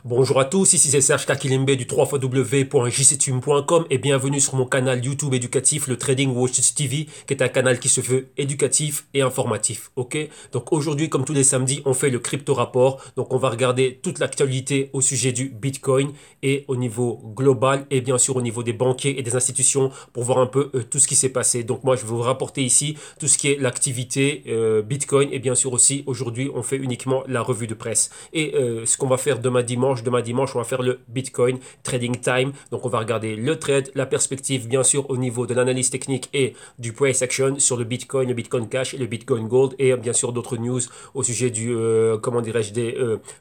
Bonjour à tous, ici c'est Serge Kakilembe du www.jctune.com et bienvenue sur mon canal YouTube éducatif, le Trading Watch TV, qui est un canal qui se veut éducatif et informatif. Ok, donc aujourd'hui, comme tous les samedis, on fait le crypto rapport. Donc on va regarder toute l'actualité au sujet du Bitcoin et au niveau global et bien sûr au niveau des banquiers et des institutions pour voir un peu tout ce qui s'est passé. Donc moi, je vais vous rapporter ici tout ce qui est l'activité Bitcoin et bien sûr aussi aujourd'hui, on fait uniquement la revue de presse. Et ce qu'on va faire demain dimanche, on va faire le Bitcoin Trading Time. Donc on va regarder le trade, la perspective bien sûr au niveau de l'analyse technique et du price action sur le Bitcoin Cash et le Bitcoin Gold et bien sûr d'autres news au sujet du, comment dirais-je, des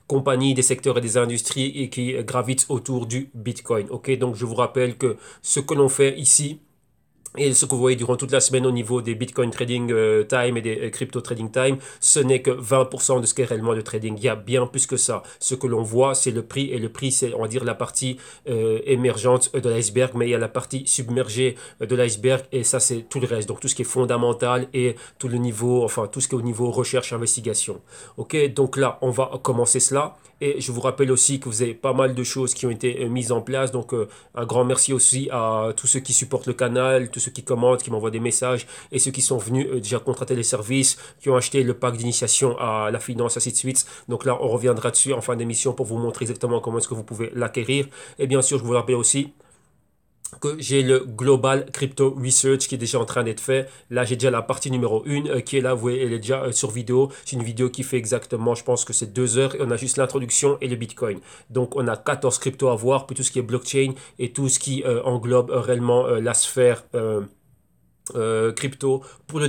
compagnies, des secteurs et des industries et qui gravitent autour du Bitcoin. Ok, donc je vous rappelle que ce que l'on fait ici, et ce que vous voyez durant toute la semaine au niveau des Bitcoin Trading Time et des Crypto Trading Time, ce n'est que 20% de ce qu'est réellement le trading. Il y a bien plus que ça. Ce que l'on voit, c'est le prix. Et le prix, c'est, on va dire, la partie émergente de l'iceberg. Mais il y a la partie submergée de l'iceberg. Et ça, c'est tout le reste. Donc, tout ce qui est fondamental et tout le niveau, enfin, tout ce qui est au niveau recherche, investigation. OK, donc là, on va commencer cela. Et je vous rappelle aussi que vous avez pas mal de choses qui ont été mises en place. Donc, un grand merci aussi à tous ceux qui supportent le canal, tous ceux qui commentent, qui m'envoient des messages et ceux qui sont venus déjà contracter les services, qui ont acheté le pack d'initiation à la finance, ainsi de suite. Donc là, on reviendra dessus en fin d'émission pour vous montrer exactement comment est-ce que vous pouvez l'acquérir. Et bien sûr, je vous rappelle aussi que j'ai le Global Crypto Research qui est déjà en train d'être fait. Là, j'ai déjà la partie numéro 1 qui est là, vous voyez, elle est déjà sur vidéo. C'est une vidéo qui fait exactement, je pense que c'est 2 heures et on a juste l'introduction et le Bitcoin. Donc, on a 14 cryptos à voir, puis tout ce qui est blockchain et tout ce qui englobe réellement la sphère crypto pour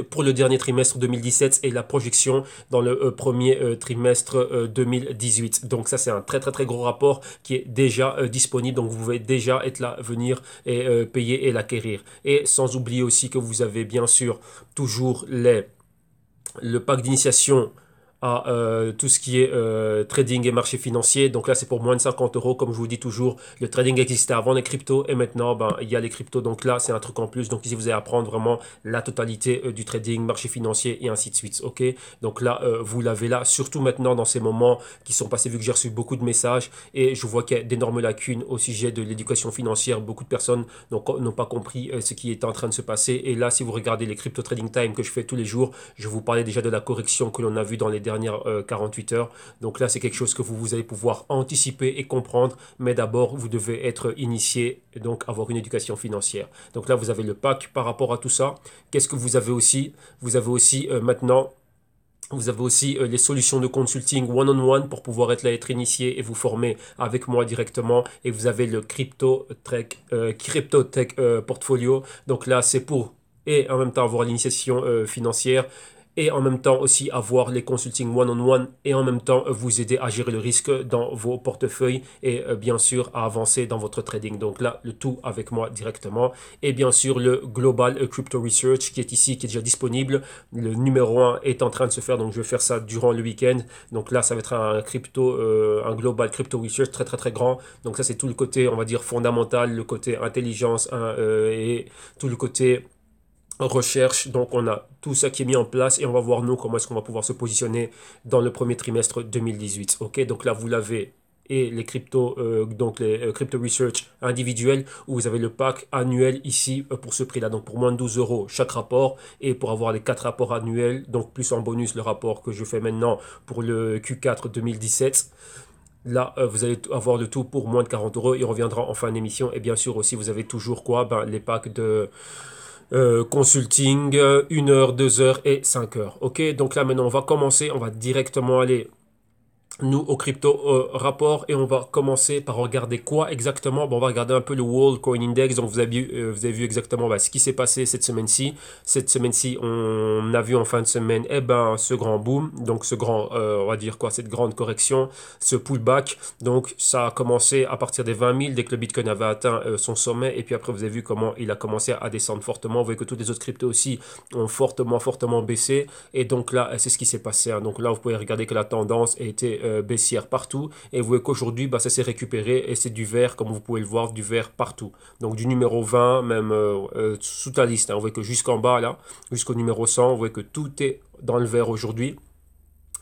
pour le dernier trimestre 2017 et la projection dans le premier trimestre 2018. Donc ça c'est un très très très gros rapport qui est déjà disponible. Donc vous pouvez déjà être là, venir et payer et l'acquérir. Et sans oublier aussi que vous avez bien sûr toujours le pack d'initiation à tout ce qui est trading et marché financier. Donc là, c'est pour moins de 50 euros. Comme je vous dis toujours, le trading existait avant les cryptos et maintenant, ben, il y a les cryptos. Donc là, c'est un truc en plus. Donc ici, vous allez apprendre vraiment la totalité du trading, marché financier et ainsi de suite. Ok. Donc là, vous l'avez là, surtout maintenant dans ces moments qui sont passés, vu que j'ai reçu beaucoup de messages et je vois qu'il y a d'énormes lacunes au sujet de l'éducation financière. Beaucoup de personnes n'ont pas compris ce qui est en train de se passer. Et là, si vous regardez les crypto trading time que je fais tous les jours, je vous parlais déjà de la correction que l'on a vue dans les dernières 48 heures. Donc là, c'est quelque chose que vous allez pouvoir anticiper et comprendre. Mais d'abord, vous devez être initié et donc avoir une éducation financière. Donc là, vous avez le pack par rapport à tout ça. Qu'est-ce que vous avez aussi? Vous avez aussi maintenant... Vous avez aussi les solutions de consulting one-on-one pour pouvoir être là, être initié et vous former avec moi directement. Et vous avez le Crypto Tech Portfolio. Donc là, c'est pour et en même temps avoir l'initiation financière et en même temps aussi avoir les consulting one-on-one et en même temps vous aider à gérer le risque dans vos portefeuilles et bien sûr à avancer dans votre trading. Donc là, le tout avec moi directement. Et bien sûr, le Global Crypto Research qui est ici, qui est déjà disponible. Le numéro 1 est en train de se faire, donc je vais faire ça durant le week-end. Donc là, ça va être un Global Crypto Research très très très grand. Donc ça, c'est tout le côté, on va dire, fondamental, le côté intelligence et tout le côté recherche. Donc on a tout ça qui est mis en place et on va voir nous comment est-ce qu'on va pouvoir se positionner dans le premier trimestre 2018. Ok, donc là vous l'avez et les crypto donc les crypto research individuels où vous avez le pack annuel ici pour ce prix là, donc pour moins de 12 euros chaque rapport et pour avoir les 4 rapports annuels, donc plus en bonus le rapport que je fais maintenant pour le Q4 2017. Là, vous allez avoir le tout pour moins de 40 euros. Il reviendra en fin d'émission. Et bien sûr aussi, vous avez toujours quoi? Ben, les packs de consulting, 1 heure, 2 heures et 5 heures. Ok, donc là maintenant on va commencer, on va directement aller nous au crypto rapport et on va commencer par regarder quoi exactement. Bon, on va regarder un peu le World Coin Index. Donc vous avez vu exactement ce qui s'est passé cette semaine-ci. Cette semaine-ci, on a vu en fin de semaine ce grand boom, donc ce grand, on va dire quoi, cette grande correction, ce pullback. Donc ça a commencé à partir des 20 000 dès que le Bitcoin avait atteint son sommet et puis après vous avez vu comment il a commencé à descendre fortement. Vous voyez que toutes les autres cryptos aussi ont fortement baissé et donc là c'est ce qui s'est passé. Hein. Donc là vous pouvez regarder que la tendance a été baissière partout et vous voyez qu'aujourd'hui ça s'est récupéré et c'est du vert comme vous pouvez le voir, du vert partout, donc du numéro 20 même sous ta liste, hein. Vous voyez que jusqu'en bas là, jusqu'au numéro 100, vous voyez que tout est dans le vert aujourd'hui.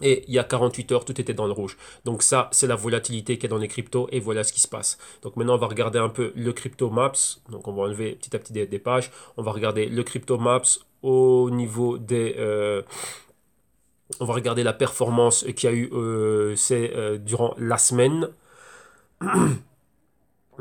Et il y a 48 heures, tout était dans le rouge. Donc ça, c'est la volatilité qui est dans les cryptos et voilà ce qui se passe. Donc maintenant, on va regarder un peu le crypto maps. Donc on va enlever petit à petit des pages. On va regarder le crypto maps au niveau des... on va regarder la performance qu'il y a eu durant la semaine.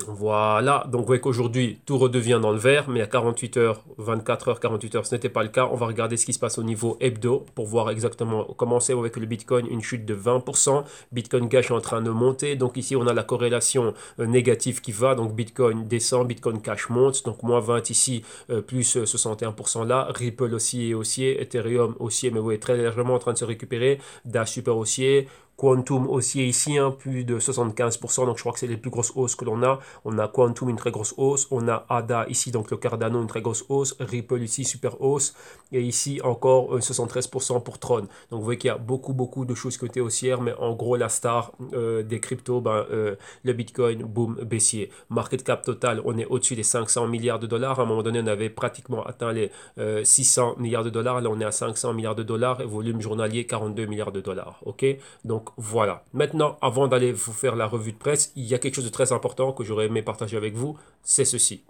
Voilà, donc vous voyez qu'aujourd'hui, tout redevient dans le vert, mais à 48 heures, 24 heures, 48 heures, ce n'était pas le cas. On va regarder ce qui se passe au niveau hebdo pour voir exactement comment c'est avec le Bitcoin, une chute de 20%. Bitcoin Cash est en train de monter, donc ici on a la corrélation négative qui va, donc Bitcoin descend, Bitcoin Cash monte, donc moins 20 ici, plus 61% là. Ripple aussi est haussier, Ethereum haussier, mais vous voyez très légèrement en train de se récupérer. Dash super haussier. Quantum haussier ici, hein, plus de 75%, donc je crois que c'est les plus grosses hausses que l'on a. On a Quantum, une très grosse hausse. On a ADA ici, donc le Cardano, une très grosse hausse. Ripple ici, super hausse. Et ici, encore 73% pour Tron. Donc vous voyez qu'il y a beaucoup de choses côté haussière, mais en gros, la star des cryptos, le Bitcoin, boom, baissier. Market cap total, on est au-dessus des 500 milliards de dollars. À un moment donné, on avait pratiquement atteint les 600 milliards de dollars. Là, on est à 500 milliards de dollars et volume journalier 42 milliards de dollars. OK? Donc voilà. Maintenant, avant d'aller vous faire la revue de presse, il y a quelque chose de très important que j'aurais aimé partager avec vous, c'est ceci.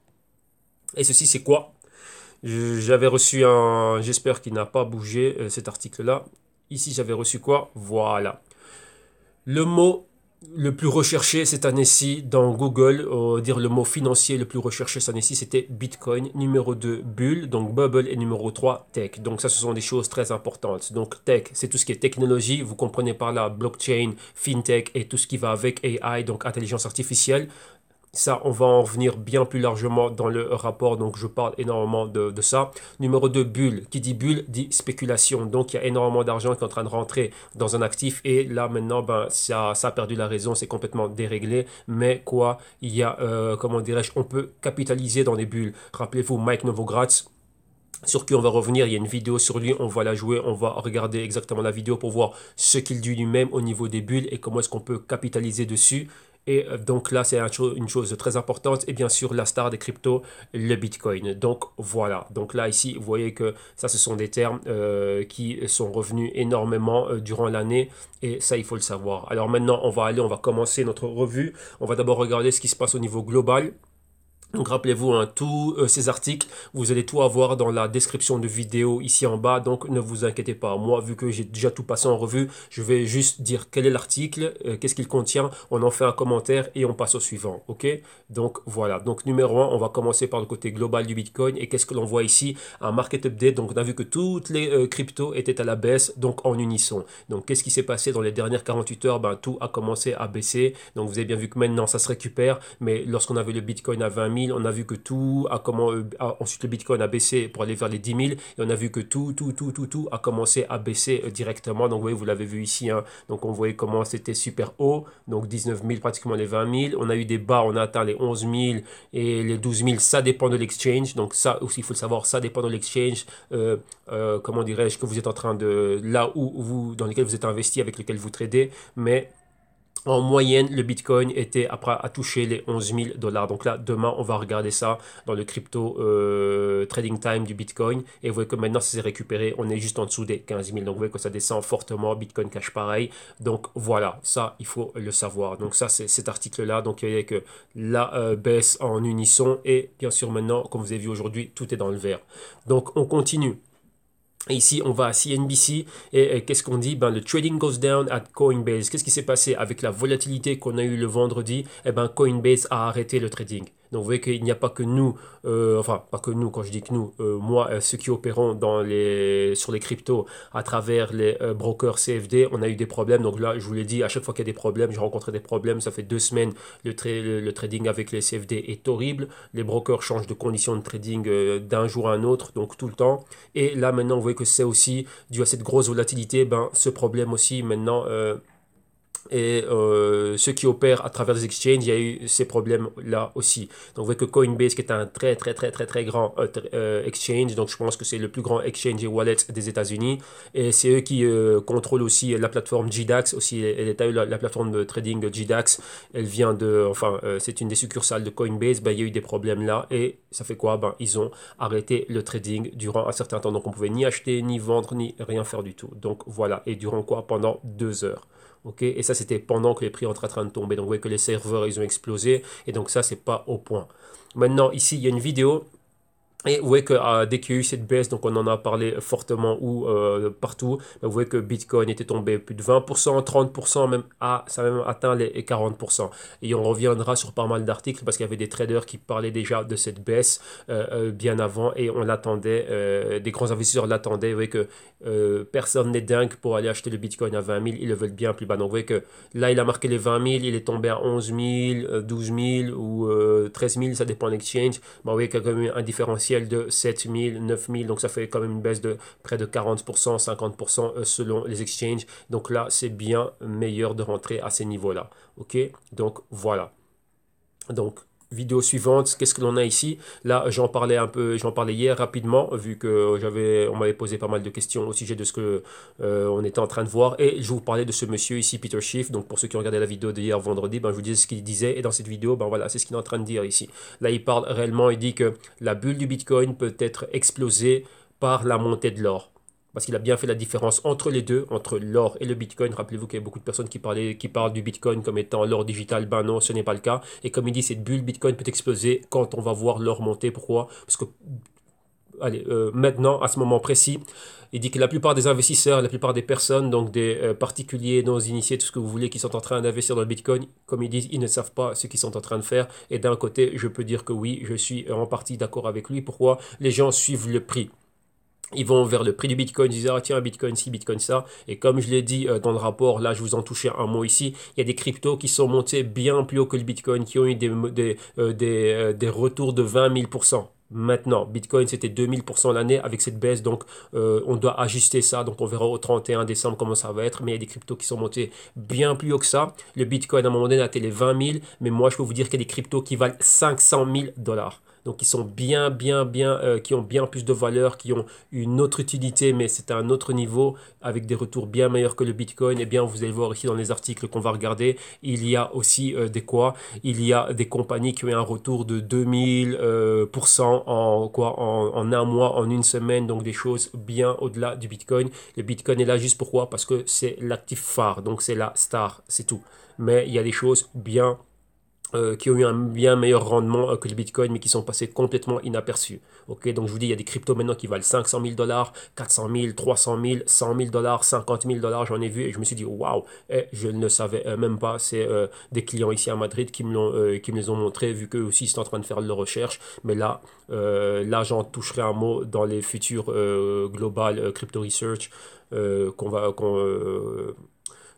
Et ceci, c'est quoi? J'avais reçu j'espère qu'il n'a pas bougé cet article-là. Ici, j'avais reçu quoi? Voilà. Le mot le plus recherché cette année-ci dans Google, dire le mot financier le plus recherché cette année-ci, c'était Bitcoin, numéro 2, Bull, donc Bubble, et numéro 3, Tech. Donc ça, ce sont des choses très importantes. Donc Tech, c'est tout ce qui est technologie, vous comprenez par là, blockchain, fintech et tout ce qui va avec AI, donc intelligence artificielle. Ça, on va en revenir bien plus largement dans le rapport, donc je parle énormément de ça. Numéro 2, bulle. Qui dit bulle dit spéculation. Donc il y a énormément d'argent qui est en train de rentrer dans un actif et là maintenant, ça a perdu la raison, c'est complètement déréglé. Mais quoi, il y a, comment dirais-je, on peut capitaliser dans des bulles. Rappelez-vous Mike Novogratz, sur qui on va revenir, il y a une vidéo sur lui, on va la jouer, on va regarder exactement la vidéo pour voir ce qu'il dit lui-même au niveau des bulles et comment est-ce qu'on peut capitaliser dessus. Et donc là, c'est une chose très importante. Et bien sûr, la star des cryptos, le Bitcoin. Donc voilà. Donc là, ici, vous voyez que ça, ce sont des termes qui sont revenus énormément durant l'année. Et ça, il faut le savoir. Alors maintenant, on va commencer notre revue. On va d'abord regarder ce qui se passe au niveau global. Donc rappelez-vous, hein, tous ces articles, vous allez tout avoir dans la description de vidéo ici en bas, donc ne vous inquiétez pas. Moi, vu que j'ai déjà tout passé en revue, je vais juste dire quel est l'article, qu'est-ce qu'il contient, on en fait un commentaire et on passe au suivant, ok? Donc voilà, donc numéro 1, on va commencer par le côté global du Bitcoin et qu'est-ce que l'on voit ici? Un market update, donc on a vu que toutes les cryptos étaient à la baisse, donc en unisson. Donc qu'est-ce qui s'est passé dans les dernières 48 heures? Tout a commencé à baisser, donc vous avez bien vu que maintenant ça se récupère, mais lorsqu'on avait le Bitcoin à 20 000, on a vu que ensuite le Bitcoin a baissé pour aller vers les 10 000 et on a vu que tout a commencé à baisser directement. Donc vous l'avez vu ici, hein. Donc on voyait comment c'était super haut, donc 19 000 pratiquement les 20 000. On a eu des bas, on a atteint les 11 000 et les 12 000, ça dépend de l'exchange. Donc ça aussi il faut le savoir, ça dépend de l'exchange. Comment dirais-je, que vous êtes en train de, là où dans lequel vous êtes investi, avec lequel vous tradez, mais en moyenne, le Bitcoin était après à toucher les 11 000 dollars. Donc là, demain, on va regarder ça dans le crypto trading time du Bitcoin. Et vous voyez que maintenant, ça s'est récupéré. On est juste en dessous des 15 000. Donc vous voyez que ça descend fortement. Bitcoin Cash pareil. Donc voilà, ça, il faut le savoir. Donc ça, c'est cet article-là. Donc il y a que la baisse en unisson. Et bien sûr, maintenant, comme vous avez vu aujourd'hui, tout est dans le vert. Donc on continue. Ici, on va à CNBC et qu'est-ce qu'on dit? Le trading goes down at Coinbase. Qu'est-ce qui s'est passé avec la volatilité qu'on a eu le vendredi? Coinbase a arrêté le trading. Donc vous voyez qu'il n'y a pas que nous, enfin pas que nous, quand je dis que nous, moi, ceux qui opérons sur les cryptos à travers les brokers CFD, on a eu des problèmes. Donc là, je vous l'ai dit, à chaque fois qu'il y a des problèmes, j'ai rencontré des problèmes. Ça fait 2 semaines, le trading avec les CFD est horrible. Les brokers changent de conditions de trading d'un jour à un autre, donc tout le temps. Et là maintenant, vous voyez que c'est aussi dû à cette grosse volatilité, ce problème aussi maintenant Et ceux qui opèrent à travers les exchanges, il y a eu ces problèmes-là aussi. Donc, vous voyez que Coinbase, qui est un très grand exchange, donc je pense que c'est le plus grand exchange et wallet des États-Unis, et c'est eux qui contrôlent aussi la plateforme GDAX, aussi, la plateforme de trading de GDAX, elle vient de, enfin, c'est une des succursales de Coinbase, ben, il y a eu des problèmes là, et ça fait quoi? Ben, ils ont arrêté le trading durant un certain temps, donc on pouvait ni acheter, ni vendre, ni rien faire du tout. Donc voilà, et durant quoi? Pendant 2 heures. Ok, et ça, c'était pendant que les prix étaient en train de tomber. Donc, vous voyez que les serveurs, ils ont explosé. Et donc, ça, c'est pas au point. Maintenant, ici, il y a une vidéo. Et vous voyez que dès qu'il y a eu cette baisse, donc on en a parlé fortement ou partout, vous voyez que Bitcoin était tombé plus de 20%, 30%, même ça a même atteint les 40%. Et on reviendra sur pas mal d'articles parce qu'il y avait des traders qui parlaient déjà de cette baisse bien avant et on l'attendait, des grands investisseurs l'attendaient. Vous voyez que personne n'est dingue pour aller acheter le Bitcoin à 20 000, ils le veulent bien plus bas. Donc vous voyez que là, il a marqué les 20 000, il est tombé à 11 000, 12 000 ou 13 000, ça dépend de l'exchange. Vous voyez qu'il y a quand même un différentiel de 7 000, 9 000, donc ça fait quand même une baisse de près de 40%, 50% selon les exchanges. Donc là, c'est bien meilleur de rentrer à ces niveaux-là. Ok, donc voilà. Donc, vidéo suivante, qu'est-ce que l'on a ici? Là, j'en parlais hier rapidement, vu que on m'avait posé pas mal de questions au sujet de ce que on était en train de voir. Et je vous parlais de ce monsieur ici, Peter Schiff. Donc, pour ceux qui ont regardé la vidéo d'hier vendredi, ben, je vous disais ce qu'il disait. Et dans cette vidéo, ben voilà, c'est ce qu'il est en train de dire ici. Là, il parle réellement, il dit que la bulle du Bitcoin peut être explosée par la montée de l'or. Parce qu'il a bien fait la différence entre les deux, entre l'or et le Bitcoin. Rappelez-vous qu'il y a beaucoup de personnes qui parlent du Bitcoin comme étant l'or digital. Ben non, ce n'est pas le cas. Et comme il dit, cette bulle Bitcoin peut exploser quand on va voir l'or monter. Pourquoi? Parce que, allez, maintenant, à ce moment précis, il dit que la plupart des investisseurs, la plupart des personnes, donc des particuliers, non initiés, tout ce que vous voulez, qui sont en train d'investir dans le Bitcoin, comme ils disent, ils ne savent pas ce qu'ils sont en train de faire. Et d'un côté, je peux dire que oui, je suis en partie d'accord avec lui. Pourquoi? Les gens suivent le prix. Ils vont vers le prix du Bitcoin, ils disent ah tiens Bitcoin ci, Bitcoin ça. Et comme je l'ai dit dans le rapport, là je vous en touchais un mot ici, il y a des cryptos qui sont montés bien plus haut que le Bitcoin, qui ont eu des retours de 20 000%. Maintenant, Bitcoin c'était 2000% l'année avec cette baisse, donc on doit ajuster ça, donc on verra au 31 décembre comment ça va être, mais il y a des cryptos qui sont montés bien plus haut que ça. Le Bitcoin à un moment donné a été les 20 000, mais moi je peux vous dire qu'il y a des cryptos qui valent 500 000 dollars. Donc, qui sont qui ont bien plus de valeur, qui ont une autre utilité, mais c'est à un autre niveau, avec des retours bien meilleurs que le Bitcoin. Eh bien, vous allez voir ici dans les articles qu'on va regarder, il y a aussi il y a des compagnies qui ont un retour de 2000% en un mois, en une semaine, donc des choses bien au-delà du Bitcoin. Le Bitcoin est là juste pourquoi? Parce que c'est l'actif phare, donc c'est la star, c'est tout. Mais il y a des choses bien qui ont eu un bien meilleur rendement que le Bitcoin, mais qui sont passés complètement inaperçus. Ok, donc je vous dis, il y a des cryptos maintenant qui valent 500 000 dollars, 400 000, 300 000, 100 000 dollars, 50 000 dollars, j'en ai vu et je me suis dit, waouh, je ne le savais même pas. C'est des clients ici à Madrid qui me les ont montrés, vu qu'eux aussi ils sont en train de faire leurs recherches. Mais là j'en toucherai un mot dans les futurs Global Crypto Research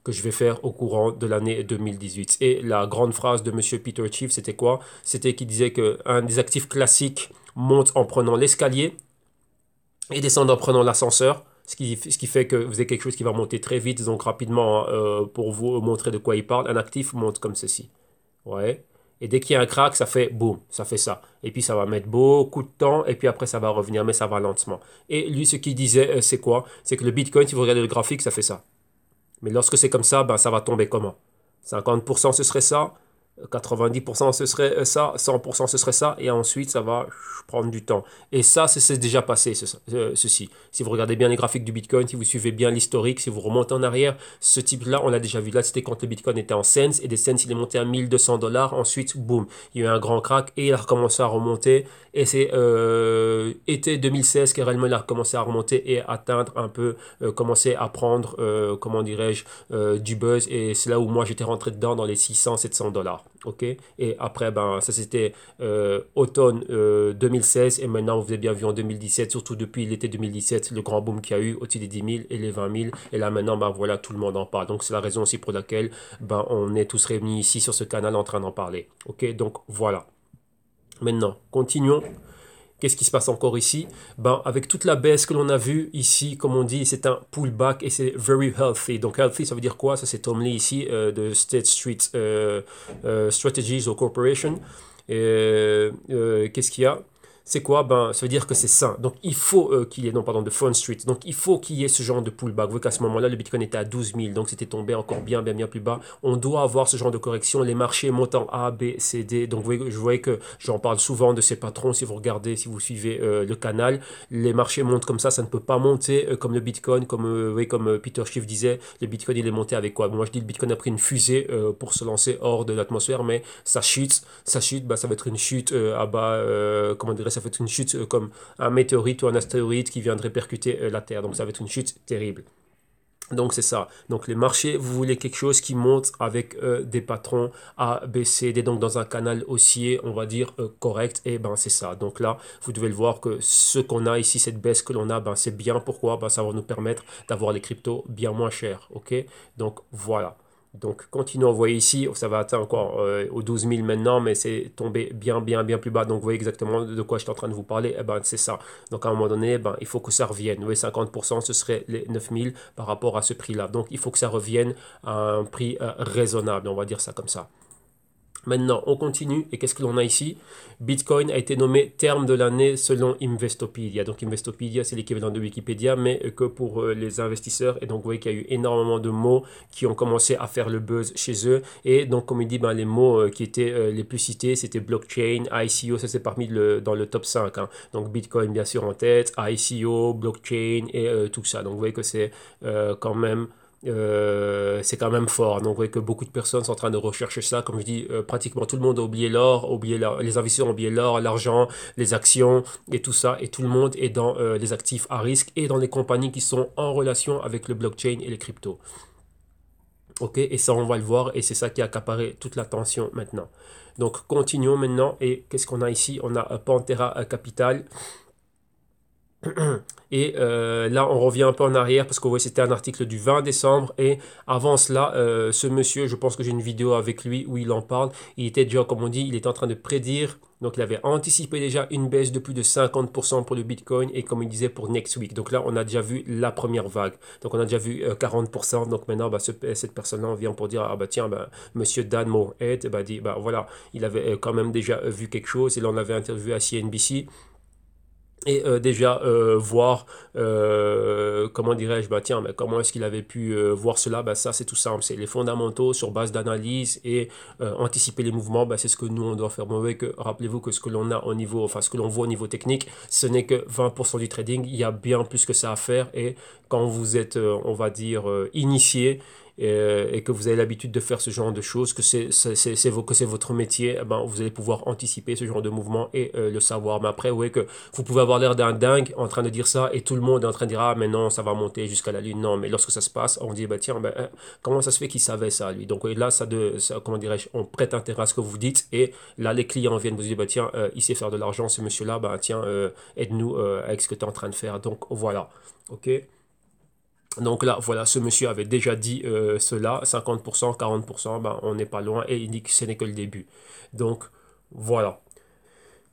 que je vais faire au courant de l'année 2018. Et la grande phrase de Monsieur Peter Schiff, c'était quoi? C'était qu'il disait qu'un des actifs classiques monte en prenant l'escalier et descend en prenant l'ascenseur. Ce qui fait que vous avez quelque chose qui va monter très vite, donc rapidement, pour vous montrer de quoi il parle, un actif monte comme ceci. Ouais. Et dès qu'il y a un crack, ça fait boum, ça fait ça. Et puis ça va mettre beaucoup de temps, et puis après ça va revenir, mais ça va lentement. Et lui, ce qu'il disait, c'est quoi? C'est que le Bitcoin, si vous regardez le graphique, ça fait ça. Mais lorsque c'est comme ça, ben, ça va tomber comment? 50% ce serait ça, 90% ce serait ça, 100% ce serait ça, et ensuite ça va prendre du temps. Et ça, c'est déjà passé, ceci. Si vous regardez bien les graphiques du Bitcoin, si vous suivez bien l'historique, si vous remontez en arrière, ce type-là, on l'a déjà vu. Là, c'était quand le Bitcoin était en cents, et des cents, il est monté à 1200 dollars. Ensuite, boum, il y a eu un grand crack, et il a recommencé à remonter. Et c'est été 2016 que réellement il a recommencé à remonter et atteindre un peu, commencer à prendre, comment dirais-je, du buzz. Et c'est là où moi j'étais rentré dedans dans les 600, 700 dollars. Ok, et après, ben, ça c'était automne 2016, et maintenant vous avez bien vu en 2017, surtout depuis l'été 2017, le grand boom qu'il y a eu au-dessus des 10 000 et les 20 000, et là maintenant, ben voilà, tout le monde en parle. Donc c'est la raison aussi pour laquelle ben, on est tous réunis ici sur ce canal en train d'en parler. Ok, donc voilà. Maintenant, continuons. Qu'est-ce qui se passe encore ici? Ben, avec toute la baisse que l'on a vue ici, comme on dit, c'est un pullback et c'est very healthy. Donc healthy, ça veut dire quoi? Ça c'est Tom Lee ici de State Street Strategies or Corporation. Qu'est-ce qu'il y a? C'est quoi? Ben, ça veut dire que c'est sain. Donc, il faut qu'il y ait, non, pardon, de Front Street. Donc, il faut qu'il y ait ce genre de pullback. Vous voyez qu'à ce moment-là, le Bitcoin était à 12 000. Donc, c'était tombé encore bien, bien, bien plus bas. On doit avoir ce genre de correction. Les marchés montent en A, B, C, D. Donc, je voyais que j'en parle souvent de ces patrons. Si vous regardez, si vous suivez le canal, les marchés montent comme ça ne peut pas monter comme le Bitcoin. Comme, comme Peter Schiff disait, le Bitcoin, il est monté avec quoi? Bon, moi, je dis le Bitcoin a pris une fusée pour se lancer hors de l'atmosphère, mais ça chute, bah, ça va être une chute à bas, comment dirais ça va être une chute comme un météorite ou un astéroïde qui viendrait percuter la Terre. Donc ça va être une chute terrible. Donc c'est ça. Donc les marchés, vous voulez quelque chose qui monte avec des patrons A, B, C, D, donc dans un canal haussier, on va dire correct, et ben c'est ça. Donc là, vous devez le voir que ce qu'on a ici, cette baisse que l'on a, ben c'est bien. Pourquoi? Ben, ça va nous permettre d'avoir les cryptos bien moins chers. Ok? Donc voilà. Donc, continuons, vous voyez ici, ça va atteindre encore aux 12 000 maintenant, mais c'est tombé bien, bien, bien plus bas. Donc, vous voyez exactement de quoi je suis en train de vous parler. Eh ben, c'est ça. Donc, à un moment donné, ben, il faut que ça revienne. Vous voyez, 50%, ce serait les 9 000 par rapport à ce prix-là. Donc, il faut que ça revienne à un prix raisonnable, on va dire ça comme ça. Maintenant, on continue. Et qu'est-ce que l'on a ici? Bitcoin a été nommé terme de l'année selon Investopedia. Donc, Investopedia, c'est l'équivalent de Wikipédia, mais que pour les investisseurs. Et donc, vous voyez qu'il y a eu énormément de mots qui ont commencé à faire le buzz chez eux. Et donc, comme il dit, ben, les mots qui étaient les plus cités, c'était blockchain, ICO. Ça, c'est parmi dans le top 5. Hein. Donc, Bitcoin, bien sûr, en tête, ICO, blockchain et tout ça. Donc, vous voyez que c'est quand même... c'est quand même fort. Donc, vous voyez que beaucoup de personnes sont en train de rechercher ça. Comme je dis, pratiquement tout le monde a oublié l'or, les investisseurs ont oublié l'or, l'argent, les actions et tout ça. Et tout le monde est dans les actifs à risque et dans les compagnies qui sont en relation avec le blockchain et les cryptos. Ok, et ça, on va le voir et c'est ça qui a accaparé toute l'attention maintenant. Donc, continuons maintenant. Et qu'est-ce qu'on a ici? On a Pantera Capital. Et là, on revient un peu en arrière parce que ouais, c'était un article du 20 décembre. Et avant cela, ce monsieur, je pense que j'ai une vidéo avec lui où il en parle. Il était déjà, comme on dit, il était en train de prédire. Donc, il avait anticipé déjà une baisse de plus de 50% pour le Bitcoin et comme il disait pour next week. Donc là, on a déjà vu la première vague. Donc, on a déjà vu 40%. Donc maintenant, bah, cette personne-là vient pour dire, ah bah tiens, bah, monsieur Dan Morehead, bah, dit, bah voilà, il avait quand même déjà vu quelque chose. Et là, on avait interviewé à CNBC. Et déjà voir, comment dirais-je, bah tiens, mais comment est-ce qu'il avait pu voir cela? Bah ça c'est tout simple, c'est les fondamentaux sur base d'analyse et anticiper les mouvements, bah, c'est ce que nous on doit faire. Bon, que, rappelez-vous que ce que l'on a au niveau, enfin ce que l'on voit au niveau technique, ce n'est que 20% du trading, il y a bien plus que ça à faire et quand vous êtes, on va dire, initié, et que vous avez l'habitude de faire ce genre de choses, que c'est votre métier, eh ben, vous allez pouvoir anticiper ce genre de mouvement et le savoir. Mais après, oui, que vous pouvez avoir l'air d'un dingue en train de dire ça et tout le monde est en train de dire, ah, mais non, ça va monter jusqu'à la lune. Non, mais lorsque ça se passe, on dit, bah, tiens, bah, comment ça se fait qu'il savait ça, lui? Donc, là, comment dirais-je, on prête intérêt à ce que vous dites et là, les clients viennent vous dire, bah, tiens, il sait faire de l'argent, ce monsieur-là, bah, tiens, aide-nous avec ce que tu es en train de faire. Donc, voilà. OK? Donc là, voilà, ce monsieur avait déjà dit cela, 50%, 40%, ben, on n'est pas loin et il dit que ce n'est que le début. Donc voilà.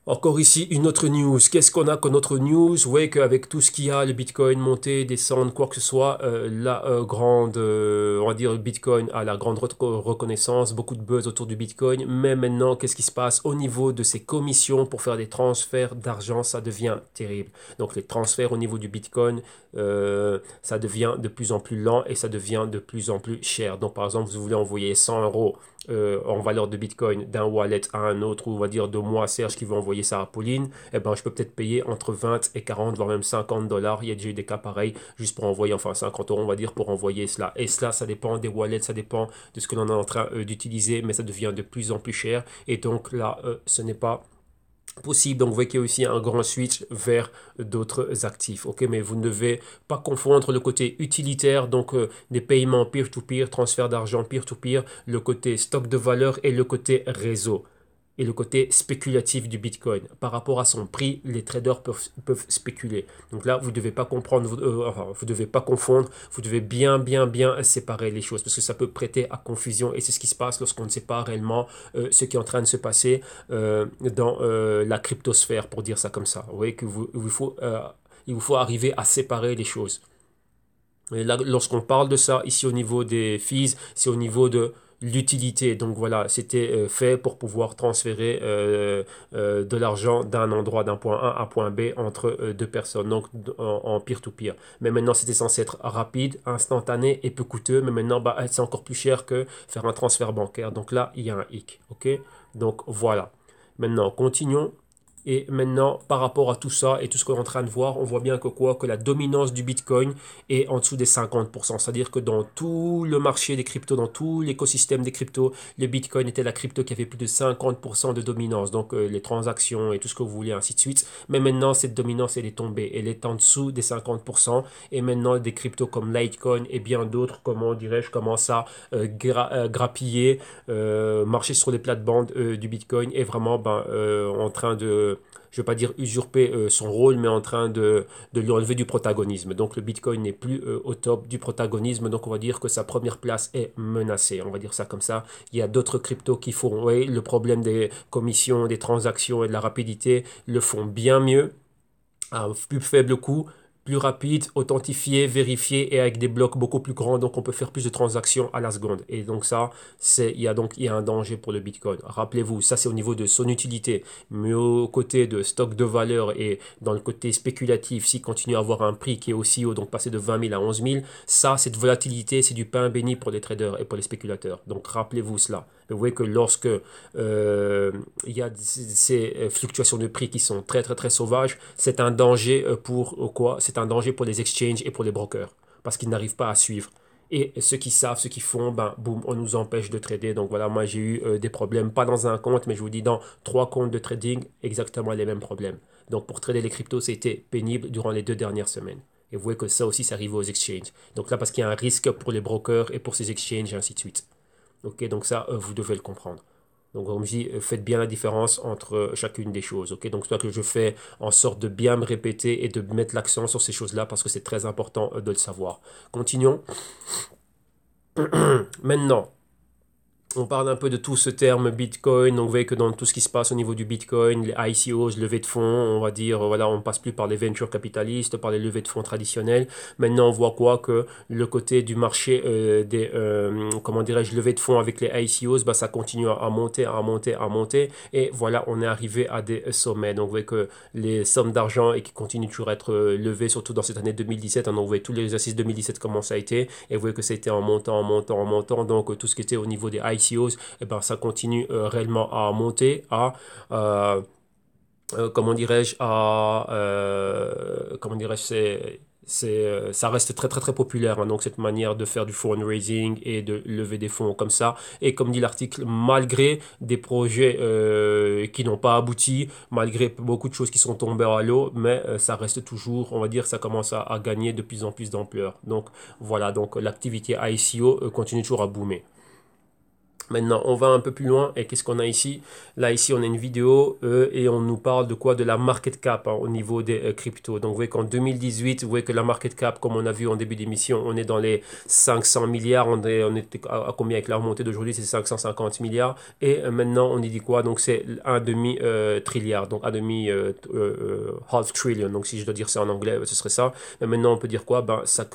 Encore ici, une autre news. Qu'est-ce qu'on a comme autre news? Vous voyez qu'avec tout ce qu'il y a, le Bitcoin monter, descendre, quoi que ce soit, la grande, on va dire, le Bitcoin a la grande reconnaissance, beaucoup de buzz autour du Bitcoin. Mais maintenant, qu'est-ce qui se passe au niveau de ces commissions pour faire des transferts d'argent? Ça devient terrible. Donc les transferts au niveau du Bitcoin, ça devient de plus en plus lent et ça devient de plus en plus cher. Donc par exemple, vous voulez envoyer 100 euros en valeur de Bitcoin d'un wallet à un autre, ou on va dire de moi, Serge, qui veut envoyer ça à Pauline, eh ben, je peux peut-être payer entre 20 et 40, voire même 50 dollars. Il y a déjà eu des cas pareils, juste pour envoyer, enfin 50 euros, on va dire, pour envoyer cela. Et cela, ça dépend des wallets, ça dépend de ce que l'on est en train d'utiliser, mais ça devient de plus en plus cher. Et donc là, ce n'est pas possible. Donc, vous voyez qu'il y a aussi un grand switch vers d'autres actifs. Ok, mais vous ne devez pas confondre le côté utilitaire, donc des paiements peer-to-peer, transfert d'argent peer-to-peer, le côté stock de valeur et le côté réseau. et le côté spéculatif du Bitcoin. Par rapport à son prix, les traders peuvent spéculer. Donc là, vous ne devez pas comprendre, enfin, vous devez pas confondre, vous devez bien séparer les choses parce que ça peut prêter à confusion et c'est ce qui se passe lorsqu'on ne sait pas réellement ce qui est en train de se passer dans la cryptosphère, pour dire ça comme ça. Vous voyez il vous faut arriver à séparer les choses. Et là, lorsqu'on parle de ça, ici au niveau des fees, c'est au niveau de l'utilité. Donc voilà, c'était fait pour pouvoir transférer de l'argent d'un endroit, d'un point A à point B entre deux personnes, donc en peer-to-peer. Mais maintenant, c'était censé être rapide, instantané et peu coûteux. Mais maintenant, bah, c'est encore plus cher que faire un transfert bancaire. Donc là, il y a un hic. OK? Donc voilà. Maintenant, continuons. Et maintenant, par rapport à tout ça et tout ce qu'on est en train de voir, on voit bien que la dominance du Bitcoin est en dessous des 50%. C'est-à-dire que dans tout le marché des cryptos, dans tout l'écosystème des cryptos, le Bitcoin était la crypto qui avait plus de 50% de dominance. Donc les transactions et tout ce que vous voulez, ainsi de suite. Mais maintenant, cette dominance, elle est tombée. Elle est en dessous des 50%. Et maintenant, des cryptos comme Litecoin et bien d'autres, comment dirais-je, commencent à grappiller, marcher sur les plates-bandes du Bitcoin et vraiment en train de je ne vais pas dire usurper son rôle, mais en train de lui enlever du protagonisme. Donc le Bitcoin n'est plus au top du protagonisme, donc on va dire que sa première place est menacée. On va dire ça comme ça. Il y a d'autres cryptos qui font, oui, le problème des commissions, des transactions et de la rapidité le font bien mieux, à plus faible coût, plus rapide, authentifié, vérifié et avec des blocs beaucoup plus grands, donc on peut faire plus de transactions à la seconde. Et donc ça, il y a un danger pour le Bitcoin. Rappelez-vous, ça c'est au niveau de son utilité, mais au côté de stock de valeur et dans le côté spéculatif, s'il continue à avoir un prix qui est aussi haut, donc passer de 20 000 à 11 000, ça, cette volatilité, c'est du pain béni pour les traders et pour les spéculateurs. Donc rappelez-vous cela. Vous voyez que lorsque il y a ces fluctuations de prix qui sont très sauvages, c'est un danger pour quoi? C'est un danger pour les exchanges et pour les brokers parce qu'ils n'arrivent pas à suivre. Et ceux qui savent, ceux qui font, ben boum, on nous empêche de trader. Donc voilà, moi j'ai eu des problèmes, pas dans un compte, mais je vous dis dans 3 comptes de trading, exactement les mêmes problèmes. Donc pour trader les cryptos, c'était pénible durant les 2 dernières semaines. Et vous voyez que ça aussi, ça arrive aux exchanges. Donc là, parce qu'il y a un risque pour les brokers et pour ces exchanges, et ainsi de suite. Ok, donc ça, vous devez le comprendre. Donc, comme je dis, faites bien la différence entre chacune des choses. Ok, donc c'est ça que je fais en sorte de bien me répéter et de mettre l'accent sur ces choses-là parce que c'est très important de le savoir. Continuons. Maintenant, on parle un peu de tout ce terme Bitcoin. Donc, vous voyez que dans tout ce qui se passe au niveau du Bitcoin, les ICOs, levées de fonds, on va dire, voilà, on ne passe plus par les venture capitalistes, par les levées de fonds traditionnelles. Maintenant, on voit que le côté du marché comment dirais-je, levées de fonds avec les ICOs, bah, ça continue à monter, à monter, à monter. Et voilà, on est arrivé à des sommets. Donc, vous voyez que les sommes d'argent et qui continuent toujours à être levées, surtout dans cette année 2017. Hein, donc, vous voyez tous les exercices 2017 comment ça a été. Et vous voyez que ça a été en montant, en montant, en montant. Donc, tout ce qui était au niveau des ICOs, eh ben, ça continue réellement à monter, euh, comment dirais-je, comment dirais-je, ça reste très populaire, hein, donc cette manière de faire du fundraising et de lever des fonds comme ça. Et comme dit l'article, malgré des projets qui n'ont pas abouti, malgré beaucoup de choses qui sont tombées à l'eau, mais ça reste toujours, on va dire, ça commence à gagner de plus en plus d'ampleur. Donc voilà, donc l'activité ICO continue toujours à boomer. Maintenant, on va un peu plus loin et qu'est-ce qu'on a ici? Là, ici, on a une vidéo et on nous parle de quoi? De la market cap, hein, au niveau des cryptos. Donc, vous voyez qu'en 2018, vous voyez que la market cap, comme on a vu en début d'émission, on est dans les 500 milliards. On était à combien avec la remontée d'aujourd'hui? C'est 550 milliards. Et maintenant, on y dit quoi? Donc, c'est un demi-trilliard. Donc, un demi half trillion. Donc, si je dois dire ça en anglais, ce serait ça. Mais maintenant, on peut dire quoi? Ben, ça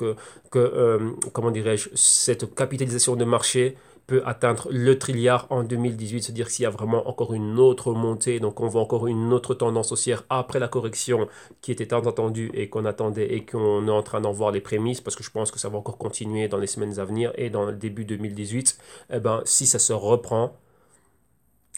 comment dirais-je, cette capitalisation de marché peut atteindre le trilliard en 2018, c'est-à-dire qu'il y a vraiment encore une autre montée, donc on voit encore une autre tendance haussière après la correction qui était attendue et qu'on attendait et qu'on est en train d'en voir les prémices, parce que je pense que ça va encore continuer dans les semaines à venir et dans le début 2018, eh ben, si ça se reprend,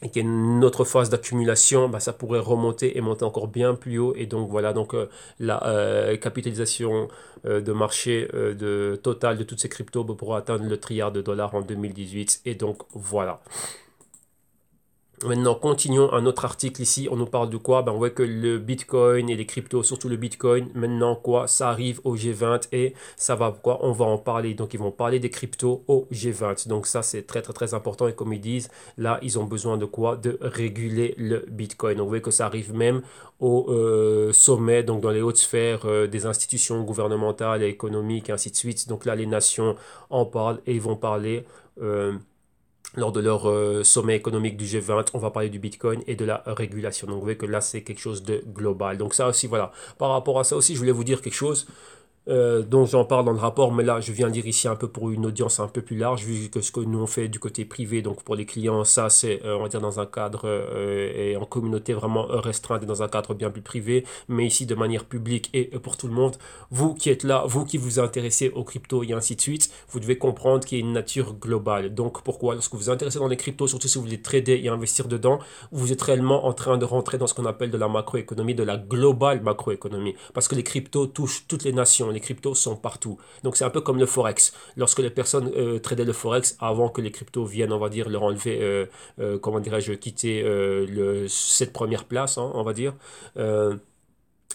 et qu'il y a une autre phase d'accumulation, bah, ça pourrait remonter et monter encore bien plus haut. Et donc voilà, donc la capitalisation de marché de total de toutes ces cryptos pourra atteindre le trilliard de dollars en 2018. Et donc voilà. Maintenant, continuons un autre article ici. On nous parle de quoi? Ben, on voit que le Bitcoin et les cryptos, surtout le Bitcoin, maintenant quoi? Ça arrive au G20 et ça va quoi? On va en parler. Donc, ils vont parler des cryptos au G20. Donc, ça, c'est très, très, très important. Et comme ils disent, là, ils ont besoin de quoi? De réguler le Bitcoin. Donc, vous voyez que ça arrive même au sommet, donc dans les hautes sphères des institutions gouvernementales et économiques, et ainsi de suite. Donc, là, les nations en parlent et ils vont parler. Lors de leur sommet économique du G20, on va parler du Bitcoin et de la régulation. Donc vous voyez que là, c'est quelque chose de global. Donc ça aussi, voilà. Par rapport à ça aussi, je voulais vous dire quelque chose dont j'en parle dans le rapport, mais là je viens de dire ici un peu pour une audience un peu plus large, vu que ce que nous on fait du côté privé, donc pour les clients, ça c'est on va dire dans un cadre et en communauté vraiment restreinte et dans un cadre bien plus privé, mais ici de manière publique et pour tout le monde. Vous qui êtes là, vous qui vous intéressez aux cryptos et ainsi de suite, vous devez comprendre qu'il y a une nature globale. Donc pourquoi? Lorsque vous vous intéressez dans les cryptos, surtout si vous voulez trader et investir dedans, vous êtes réellement en train de rentrer dans ce qu'on appelle de la macroéconomie, de la globale macroéconomie, parce que les cryptos touchent toutes les nations. Les cryptos sont partout. Donc c'est un peu comme le Forex. Lorsque les personnes tradaient le Forex, avant que les cryptos viennent, on va dire, leur enlever, comment dirais-je, quitter cette première place, hein, on va dire,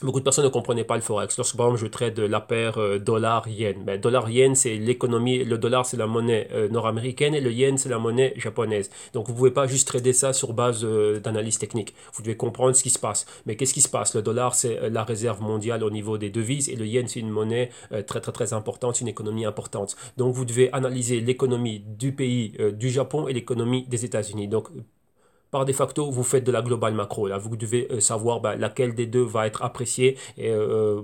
beaucoup de personnes ne comprenaient pas le forex. Lorsque par exemple je trade la paire dollar-yen, ben, dollar-yen c'est l'économie, le dollar c'est la monnaie nord-américaine et le yen c'est la monnaie japonaise. Donc vous ne pouvez pas juste trader ça sur base d'analyse technique. Vous devez comprendre ce qui se passe. Mais qu'est-ce qui se passe? Le dollar c'est la réserve mondiale au niveau des devises et le yen c'est une monnaie très très très importante, une économie importante. Donc vous devez analyser l'économie du pays du Japon et l'économie des États-Unis. Donc par de facto, vous faites de la globale macro. Là, vous devez savoir ben, laquelle des deux va être appréciée et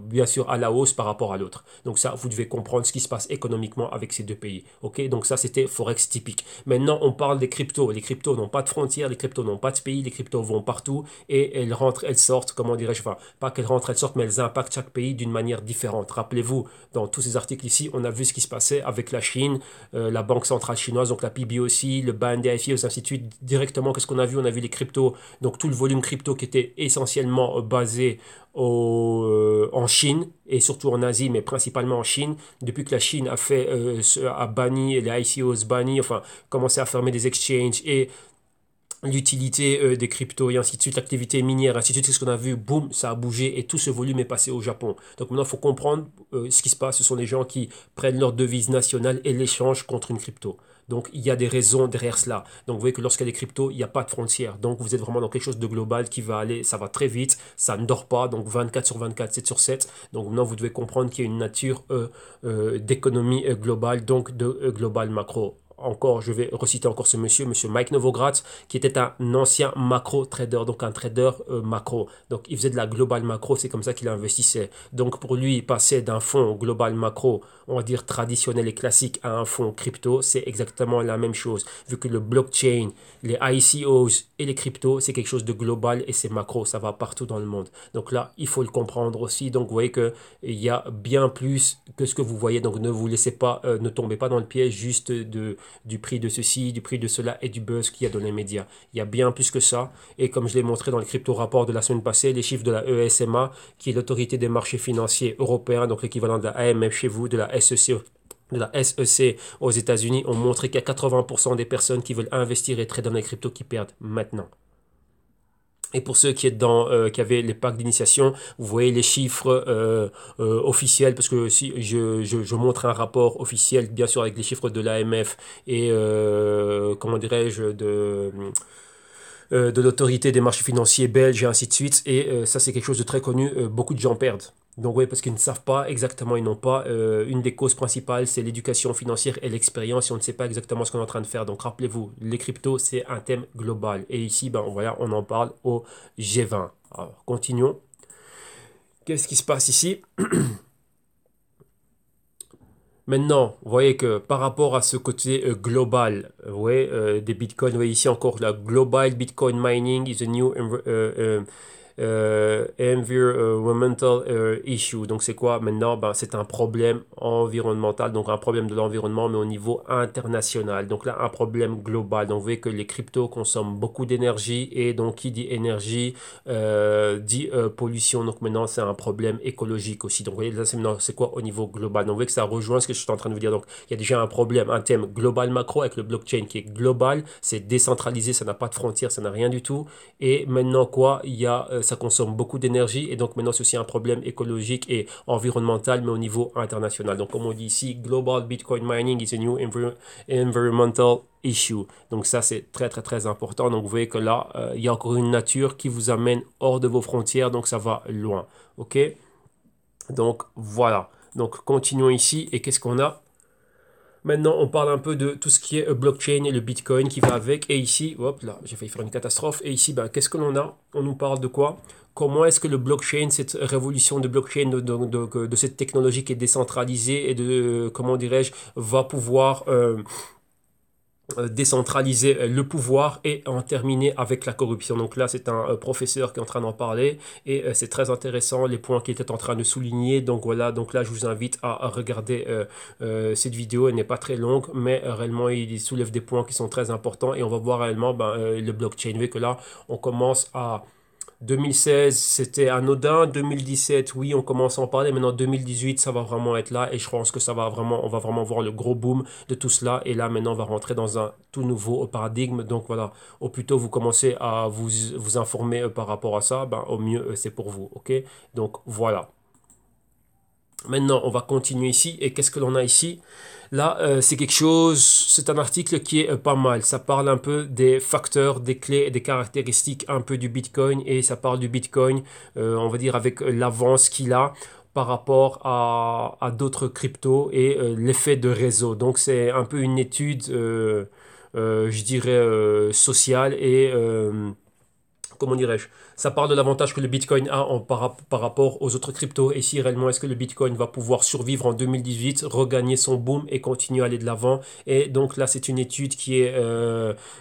bien sûr à la hausse par rapport à l'autre. Donc ça, vous devez comprendre ce qui se passe économiquement avec ces deux pays. Ok, donc ça c'était forex typique. Maintenant, on parle des cryptos. Les cryptos n'ont pas de frontières, les cryptos n'ont pas de pays, les cryptos vont partout et elles rentrent, elles sortent. Comment dirais-je? Enfin, pas qu'elles rentrent, elles sortent, mais elles impactent chaque pays d'une manière différente. Rappelez-vous, dans tous ces articles ici, on a vu ce qui se passait avec la Chine, la banque centrale chinoise, donc la PBOC, le BNDFI, ainsi de suite. Directement, qu'est-ce qu'on a vu? On a vu les cryptos, donc tout le volume crypto qui était essentiellement basé en Chine et surtout en Asie, mais principalement en Chine. Depuis que la Chine a fait, a banni les ICOs, banni, enfin, commencé à fermer des exchanges et l'utilité des cryptos et ainsi de suite, l'activité minière, ainsi de suite, c'est ce qu'on a vu, boum, ça a bougé et tout ce volume est passé au Japon. Donc maintenant, il faut comprendre ce qui se passe. Ce sont les gens qui prennent leur devise nationale et l'échangent contre une crypto. Donc il y a des raisons derrière cela. Donc vous voyez que lorsqu'il y a des cryptos, il n'y a pas de frontières. Donc vous êtes vraiment dans quelque chose de global qui va aller, ça va très vite, ça ne dort pas, donc 24 sur 24, 7 sur 7. Donc maintenant vous devez comprendre qu'il y a une nature d'économie globale, donc de global macro. Encore, je vais reciter encore ce monsieur, monsieur Mike Novogratz, qui était un ancien macro trader, donc un trader macro. Donc il faisait de la global macro, c'est comme ça qu'il investissait. Donc pour lui, passer d'un fonds global macro, on va dire traditionnel et classique, à un fonds crypto, c'est exactement la même chose. Vu que le blockchain, les ICOs et les cryptos, c'est quelque chose de global et c'est macro, ça va partout dans le monde. Donc là, il faut le comprendre aussi. Donc vous voyez qu'il y a bien plus que ce que vous voyez. Donc ne vous laissez pas, ne tombez pas dans le piège juste du prix de ceci, du prix de cela et du buzz qu'il y a dans les médias. Il y a bien plus que ça. Et comme je l'ai montré dans le crypto-rapport de la semaine passée, les chiffres de la ESMA, qui est l'autorité des marchés financiers européens, donc l'équivalent de la AMF chez vous, de la SEC aux États-Unis, ont montré qu'il y a 80% des personnes qui veulent investir et trader dans les cryptos qui perdent maintenant. Et pour ceux qui, qui avaient les packs d'initiation, vous voyez les chiffres officiels, parce que si je montre un rapport officiel, bien sûr avec les chiffres de l'AMF et, comment dirais-je, de l'autorité des marchés financiers belges et ainsi de suite. Et ça, c'est quelque chose de très connu. Beaucoup de gens perdent. Donc oui, parce qu'ils ne savent pas exactement, ils n'ont pas. Une des causes principales, c'est l'éducation financière et l'expérience, et on ne sait pas exactement ce qu'on est en train de faire. Donc rappelez-vous, les cryptos, c'est un thème global. Et ici, ben, voilà, on en parle au G20. Alors, continuons. Qu'est-ce qui se passe ici? Maintenant, vous voyez que par rapport à ce côté global, des bitcoins, vous voyez ici encore la global bitcoin mining is a new Environmental issue. Donc c'est quoi maintenant? Ben, c'est un problème environnemental, donc un problème de l'environnement, mais au niveau international. Donc là, un problème global. Donc vous voyez que les cryptos consomment beaucoup d'énergie et donc qui dit énergie dit pollution. Donc maintenant, c'est un problème écologique aussi. Donc vous voyez, là, c'est quoi au niveau global? Donc vous voyez que ça rejoint ce que je suis en train de vous dire. Donc il y a déjà un problème, un thème global macro avec le blockchain qui est global, c'est décentralisé, ça n'a pas de frontières, ça n'a rien du tout. Et maintenant quoi, ça consomme beaucoup d'énergie et donc maintenant c'est aussi un problème écologique et environnemental mais au niveau international. Donc comme on dit ici, global Bitcoin mining is a new environmental issue. Donc ça c'est très très très important. Donc vous voyez que là, il y a encore une nature qui vous amène hors de vos frontières, donc ça va loin. Ok? Donc voilà. Donc continuons ici et qu'est-ce qu'on a? Maintenant, on parle un peu de tout ce qui est blockchain et le Bitcoin qui va avec. Et ici, hop là, j'ai failli faire une catastrophe. Et ici, ben, qu'est-ce que l'on a? On nous parle de quoi? Comment est-ce que le blockchain, cette révolution de blockchain, de cette technologie qui est décentralisée et de, comment dirais-je, va pouvoir décentraliser le pouvoir et en terminer avec la corruption. Donc là, c'est un professeur qui est en train d'en parler et c'est très intéressant les points qu'il était en train de souligner. Donc voilà, donc là, je vous invite à regarder cette vidéo. Elle n'est pas très longue, mais réellement, il soulève des points qui sont très importants et on va voir réellement le blockchain. Vu que là, on commence à 2016, c'était anodin. 2017, oui, on commence à en parler. Maintenant, 2018, ça va vraiment être là. Et je pense que on va vraiment voir le gros boom de tout cela. Et là, maintenant, on va rentrer dans un tout nouveau paradigme. Donc voilà, au plus tôt vous commencez à vous informer par rapport à ça, ben, au mieux c'est pour vous. Ok? Donc voilà. Maintenant, on va continuer ici. Et qu'est-ce que l'on a ici? Là, c'est quelque chose, c'est un article qui est pas mal. Ça parle un peu des facteurs, des clés et des caractéristiques un peu du Bitcoin. Et ça parle du Bitcoin, on va dire, avec l'avance qu'il a par rapport à d'autres cryptos et l'effet de réseau. Donc, c'est un peu une étude, je dirais, sociale et comment dirais-je, ça parle de l'avantage que le Bitcoin a par rapport aux autres cryptos. Et si réellement est-ce que le Bitcoin va pouvoir survivre en 2018, regagner son boom et continuer à aller de l'avant. Et donc là, c'est une étude qui est,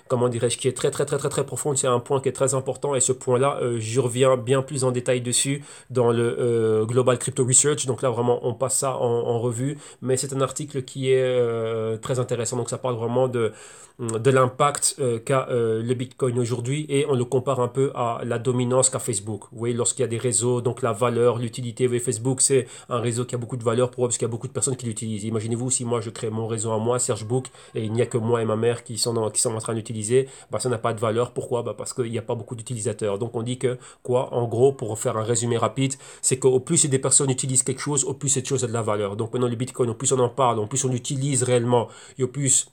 comment dirais-je, qui est très très très très très profonde. C'est un point qui est très important. Et ce point-là, je reviens bien plus en détail dessus dans le Global Crypto Research. Donc là, vraiment, on passe ça en revue. Mais c'est un article qui est très intéressant. Donc ça parle vraiment de l'impact qu'a le Bitcoin aujourd'hui et on le compare un peu à la dominance qu'a Facebook. Vous voyez, lorsqu'il y a des réseaux, donc la valeur, l'utilité. Vous voyez, Facebook, c'est un réseau qui a beaucoup de valeur pour eux parce qu'il y a beaucoup de personnes qui l'utilisent. Imaginez-vous si moi je crée mon réseau à moi, SearchBook, et il n'y a que moi et ma mère qui sont en train d'utiliser, bah, ça n'a pas de valeur. Pourquoi? Bah, parce qu'il n'y a pas beaucoup d'utilisateurs. Donc on dit que, quoi, en gros, pour faire un résumé rapide, c'est qu'au plus des personnes utilisent quelque chose, au plus cette chose a de la valeur. Donc maintenant, le Bitcoin, au plus on en parle, au plus on l'utilise réellement, et au plus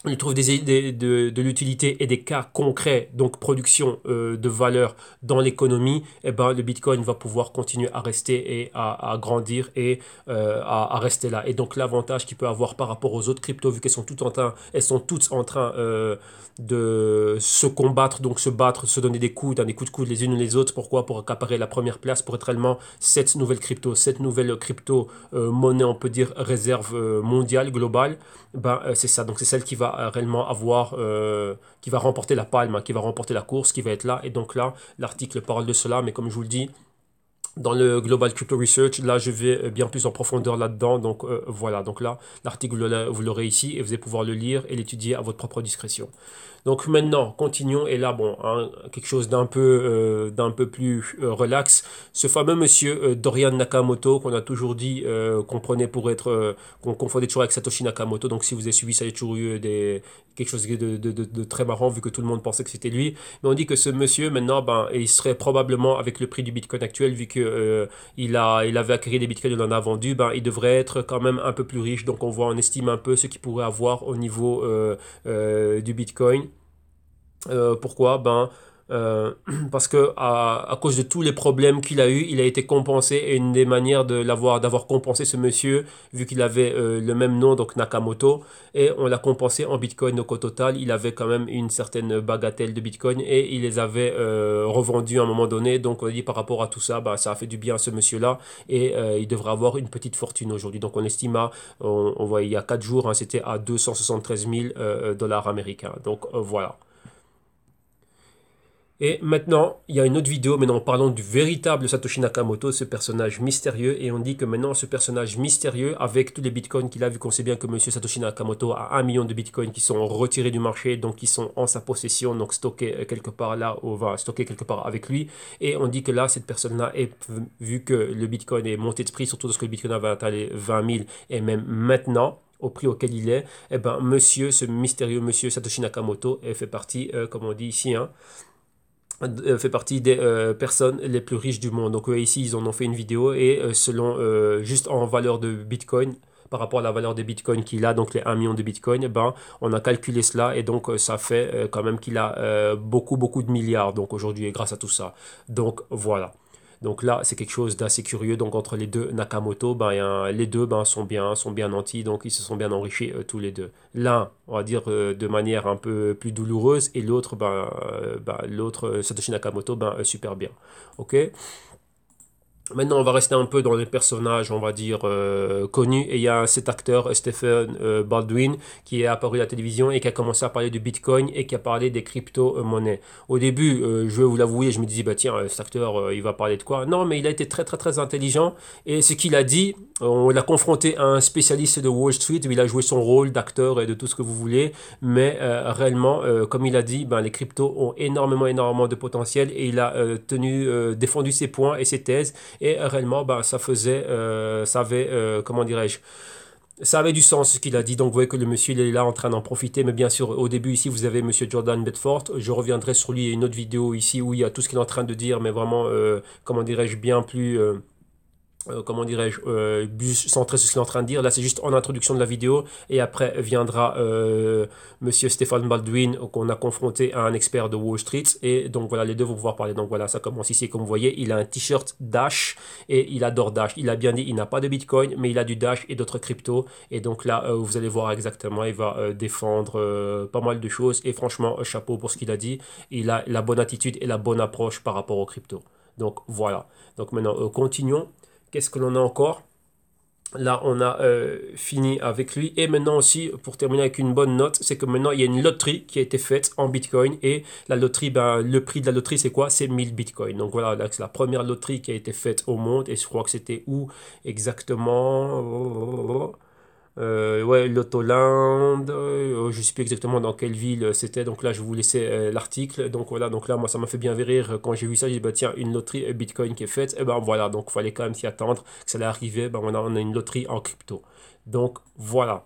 on y trouve de l'utilité et des cas concrets, donc production de valeur dans l'économie, et ben, le Bitcoin va pouvoir continuer à rester et à grandir et à rester là. Et donc l'avantage qu'il peut avoir par rapport aux autres cryptos, vu elles sont toutes en train de se combattre, donc se battre, se donner des coups de coude les unes les autres. Pourquoi? Pour accaparer la première place, pour être réellement cette nouvelle crypto monnaie, on peut dire réserve mondiale, globale. Ben, c'est ça, donc c'est celle qui va réellement avoir, qui va remporter la palme, hein, qui va remporter la course, qui va être là. Et donc là, l'article parle de cela, mais comme je vous le dis, dans le Global Crypto Research, là, je vais bien plus en profondeur là-dedans. Donc voilà, donc là, l'article, vous l'aurez ici et vous allez pouvoir le lire et l'étudier à votre propre discrétion. Donc maintenant, continuons. Et là, bon, hein, quelque chose d'un peu plus relax. Ce fameux monsieur Dorian Nakamoto, qu'on a toujours dit qu'on prenait pour être, qu'on confondait toujours avec Satoshi Nakamoto. Donc si vous avez suivi ça, il y a toujours eu quelque chose de très marrant vu que tout le monde pensait que c'était lui. Mais on dit que ce monsieur, maintenant, ben, il serait probablement avec le prix du Bitcoin actuel, vu que il avait acquis des Bitcoins, il en a vendu, ben, il devrait être quand même un peu plus riche. Donc on estime un peu ce qu'il pourrait avoir au niveau du Bitcoin. Pourquoi? Ben, euh, parce que à cause de tous les problèmes qu'il a eu, il a été compensé et une des manières d'avoir compensé ce monsieur, vu qu'il avait le même nom, donc Nakamoto, et on l'a compensé en Bitcoin. Donc au total, il avait quand même une certaine bagatelle de Bitcoin et il les avait revendus à un moment donné. Donc on dit par rapport à tout ça, bah, ça a fait du bien à ce monsieur-là et il devrait avoir une petite fortune aujourd'hui. Donc on estime on voit il y a 4 jours, hein, c'était à 273 000 dollars américains. Donc voilà. Et maintenant, il y a une autre vidéo, maintenant parlons du véritable Satoshi Nakamoto, ce personnage mystérieux. Et on dit que maintenant, ce personnage mystérieux, avec tous les bitcoins qu'il a, vu qu'on sait bien que monsieur Satoshi Nakamoto a 1 million de bitcoins qui sont retirés du marché, donc qui sont en sa possession, donc stockés quelque part là, on va stocker quelque part avec lui. Et on dit que là, cette personne-là, vu que le bitcoin est monté de prix, surtout lorsque le bitcoin avait atteint les 20 000, et même maintenant, au prix auquel il est, eh ben, ce mystérieux monsieur Satoshi Nakamoto fait partie, comme on dit ici, hein, fait partie des personnes les plus riches du monde. Donc ici, ils en ont fait une vidéo et selon, juste en valeur de Bitcoin, par rapport à la valeur des bitcoins qu'il a, donc les 1 million de bitcoins, ben, on a calculé cela et donc ça fait quand même qu'il a beaucoup, beaucoup de milliards donc aujourd'hui grâce à tout ça. Donc voilà. Donc là, c'est quelque chose d'assez curieux. Donc entre les deux Nakamoto, ben, les deux ben, sont bien nantis, donc ils se sont bien enrichis tous les deux. L'un, on va dire de manière un peu plus douloureuse, et l'autre, l'autre Satoshi Nakamoto, super bien. Ok. Maintenant, on va rester un peu dans les personnages, on va dire, connus. Et il y a cet acteur, Stephen Baldwin, qui est apparu à la télévision et qui a commencé à parler du Bitcoin et qui a parlé des crypto-monnaies. Au début, je vais vous l'avouer, je me disais, bah tiens, cet acteur, il va parler de quoi? Non, mais il a été très, très, très intelligent. Et ce qu'il a dit, on l'a confronté à un spécialiste de Wall Street où il a joué son rôle d'acteur et de tout ce que vous voulez. Mais réellement, comme il a dit, ben, les cryptos ont énormément, énormément de potentiel et il a défendu ses points et ses thèses. Et réellement, bah, ça avait, comment dirais-je, ça avait du sens ce qu'il a dit. Donc vous voyez que le monsieur il est là en train d'en profiter. Mais bien sûr, au début ici, vous avez monsieur Jordan Bedford. Je reviendrai sur lui. Il y a une autre vidéo ici où il y a tout ce qu'il est en train de dire, mais vraiment, comment dirais-je, bien plus comment dirais-je, centré sur ce qu'il est en train de dire. Là, c'est juste en introduction de la vidéo. Et après viendra monsieur Stephen Baldwin, qu'on a confronté à un expert de Wall Street. Et donc voilà, les deux vont pouvoir parler. Donc voilà, ça commence ici. Comme vous voyez, il a un t-shirt Dash et il adore Dash. Il a bien dit, il n'a pas de Bitcoin, mais il a du Dash et d'autres cryptos. Et donc là, vous allez voir exactement, il va défendre pas mal de choses. Et franchement, chapeau pour ce qu'il a dit. Il a la bonne attitude et la bonne approche par rapport aux cryptos. Donc voilà. Donc maintenant, continuons. Qu'est-ce que l'on a encore? Là, on a fini avec lui. Et maintenant aussi, pour terminer avec une bonne note, c'est que maintenant, il y a une loterie qui a été faite en Bitcoin. Et la loterie, ben, le prix de la loterie, c'est quoi? C'est 1000 Bitcoins. Donc voilà, c'est la première loterie qui a été faite au monde. Et je crois que c'était où exactement? Ouais, Lotoland, je ne sais plus exactement dans quelle ville c'était, donc là je vais vous laisser l'article. Donc voilà, donc là moi ça m'a fait bien rire quand j'ai vu ça. J'ai dit bah tiens, une loterie Bitcoin qui est faite, et ben voilà, donc il fallait quand même s'y attendre que ça allait arriver. Ben on a une loterie en crypto. Donc voilà.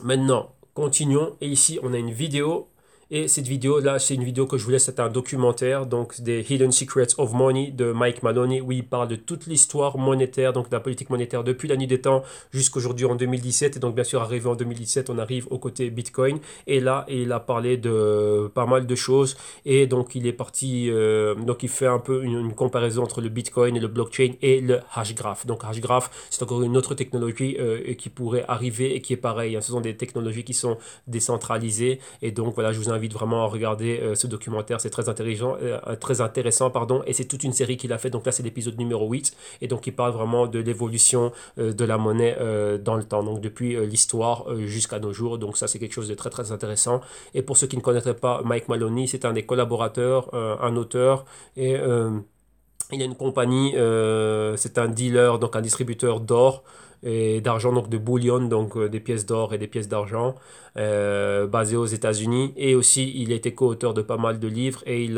Maintenant, continuons. Et ici, on a une vidéo. Et cette vidéo-là, c'est une vidéo que je vous laisse, c'est un documentaire, donc des Hidden Secrets of Money de Mike Maloney, où il parle de toute l'histoire monétaire, donc de la politique monétaire depuis la nuit des temps jusqu'aujourd'hui en 2017. Et donc, bien sûr, arrivé en 2017, on arrive au côté Bitcoin. Et là, il a parlé de pas mal de choses. Et donc, il est parti, donc il fait un peu une comparaison entre le Bitcoin et le blockchain et le hashgraph. Donc, hashgraph, c'est encore une autre technologie qui pourrait arriver et qui est pareil, hein. Ce sont des technologies qui sont décentralisées. Et donc, voilà, je vous invite vraiment à regarder ce documentaire, c'est très intéressant, pardon, et c'est toute une série qu'il a fait. Donc là, c'est l'épisode numéro 8, et donc il parle vraiment de l'évolution de la monnaie dans le temps, donc depuis l'histoire jusqu'à nos jours. Donc ça, c'est quelque chose de très très intéressant. Et pour ceux qui ne connaîtraient pas Mike Maloney, c'est un des collaborateurs, un auteur, et il a une compagnie, c'est un dealer, donc un distributeur d'or et d'argent, donc de bullion, donc des pièces d'or et des pièces d'argent, basé aux États-Unis. Et aussi, il a été co-auteur de pas mal de livres et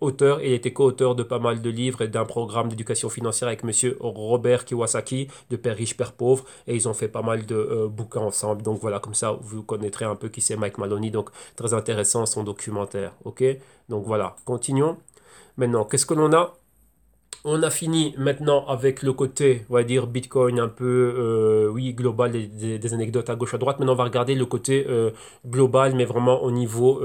auteur, et il a été co-auteur de pas mal de livres et d'un programme d'éducation financière avec monsieur Robert Kiyosaki, de Père riche, Père pauvre. Et ils ont fait pas mal de bouquins ensemble. Donc voilà, comme ça, vous connaîtrez un peu qui c'est Mike Maloney. Donc très intéressant son documentaire. Ok? Donc voilà, continuons. Maintenant, qu'est-ce que l'on a? On a fini maintenant avec le côté, on va dire, Bitcoin un peu, oui, global, des anecdotes à gauche, à droite. Maintenant, on va regarder le côté global, mais vraiment au niveau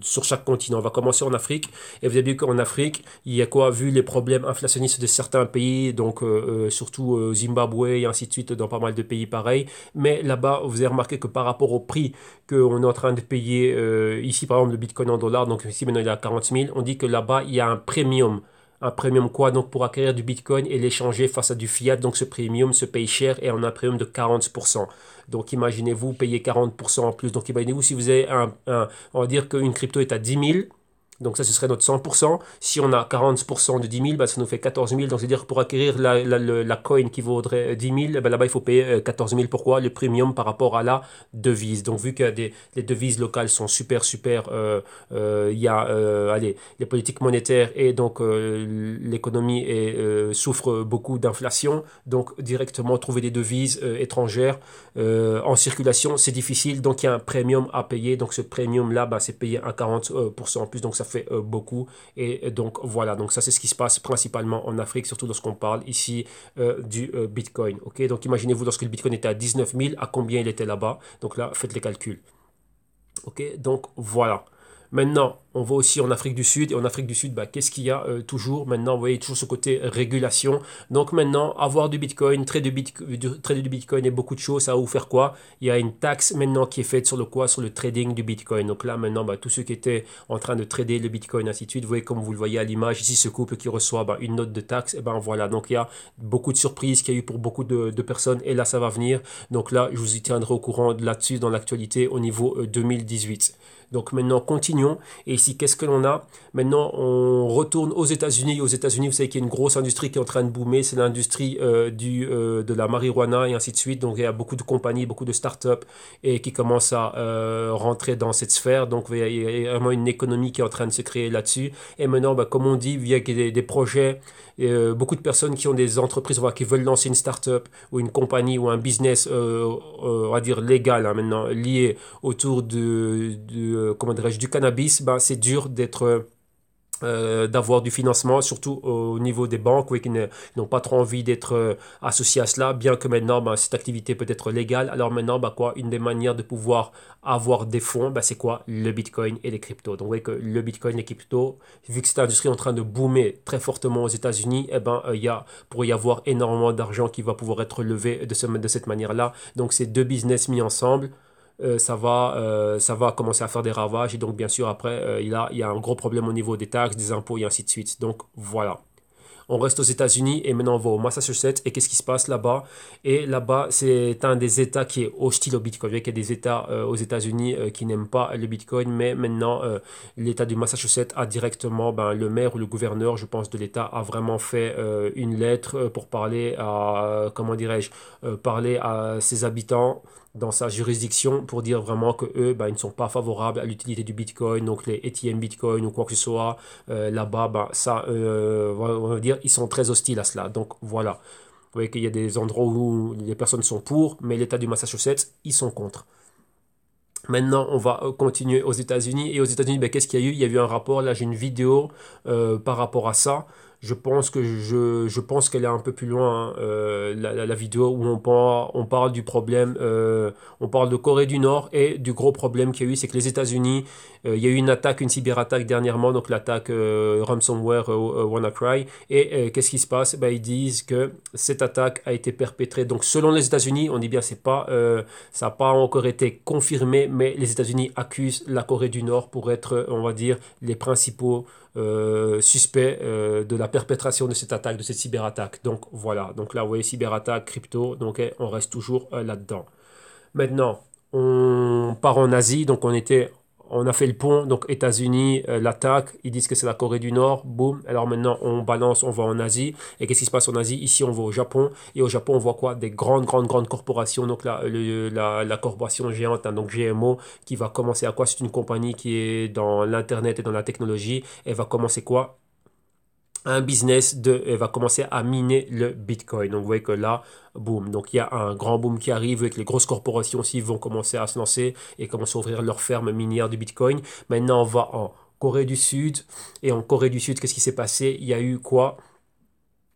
sur chaque continent. On va commencer en Afrique. Et vous avez vu qu'en Afrique, il y a quoi, vu les problèmes inflationnistes de certains pays, donc surtout Zimbabwe et ainsi de suite, dans pas mal de pays pareils. Mais là-bas, vous avez remarqué que par rapport au prix qu'on est en train de payer, ici par exemple le Bitcoin en dollars, donc ici maintenant il est à 40 000, on dit que là-bas, il y a un premium Un premium quoi? Donc pour acquérir du Bitcoin et l'échanger face à du fiat, donc ce premium se paye cher et on a un premium de 40%. Donc imaginez-vous payer 40% en plus. Donc imaginez-vous si vous avez on va dire qu'une crypto est à 10 000. Donc ça, ce serait notre 100%. Si on a 40% de 10 000, bah, ça nous fait 14 000. Donc c'est-à-dire que pour acquérir la coin qui vaudrait 10 000, bah, là-bas, il faut payer 14 000. Pourquoi? Le premium par rapport à la devise. Donc vu que les devises locales sont super, super, il y a allez, les politiques monétaires et donc l'économie souffre beaucoup d'inflation. Donc directement trouver des devises étrangères en circulation, c'est difficile. Donc il y a un premium à payer. Donc ce premium-là, bah, c'est payé à 40% en plus. Donc ça fait beaucoup. Et donc voilà, donc ça c'est ce qui se passe principalement en Afrique, surtout lorsqu'on parle ici du Bitcoin. Ok, donc imaginez-vous lorsque le Bitcoin était à 19 000, à combien il était là-bas. Donc là, faites les calculs. Ok, donc voilà. Maintenant, on va aussi en Afrique du Sud. Et en Afrique du Sud, bah, qu'est-ce qu'il y a toujours? Maintenant, vous voyez toujours ce côté régulation. Donc maintenant, avoir du Bitcoin, trader du Bitcoin et beaucoup de choses, ça va vous faire quoi? Il y a une taxe maintenant qui est faite sur le quoi? Sur le trading du Bitcoin. Donc là, maintenant, bah, tous ceux qui étaient en train de trader le Bitcoin, ainsi de suite, vous voyez comme vous le voyez à l'image, ici, ce couple qui reçoit bah, une note de taxe. Et ben voilà, donc il y a beaucoup de surprises qu'il y a eu pour beaucoup de personnes. Et là, ça va venir. Donc là, je vous y tiendrai au courant là-dessus dans l'actualité au niveau 2018. Donc maintenant, continuons. Et ici, qu'est-ce que l'on a? Maintenant, on retourne aux États-Unis. Aux États-Unis, vous savez qu'il y a une grosse industrie qui est en train de boomer. C'est l'industrie de la marijuana et ainsi de suite. Donc, il y a beaucoup de compagnies, beaucoup de startups et qui commencent à rentrer dans cette sphère. Donc, il y a vraiment une économie qui est en train de se créer là-dessus. Et maintenant, bah, comme on dit, il y a des projets, beaucoup de personnes qui ont des entreprises, voilà, qui veulent lancer une startup ou une compagnie ou un business, on va dire légal hein, maintenant, lié autour comment dirais-je, du cannabis, ben, c'est dur d'avoir du financement, surtout au niveau des banques, oui, qui n'ont pas trop envie d'être associés à cela, bien que maintenant, ben, cette activité peut être légale. Alors maintenant, ben, quoi, une des manières de pouvoir avoir des fonds, ben, c'est quoi? Le Bitcoin et les cryptos. Donc, vous voyez que le Bitcoin et les cryptos, vu que cette industrie est en train de boomer très fortement aux États-Unis, eh ben, pourrait y avoir énormément d'argent qui va pouvoir être levé de cette manière-là. Donc, c'est deux business mis ensemble. Ça va commencer à faire des ravages. Et donc, bien sûr, après, il y a un gros problème au niveau des taxes, des impôts et ainsi de suite. Donc, voilà. On reste aux États-Unis et maintenant on va au Massachusetts. Et qu'est-ce qui se passe là-bas? Et là-bas, c'est un des États qui est hostile au Bitcoin. Il y a des États aux États-Unis qui n'aiment pas le Bitcoin, mais maintenant, l'État du Massachusetts a directement, ben, le maire ou le gouverneur, je pense, de l'État a vraiment fait une lettre pour parler à, comment dirais-je, parler à ses habitants dans sa juridiction pour dire vraiment que eux, ben, ils ne sont pas favorables à l'utilité du Bitcoin, donc les ATM Bitcoin ou quoi que ce soit. Là-bas, ben, ça, on va dire, ils sont très hostiles à cela. Donc voilà, vous voyez qu'il y a des endroits où les personnes sont pour, mais l'État du Massachusetts, ils sont contre. Maintenant, on va continuer aux États-Unis. Et aux États-Unis, ben, qu'est-ce qu'il y a eu? Il y a eu un rapport, là j'ai une vidéo par rapport à ça. Je pense qu'elle est un peu plus loin, hein, la vidéo où on parle du problème, on parle de Corée du Nord et du gros problème qu'il y a eu, c'est que les États-Unis, il y a eu une attaque, une cyberattaque dernièrement, donc l'attaque ransomware WannaCry. Et qu'est-ce qui se passe? Ben, ils disent que cette attaque a été perpétrée. Donc selon les États-Unis, on dit bien c'est pas, ça n'a pas encore été confirmé, mais les États-Unis accusent la Corée du Nord pour être, on va dire, les principaux suspect de la perpétration de cette attaque, de cette cyberattaque. Donc voilà, donc là vous voyez cyberattaque, crypto, donc on reste toujours là-dedans. Maintenant, on part en Asie, donc on a fait le pont, donc États-Unis, l'attaque, ils disent que c'est la Corée du Nord, boum, alors maintenant on balance, on va en Asie, et qu'est-ce qui se passe en Asie? Ici on va au Japon, et au Japon on voit quoi? Des grandes corporations, donc la corporation géante, hein, donc GMO, qui va commencer à quoi? C'est une compagnie qui est dans l'Internet et dans la technologie, elle va commencer quoi? Un business elle va commencer à miner le Bitcoin. Donc vous voyez que là, boum. Donc il y a un grand boom qui arrive avec les grosses corporations aussi vont commencer à se lancer et commencer à ouvrir leurs fermes minières du Bitcoin. Maintenant on va en Corée du Sud. Et en Corée du Sud, qu'est-ce qui s'est passé? Il y a eu quoi?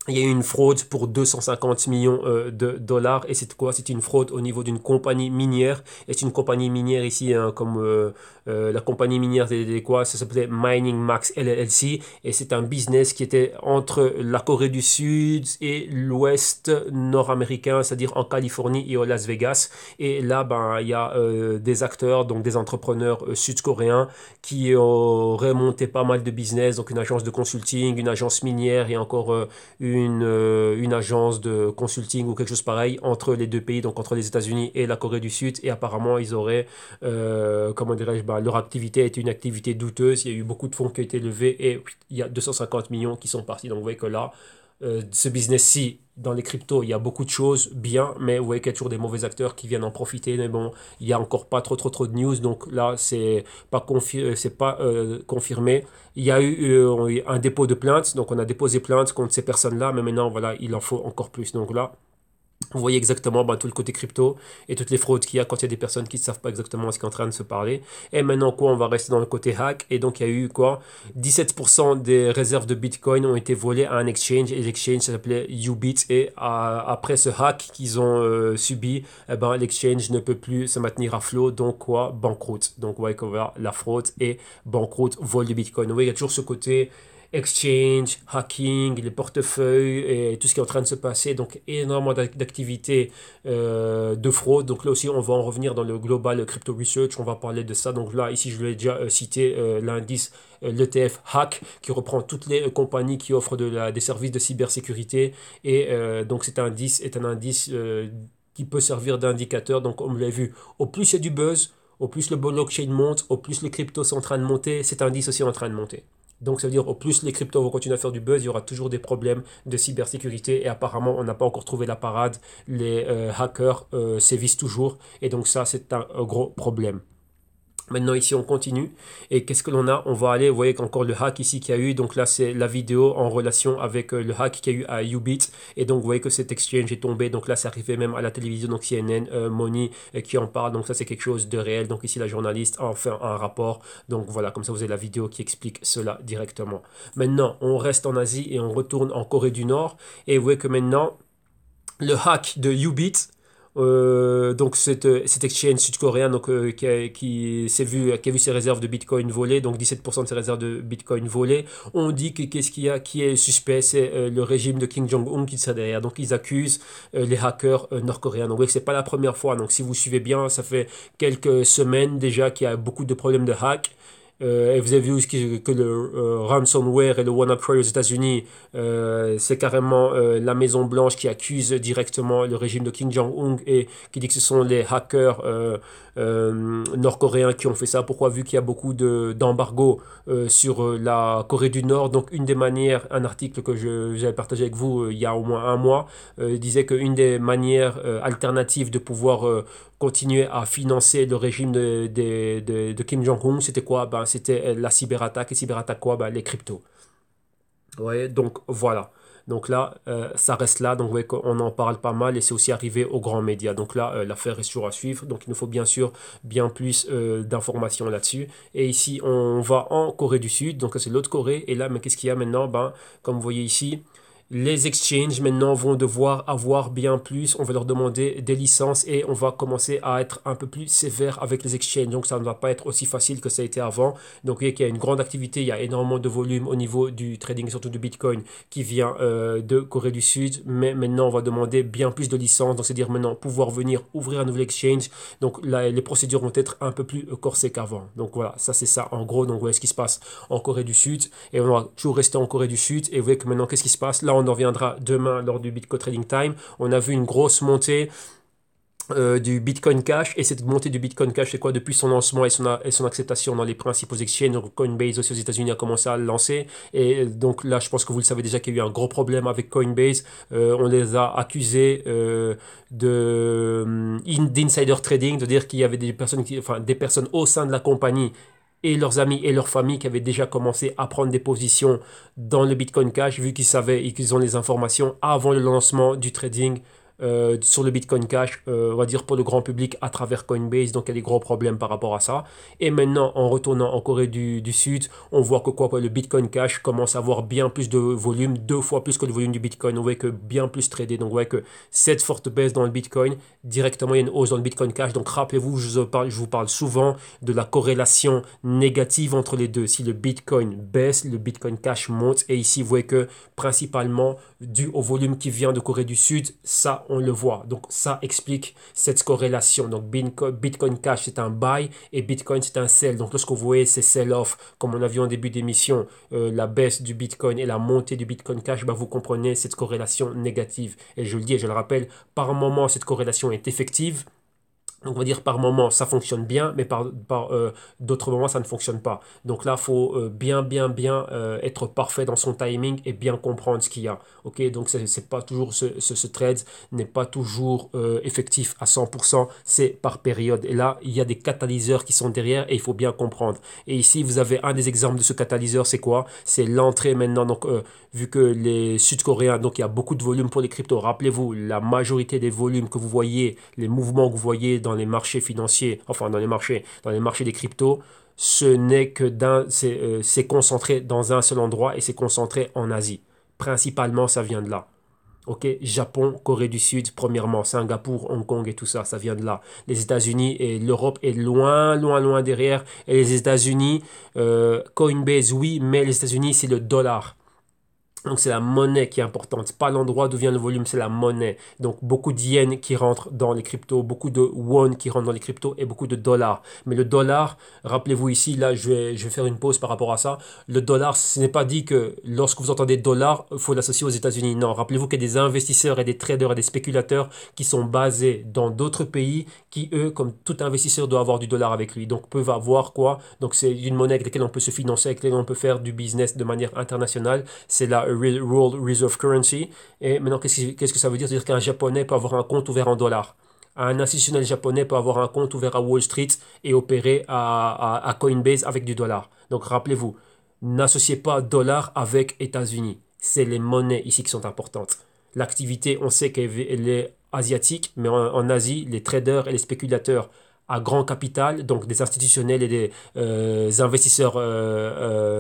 Il y a eu une fraude pour 250 millions de dollars. Et c'est quoi? C'est une fraude au niveau d'une compagnie minière. Et c'est une compagnie minière ici, hein, comme la compagnie minière, quoi? Ça s'appelait Mining Max LLC. Et c'est un business qui était entre la Corée du Sud et l'Ouest nord-américain, c'est-à-dire en Californie et au Las Vegas. Et là, ben, il y a des acteurs, donc des entrepreneurs sud-coréens qui auraient monté pas mal de business. Donc une agence de consulting, une agence minière et encore une agence de consulting ou quelque chose pareil entre les deux pays, donc entre les États-Unis et la Corée du Sud. Et apparemment, ils auraient, comment dirais-je, bah, leur activité est une activité douteuse. Il y a eu beaucoup de fonds qui ont été levés et il y a 250 millions qui sont partis. Donc vous voyez que là, ce business-ci, dans les cryptos, il y a beaucoup de choses bien, mais vous voyez qu'il y a toujours des mauvais acteurs qui viennent en profiter. Mais bon, il n'y a encore pas trop de news, donc là, c'est pas confirmé. Il y a eu un dépôt de plainte, donc on a déposé plainte contre ces personnes-là, mais maintenant, voilà, il en faut encore plus. Donc là, vous voyez exactement bah, tout le côté crypto et toutes les fraudes qu'il y a quand il y a des personnes qui ne savent pas exactement ce qui est en train de se parler. Et maintenant, quoi, on va rester dans le côté hack. Et donc, il y a eu quoi? 17% des réserves de Bitcoin ont été volées à un exchange. Et l'exchange s'appelait Ubit. Et après ce hack qu'ils ont subi, eh ben, l'exchange ne peut plus se maintenir à flot. Donc, quoi? Banqueroute. Donc, vous voyez qu'on va la fraude et banqueroute, vol de Bitcoin. Vous voyez, il y a toujours ce côté exchange, hacking, les portefeuilles et tout ce qui est en train de se passer. Donc énormément d'activités de fraude. Donc là aussi, on va en revenir dans le Global Crypto Research. On va parler de ça. Donc là, ici, je l'ai déjà cité, l'indice, l'ETF Hack, qui reprend toutes les compagnies qui offrent des services de cybersécurité. Et donc cet indice est un indice qui peut servir d'indicateur. Donc comme vous l'avez vu, au plus il y a du buzz, au plus le blockchain monte, au plus les cryptos sont en train de monter, cet indice aussi est en train de monter. Donc ça veut dire au plus les cryptos vont continuer à faire du buzz, il y aura toujours des problèmes de cybersécurité et apparemment on n'a pas encore trouvé la parade. Les hackers sévissent toujours et donc ça c'est un gros problème. Maintenant ici on continue et qu'est-ce que l'on a? On va aller, vous voyez qu'encore le hack ici qu'il y a eu, donc là c'est la vidéo en relation avec le hack qu'il y a eu à Ubit et donc vous voyez que cet exchange est tombé, donc là c'est arrivé même à la télévision, donc CNN, Money qui en parle, donc ça c'est quelque chose de réel, donc ici la journaliste a fait un rapport, donc voilà, comme ça vous avez la vidéo qui explique cela directement. Maintenant on reste en Asie et on retourne en Corée du Nord et vous voyez que maintenant le hack de Ubit, donc cet exchange sud-coréen donc, qui a vu ses réserves de Bitcoin volées, donc 17% de ses réserves de Bitcoin volées, on dit que qu'est-ce qu'il y a qui est suspect, c'est le régime de Kim Jong-un qui serait derrière. Donc ils accusent les hackers nord-coréens. Donc oui, c'est pas la première fois. Donc si vous suivez bien, ça fait quelques semaines déjà qu'il y a beaucoup de problèmes de hack. Et vous avez vu que le ransomware et le WannaCry aux États-Unis, c'est carrément la Maison Blanche qui accuse directement le régime de Kim Jong-un et qui dit que ce sont les hackers nord-coréens qui ont fait ça. Pourquoi? Vu qu'il y a beaucoup d'embargo sur la Corée du Nord. Donc une des manières, un article que j'avais partagé avec vous il y a au moins un mois, disait qu'une des manières alternatives de pouvoir continuer à financer le régime de Kim Jong-un, c'était quoi? Ben, c'était la cyberattaque. Et cyberattaque quoi? Ben, les cryptos. Ouais, donc voilà. Donc là, ça reste là. Donc vous voyez qu'on en parle pas mal et c'est aussi arrivé aux grands médias. Donc là, l'affaire est toujours à suivre. Donc il nous faut bien sûr bien plus d'informations là-dessus. Et ici, on va en Corée du Sud. Donc c'est l'autre Corée. Et là, mais qu'est-ce qu'il y a maintenant? Ben, comme vous voyez ici, les exchanges maintenant vont devoir avoir bien plus, on va leur demander des licences et on va commencer à être un peu plus sévère avec les exchanges. Donc ça ne va pas être aussi facile que ça a été avant. Donc vous voyez qu'il y a une grande activité, il y a énormément de volume au niveau du trading, surtout du Bitcoin qui vient de Corée du Sud. Mais maintenant on va demander bien plus de licences, donc c'est-à-dire maintenant pouvoir venir ouvrir un nouvel exchange. Donc là, les procédures vont être un peu plus corsées qu'avant. Donc voilà, ça c'est ça en gros. Donc vous voyez ce qui se passe en Corée du Sud et on va toujours rester en Corée du Sud. Et vous voyez que maintenant qu'est-ce qui se passe? Là on en reviendra demain lors du Bitcoin Trading Time. On a vu une grosse montée du Bitcoin Cash et cette montée du Bitcoin Cash c'est quoi depuis son lancement et son acceptation dans les principaux exchanges. Donc Coinbase aussi aux États-Unis a commencé à le lancer et donc là je pense que vous le savez déjà qu'il y a eu un gros problème avec Coinbase. On les a accusés d'insider trading, de dire qu'il y avait des personnes enfin des personnes au sein de la compagnie et leurs amis et leurs familles qui avaient déjà commencé à prendre des positions dans le Bitcoin Cash vu qu'ils savaient et qu'ils ont les informations avant le lancement du trading sur le Bitcoin Cash, on va dire pour le grand public à travers Coinbase. Donc il y a des gros problèmes par rapport à ça. Et maintenant, en retournant en Corée du Sud, on voit que le Bitcoin Cash commence à avoir bien plus de volume, 2 fois plus que le volume du Bitcoin. On voit que bien plus tradé. Donc on voit que cette forte baisse dans le Bitcoin, directement il y a une hausse dans le Bitcoin Cash. Donc rappelez-vous, je vous parle souvent de la corrélation négative entre les deux. Si le Bitcoin baisse, le Bitcoin Cash monte. Et ici, vous voyez que principalement dû au volume qui vient de Corée du Sud, ça on le voit. Donc ça explique cette corrélation. Donc Bitcoin Cash c'est un buy et Bitcoin c'est un sell. Donc lorsque vous voyez ces sell-off, comme on a vu en début d'émission, la baisse du Bitcoin et la montée du Bitcoin Cash, ben, vous comprenez cette corrélation négative. Et je le dis et je le rappelle, par moment cette corrélation est effective. Donc on va dire par moment ça fonctionne bien, mais par d'autres moments ça ne fonctionne pas. Donc là il faut bien être parfait dans son timing et bien comprendre ce qu'il y a. Ok, donc c'est pas toujours ce trade n'est pas toujours effectif à 100%, c'est par période. Et là il y a des catalyseurs qui sont derrière et il faut bien comprendre. Et ici vous avez un des exemples de ce catalyseur, c'est quoi? C'est l'entrée maintenant. Donc vu que les Sud-Coréens, donc il y a beaucoup de volume pour les cryptos. Rappelez-vous, la majorité des volumes que vous voyez, les mouvements que vous voyez dans les marchés financiers, enfin dans les marchés des cryptos, ce n'est que c'est concentré dans un seul endroit et c'est concentré en Asie. Principalement, ça vient de là. Ok, Japon, Corée du Sud, premièrement, Singapour, Hong Kong et tout ça, ça vient de là. Les États-Unis et l'Europe est loin derrière. Et les États-Unis, Coinbase, oui, mais les États-Unis, c'est le dollar. Donc c'est la monnaie qui est importante, pas l'endroit d'où vient le volume, c'est la monnaie. Donc beaucoup de yens qui rentrent dans les cryptos, beaucoup de won qui rentrent dans les cryptos et beaucoup de dollars. Mais le dollar, rappelez-vous ici, là je vais faire une pause par rapport à ça. Le dollar, ce n'est pas dit que lorsque vous entendez dollar, il faut l'associer aux États-Unis. Non, rappelez-vous qu'il y a des investisseurs et des traders et des spéculateurs qui sont basés dans d'autres pays qui, eux, comme tout investisseur, doit avoir du dollar avec lui. Donc peuvent avoir quoi? Donc c'est une monnaie avec laquelle on peut se financer, avec laquelle on peut faire du business de manière internationale. C'est la World Reserve Currency. Et maintenant, qu'est-ce que ça veut dire? C'est-à-dire qu'un Japonais peut avoir un compte ouvert en dollars. Un institutionnel japonais peut avoir un compte ouvert à Wall Street et opérer à Coinbase avec du dollar. Donc rappelez-vous, n'associez pas dollar avec États-Unis. C'est les monnaies ici qui sont importantes. L'activité, on sait qu'elle est asiatique, mais en Asie, les traders et les spéculateurs à grand capital, donc des institutionnels et des investisseurs,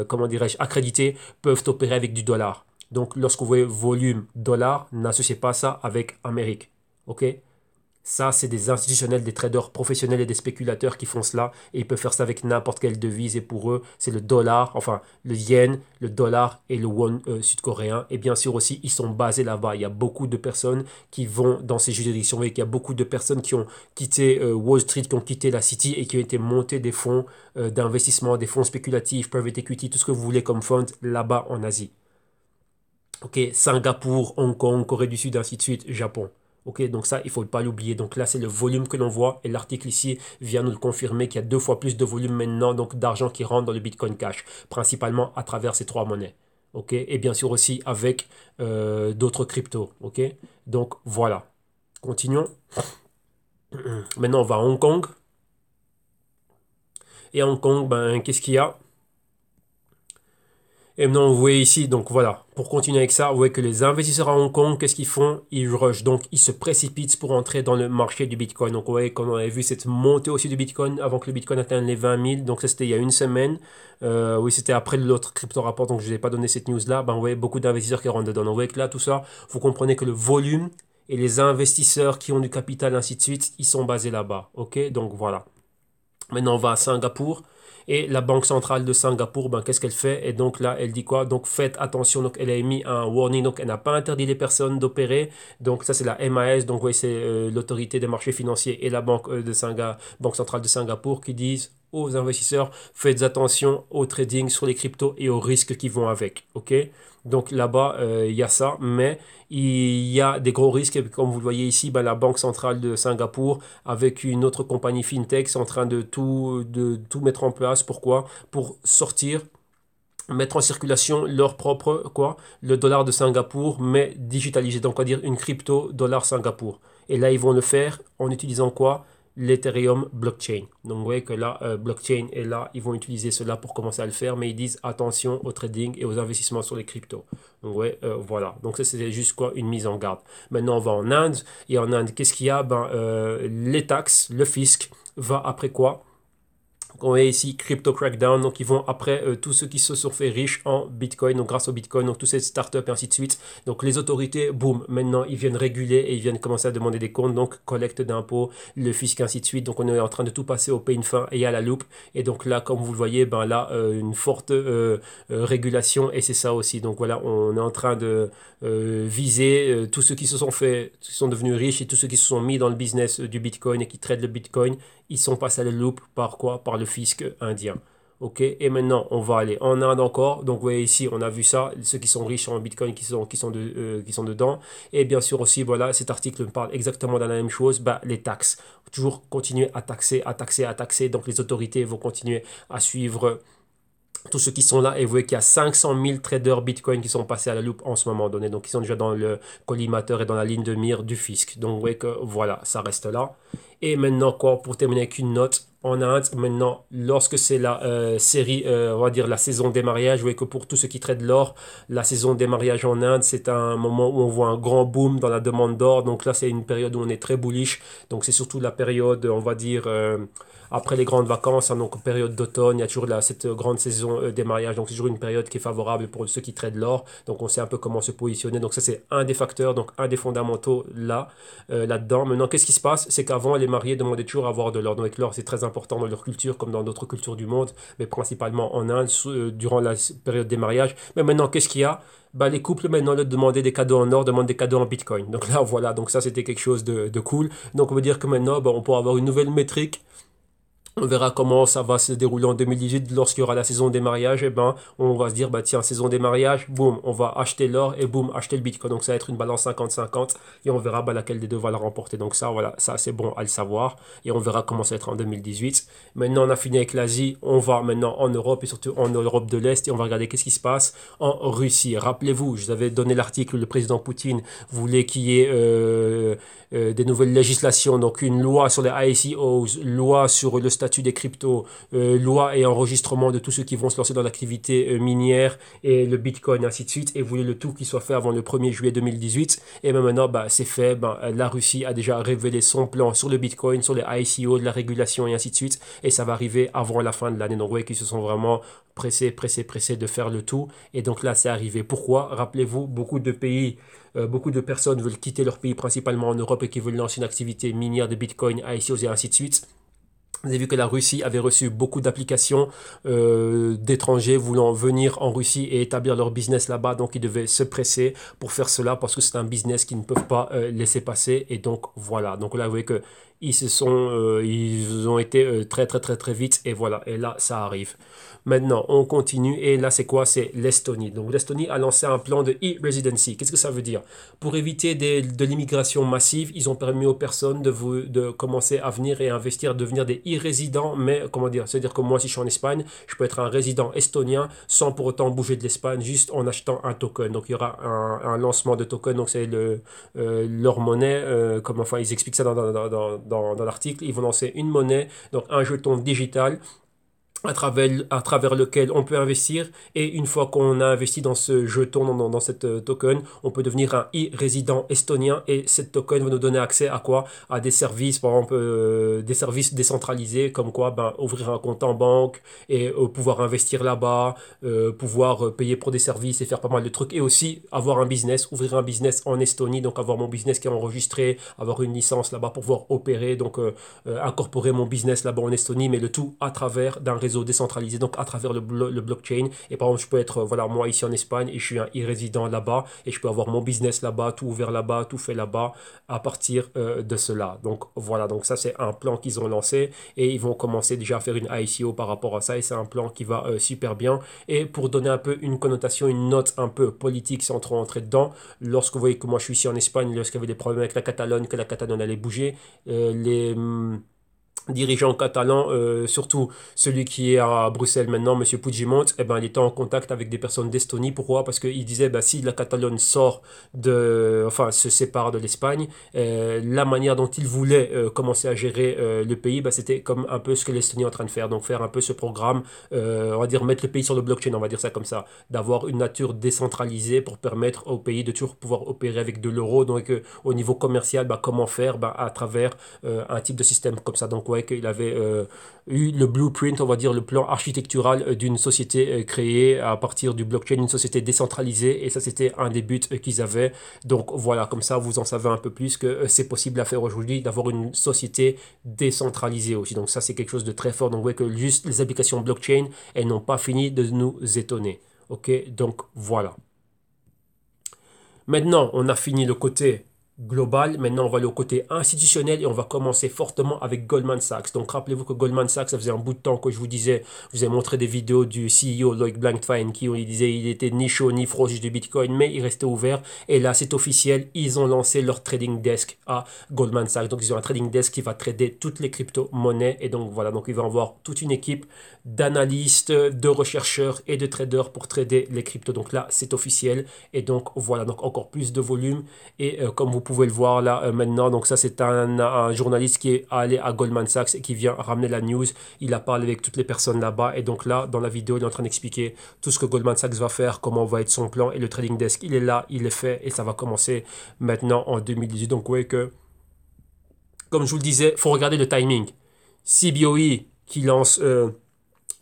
comment dirais-je, accrédités, peuvent opérer avec du dollar. Donc, lorsque vous voyez volume dollar, n'associez pas ça avec Amérique. OK? Ça, c'est des institutionnels, des traders professionnels et des spéculateurs qui font cela. Et ils peuvent faire ça avec n'importe quelle devise. Et pour eux, c'est le dollar, enfin le yen, le dollar et le won sud-coréen. Et bien sûr aussi, ils sont basés là-bas. Il y a beaucoup de personnes qui vont dans ces juridictions. Vous voyez qu'il y a beaucoup de personnes qui ont quitté Wall Street, qui ont quitté la City et qui ont été montés des fonds d'investissement, des fonds spéculatifs, private equity, tout ce que vous voulez comme fonds là-bas en Asie. Ok, Singapour, Hong Kong, Corée du Sud, ainsi de suite, Japon. Ok, donc ça, il ne faut pas l'oublier. Donc là, c'est le volume que l'on voit et l'article ici vient nous le confirmer qu'il y a 2 fois plus de volume maintenant, donc d'argent qui rentre dans le Bitcoin Cash, principalement à travers ces 3 monnaies. Ok, et bien sûr aussi avec d'autres cryptos. Ok, donc voilà. Continuons. Maintenant, on va à Hong Kong. Et à Hong Kong, ben, qu'est-ce qu'il y a? Et maintenant, vous voyez ici, donc voilà, pour continuer avec ça, vous voyez que les investisseurs à Hong Kong, qu'est-ce qu'ils font? Ils rushent, donc ils se précipitent pour entrer dans le marché du Bitcoin. Donc vous voyez, comme on avait vu cette montée aussi du Bitcoin avant que le Bitcoin atteigne les 20 000, donc ça c'était il y a une semaine. Oui, c'était après l'autre crypto rapport, donc je n'ai pas donné cette news-là. Ben, vous voyez beaucoup d'investisseurs qui rentrent dedans. Donc vous voyez que là, tout ça, vous comprenez que le volume et les investisseurs qui ont du capital, ainsi de suite, ils sont basés là-bas. Ok, donc voilà. Maintenant, on va à Singapour. Et la Banque centrale de Singapour, ben, qu'est-ce qu'elle fait? Et donc là, elle dit quoi? Donc faites attention. Donc elle a émis un warning. Donc elle n'a pas interdit les personnes d'opérer. Donc ça, c'est la MAS. Donc oui, c'est l'autorité des marchés financiers et la Banque centrale de Singapour qui disent aux investisseurs, faites attention au trading sur les cryptos et aux risques qui vont avec. Ok? Donc là-bas, il y a ça, mais il y a des gros risques. Et comme vous le voyez ici, ben, la Banque centrale de Singapour, avec une autre compagnie fintech, c'est en train de tout mettre en place. Pourquoi? Pour sortir, mettre en circulation leur propre, quoi, le dollar de Singapour, mais digitalisé. Donc, on va dire une crypto dollar Singapour. Et là, ils vont le faire en utilisant quoi? l'Ethereum blockchain. Donc vous voyez que là, blockchain est là, ils vont utiliser cela pour commencer à le faire, mais ils disent attention au trading et aux investissements sur les cryptos. Donc ouais, voilà. Donc ça c'était juste quoi, une mise en garde. Maintenant on va en Inde, et en Inde, qu'est-ce qu'il y a? Les taxes, le fisc va après quoi? On voit ici Crypto Crackdown, donc ils vont après tous ceux qui se sont fait riches en Bitcoin, donc grâce au Bitcoin, donc toutes ces startups et ainsi de suite. Donc les autorités, boum, maintenant ils viennent réguler et ils viennent commencer à demander des comptes, donc collecte d'impôts, le fisc, ainsi de suite. Donc on est en train de tout passer au pain fin et à la loupe. Et donc là, comme vous le voyez, là, une forte régulation, et c'est ça aussi. Donc voilà, on est en train de viser tous ceux qui se sont fait, qui sont devenus riches, et tous ceux qui se sont mis dans le business du Bitcoin et qui traitent le Bitcoin. Ils sont passés à la loupe par quoi? Par le fisc indien. Ok, et maintenant on va aller en Inde encore. Donc vous voyez ici, on a vu ça, ceux qui sont riches en Bitcoin qui sont dedans. Et bien sûr aussi, voilà, cet article me parle exactement de la même chose, les taxes. Toujours continuer à taxer, à taxer, à taxer. Donc les autorités vont continuer à suivre tous ceux qui sont là, et vous voyez qu'il y a 500 000 traders Bitcoin qui sont passés à la loupe en ce moment donné. Donc ils sont déjà dans le collimateur et dans la ligne de mire du fisc. Donc vous voyez que voilà, ça reste là. Et maintenant quoi, pour terminer avec une note, en Inde, maintenant, lorsque c'est la série, on va dire la saison des mariages, vous voyez que pour tous ceux qui traitent l'or, la saison des mariages en Inde, c'est un moment où on voit un grand boom dans la demande d'or. Donc là, c'est une période où on est très bullish. Donc c'est surtout la période, on va dire, après les grandes vacances, hein, donc période d'automne, il y a toujours cette grande saison des mariages. Donc c'est toujours une période qui est favorable pour ceux qui traitent l'or. Donc on sait un peu comment se positionner. Donc ça, c'est un des facteurs, donc un des fondamentaux là-dedans. Maintenant, qu'est-ce qui se passe? C'est qu'avant, les mariés demandaient toujours à avoir de l'or. Donc l'or, c'est très important dans leur culture, comme dans d'autres cultures du monde, mais principalement en Inde, durant la période des mariages. Mais maintenant, qu'est-ce qu'il y a? Les couples, maintenant, de demander des cadeaux en or, demandent des cadeaux en Bitcoin. Donc là, voilà, donc ça, c'était quelque chose de cool. Donc on veut dire que maintenant, on pourra avoir une nouvelle métrique. On verra comment ça va se dérouler en 2018 lorsqu'il y aura la saison des mariages. On va se dire, tiens, saison des mariages, boum, on va acheter l'or et boum, acheter le Bitcoin. Donc ça va être une balance 50-50 et on verra laquelle des deux va la remporter. Donc ça, voilà, ça c'est bon à le savoir et on verra comment ça va être en 2018. Maintenant, on a fini avec l'Asie, on va maintenant en Europe et surtout en Europe de l'Est et on va regarder qu'est-ce qui se passe en Russie. Rappelez-vous, je vous avais donné l'article, le président Poutine voulait qu'il y ait des nouvelles législations, donc une loi sur les ICOs, loi sur le statut des cryptos, loi et enregistrement de tous ceux qui vont se lancer dans l'activité minière et le Bitcoin, ainsi de suite, et voulait le tout qui soit fait avant le 1er juillet 2018. Et maintenant, c'est fait. La Russie a déjà révélé son plan sur le Bitcoin, sur les ICO, de la régulation et ainsi de suite, et ça va arriver avant la fin de l'année. Donc, vous voyez qu'ils se sont vraiment pressés de faire le tout. Et donc là, c'est arrivé. Pourquoi? Rappelez-vous, beaucoup de personnes veulent quitter leur pays, principalement en Europe, et qui veulent lancer une activité minière de Bitcoin, ICOs et ainsi de suite. Vous avez vu que la Russie avait reçu beaucoup d'applications d'étrangers voulant venir en Russie et établir leur business là-bas. Donc, ils devaient se presser pour faire cela parce que c'est un business qu'ils ne peuvent pas laisser passer. Et donc, voilà. Donc là, vous voyez que ils ont été très, très, très, très vite. Et voilà. Et là, ça arrive. Maintenant, on continue. Et là, c'est quoi? C'est l'Estonie. Donc, l'Estonie a lancé un plan de e-residency. Qu'est-ce que ça veut dire? Pour éviter de l'immigration massive, ils ont permis aux personnes de commencer à venir et investir, devenir des e-résidents. Mais, comment dire? C'est-à-dire que moi, si je suis en Espagne, je peux être un résident estonien sans pour autant bouger de l'Espagne, juste en achetant un token. Donc, il y aura un lancement de token. Donc, c'est leur monnaie. Enfin, ils expliquent ça dans l'article. Ils vont lancer une monnaie, donc un jeton digital à travers lequel on peut investir, et une fois qu'on a investi dans ce jeton, dans cette token, on peut devenir un e-résident estonien, et cette token va nous donner accès à quoi? À des services, par exemple des services décentralisés, comme quoi ouvrir un compte en banque et pouvoir investir là-bas, pouvoir payer pour des services et faire pas mal de trucs, et aussi avoir un business, ouvrir un business en Estonie, donc avoir mon business qui est enregistré, avoir une licence là-bas pour pouvoir opérer, donc incorporer mon business là-bas en Estonie, mais le tout à travers d'un réseau décentralisé, donc à travers le blockchain. Et par exemple, je peux être, moi ici en Espagne, et je suis un e-résident là-bas, et je peux avoir mon business là-bas, tout ouvert là-bas, tout fait là-bas, à partir de cela. Donc voilà, donc ça c'est un plan qu'ils ont lancé, et ils vont commencer déjà à faire une ICO par rapport à ça, et c'est un plan qui va super bien. Et pour donner un peu une connotation, une note un peu politique, sans trop entrer dedans, lorsque vous voyez que moi je suis ici en Espagne, lorsqu'il y avait des problèmes avec la Catalogne, que la Catalogne allait bouger, dirigeants catalans, surtout celui qui est à Bruxelles maintenant, Monsieur Puigdemont, eh ben, il était en contact avec des personnes d'Estonie. Pourquoi? Parce qu'il disait, bah, si la Catalogne enfin, se sépare de l'Espagne, la manière dont il voulait commencer à gérer le pays, bah, c'était comme un peu ce que l'Estonie est en train de faire. Donc faire un peu ce programme, on va dire mettre le pays sur le blockchain, on va dire ça comme ça, d'avoir une nature décentralisée pour permettre au pays de toujours pouvoir opérer avec de l'euro. Donc au niveau commercial, bah, comment faire? Bah, à travers un type de système comme ça. Donc ouais, qu'il avait eu le blueprint, on va dire le plan architectural d'une société créée à partir du blockchain, une société décentralisée, et ça c'était un des buts qu'ils avaient. Donc voilà, comme ça vous en savez un peu plus que c'est possible à faire aujourd'hui d'avoir une société décentralisée aussi. Donc ça c'est quelque chose de très fort. Donc ouais, que juste les applications blockchain, elles n'ont pas fini de nous étonner. Ok, donc voilà. Maintenant, on a fini le côté global. Maintenant, on va aller au côté institutionnel et on va commencer fortement avec Goldman Sachs. Donc, rappelez-vous que Goldman Sachs, ça faisait un bout de temps que je vous disais, je vous ai montré des vidéos du CEO Lloyd Blankfein qui il disait il était ni chaud ni froid du Bitcoin, mais il restait ouvert. Et là, c'est officiel, ils ont lancé leur trading desk à Goldman Sachs. Donc, ils ont un trading desk qui va trader toutes les crypto-monnaies. Et donc, voilà, donc il va avoir toute une équipe d'analystes, de rechercheurs et de traders pour trader les cryptos. Donc là, c'est officiel. Et donc, voilà, donc encore plus de volume. Et comme vous pouvez le voir là maintenant, donc ça, c'est un journaliste qui est allé à Goldman Sachs et qui vient ramener la news. Il a parlé avec toutes les personnes là-bas. Et donc là, dans la vidéo, il est en train d'expliquer tout ce que Goldman Sachs va faire, comment va être son plan. Et le trading desk, il est là, il est fait. Et ça va commencer maintenant en 2018. Donc, ouais, que, comme je vous le disais, il faut regarder le timing. CBOE qui lance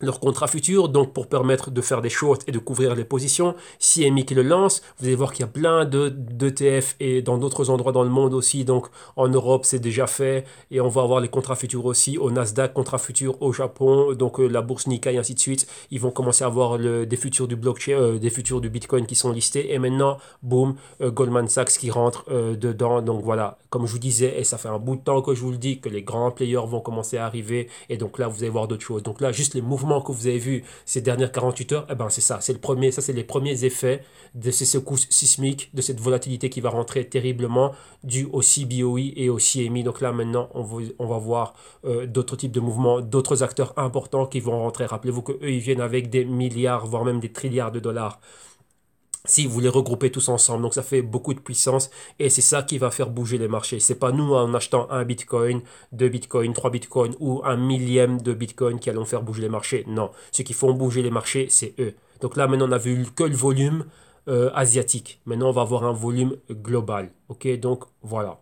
leur contrat futur, donc pour permettre de faire des shorts et de couvrir les positions. CME qui le lance, vous allez voir qu'il y a plein d'ETF et dans d'autres endroits dans le monde aussi, donc en Europe c'est déjà fait, et on va avoir les contrats futurs aussi au Nasdaq, contrats futurs au Japon, donc la bourse Nikkei, ainsi de suite. Ils vont commencer à avoir des futurs du blockchain, des futurs du Bitcoin qui sont listés, et maintenant, boum, Goldman Sachs qui rentre dedans. Donc voilà, comme je vous disais, et ça fait un bout de temps que je vous le dis, que les grands players vont commencer à arriver, et donc là vous allez voir d'autres choses. Donc là, juste les mouvements que vous avez vus ces dernières 48 heures, eh ben c'est ça, c'est le premier, ça c'est les premiers effets de ces secousses sismiques, de cette volatilité qui va rentrer terriblement due au CBOE et au CME. Donc là maintenant, on va voir d'autres types de mouvements, d'autres acteurs importants qui vont rentrer. Rappelez-vous qu'eux, ils viennent avec des milliards, voire même des trilliards de dollars si vous les regroupez tous ensemble. Donc ça fait beaucoup de puissance et c'est ça qui va faire bouger les marchés. C'est pas nous en achetant un bitcoin, deux bitcoins, trois bitcoins ou un millième de bitcoin qui allons faire bouger les marchés. Non, ceux qui font bouger les marchés, c'est eux. Donc là maintenant on a vu que le volume asiatique. Maintenant on va avoir un volume global. Ok, donc voilà.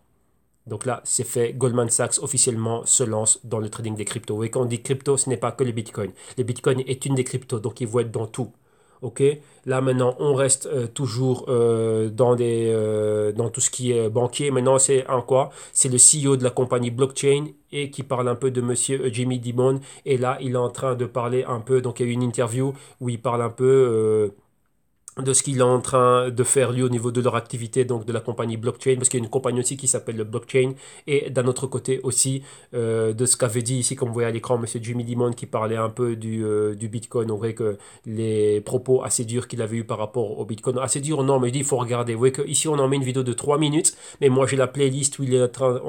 Donc là, c'est fait. Goldman Sachs officiellement se lance dans le trading des cryptos. Et quand on dit crypto, ce n'est pas que les bitcoins. Les bitcoins est une des cryptos, donc ils vont être dans tout. Ok, là maintenant on reste toujours dans tout ce qui est banquier. Maintenant c'est un quoi? C'est le CEO de la compagnie blockchain et qui parle un peu de monsieur Jimmy Dimon. Et là il est en train de parler un peu. Donc il y a eu une interview où il parle un peu de ce qu'il est en train de faire lui au niveau de leur activité, donc de la compagnie blockchain, parce qu'il y a une compagnie aussi qui s'appelle le blockchain, et d'un autre côté aussi de ce qu'avait dit ici, comme vous voyez à l'écran, monsieur Jimmy Dimon qui parlait un peu du Bitcoin. On voit que les propos assez durs qu'il avait eu par rapport au Bitcoin, assez durs non, mais il dit il faut regarder. Vous voyez que ici on en met une vidéo de 3 minutes, mais moi j'ai la playlist où il est en train,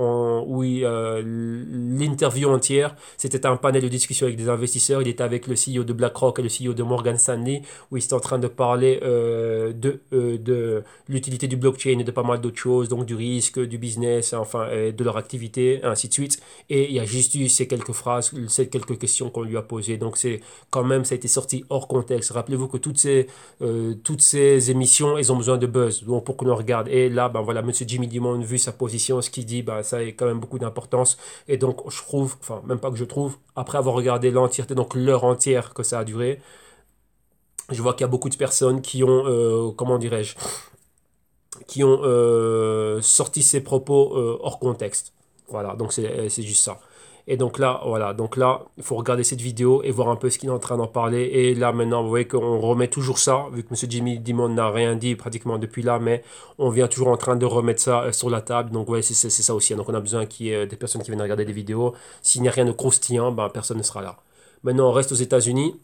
l'interview entière, c'était un panel de discussion avec des investisseurs, il était avec le CEO de BlackRock et le CEO de Morgan Stanley, où il était en train de parler de l'utilité du blockchain et de pas mal d'autres choses, donc du risque, du business, enfin, de leur activité, ainsi de suite. Et il y a juste eu ces quelques phrases, ces quelques questions qu'on lui a posées. Donc c'est quand même, ça a été sorti hors contexte. Rappelez-vous que toutes ces émissions, elles ont besoin de buzz, donc pour qu'on en regarde. Et là, ben voilà, monsieur Jimmy Dimon, vu sa position, ce qu'il dit, ben, ça a quand même beaucoup d'importance. Et donc je trouve, enfin même pas que je trouve, après avoir regardé l'entièreté, donc l'heure entière que ça a duré, je vois qu'il y a beaucoup de personnes qui ont, comment dirais-je, qui ont sorti ces propos hors contexte. Voilà, donc c'est juste ça. Et donc là, voilà, donc là, il faut regarder cette vidéo et voir un peu ce qu'il est en train d'en parler. Et là, maintenant, vous voyez qu'on remet toujours ça, vu que monsieur Jimmy Dimon n'a rien dit pratiquement depuis là, mais on vient toujours en train de remettre ça sur la table. Donc, ouais, c'est ça aussi. Donc, on a besoin qu'il y ait des personnes qui viennent regarder des vidéos. S'il n'y a rien de croustillant, ben, personne ne sera là. Maintenant, on reste aux États-Unis.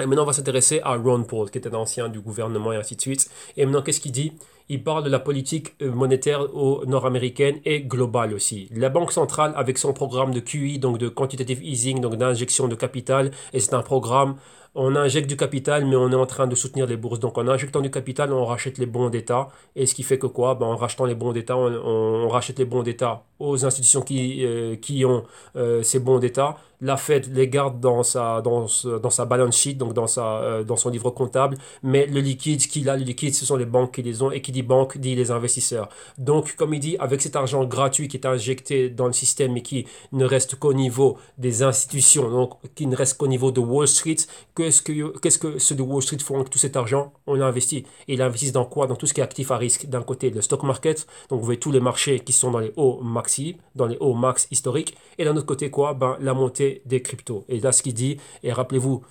Et maintenant, on va s'intéresser à Ron Paul, qui était un ancien du gouvernement et ainsi de suite. Et maintenant, qu'est-ce qu'il dit? il parle de la politique monétaire nord-américaine et globale aussi. La Banque centrale, avec son programme de QE, donc de quantitative easing, donc d'injection de capital, et c'est un programme, on injecte du capital, mais on est en train de soutenir les bourses. Donc en injectant du capital, on rachète les bons d'État. Et ce qui fait que quoi? Ben, en rachetant les bons d'État, on rachète les bons d'État aux institutions qui ont ces bons d'État. La Fed les garde dans sa balance sheet, donc dans son livre comptable. Mais le liquide qu'il a, le liquide, ce sont les banques qui les ont. Et qui dit banque, dit les investisseurs. Donc, comme il dit, avec cet argent gratuit qui est injecté dans le système et qui ne reste qu'au niveau des institutions, donc qui ne reste qu'au niveau de Wall Street, qu'est-ce que ceux de Wall Street font avec tout cet argent? On l'investit. Et ils investissent dans quoi? Dans tout ce qui est actif à risque. D'un côté, le stock market, donc vous voyez tous les marchés qui sont dans les hauts maxi, dans les hauts max historiques. Et d'un autre côté, quoi? Ben, la montée des cryptos. Et là, ce qu'il dit, et rappelez-vous,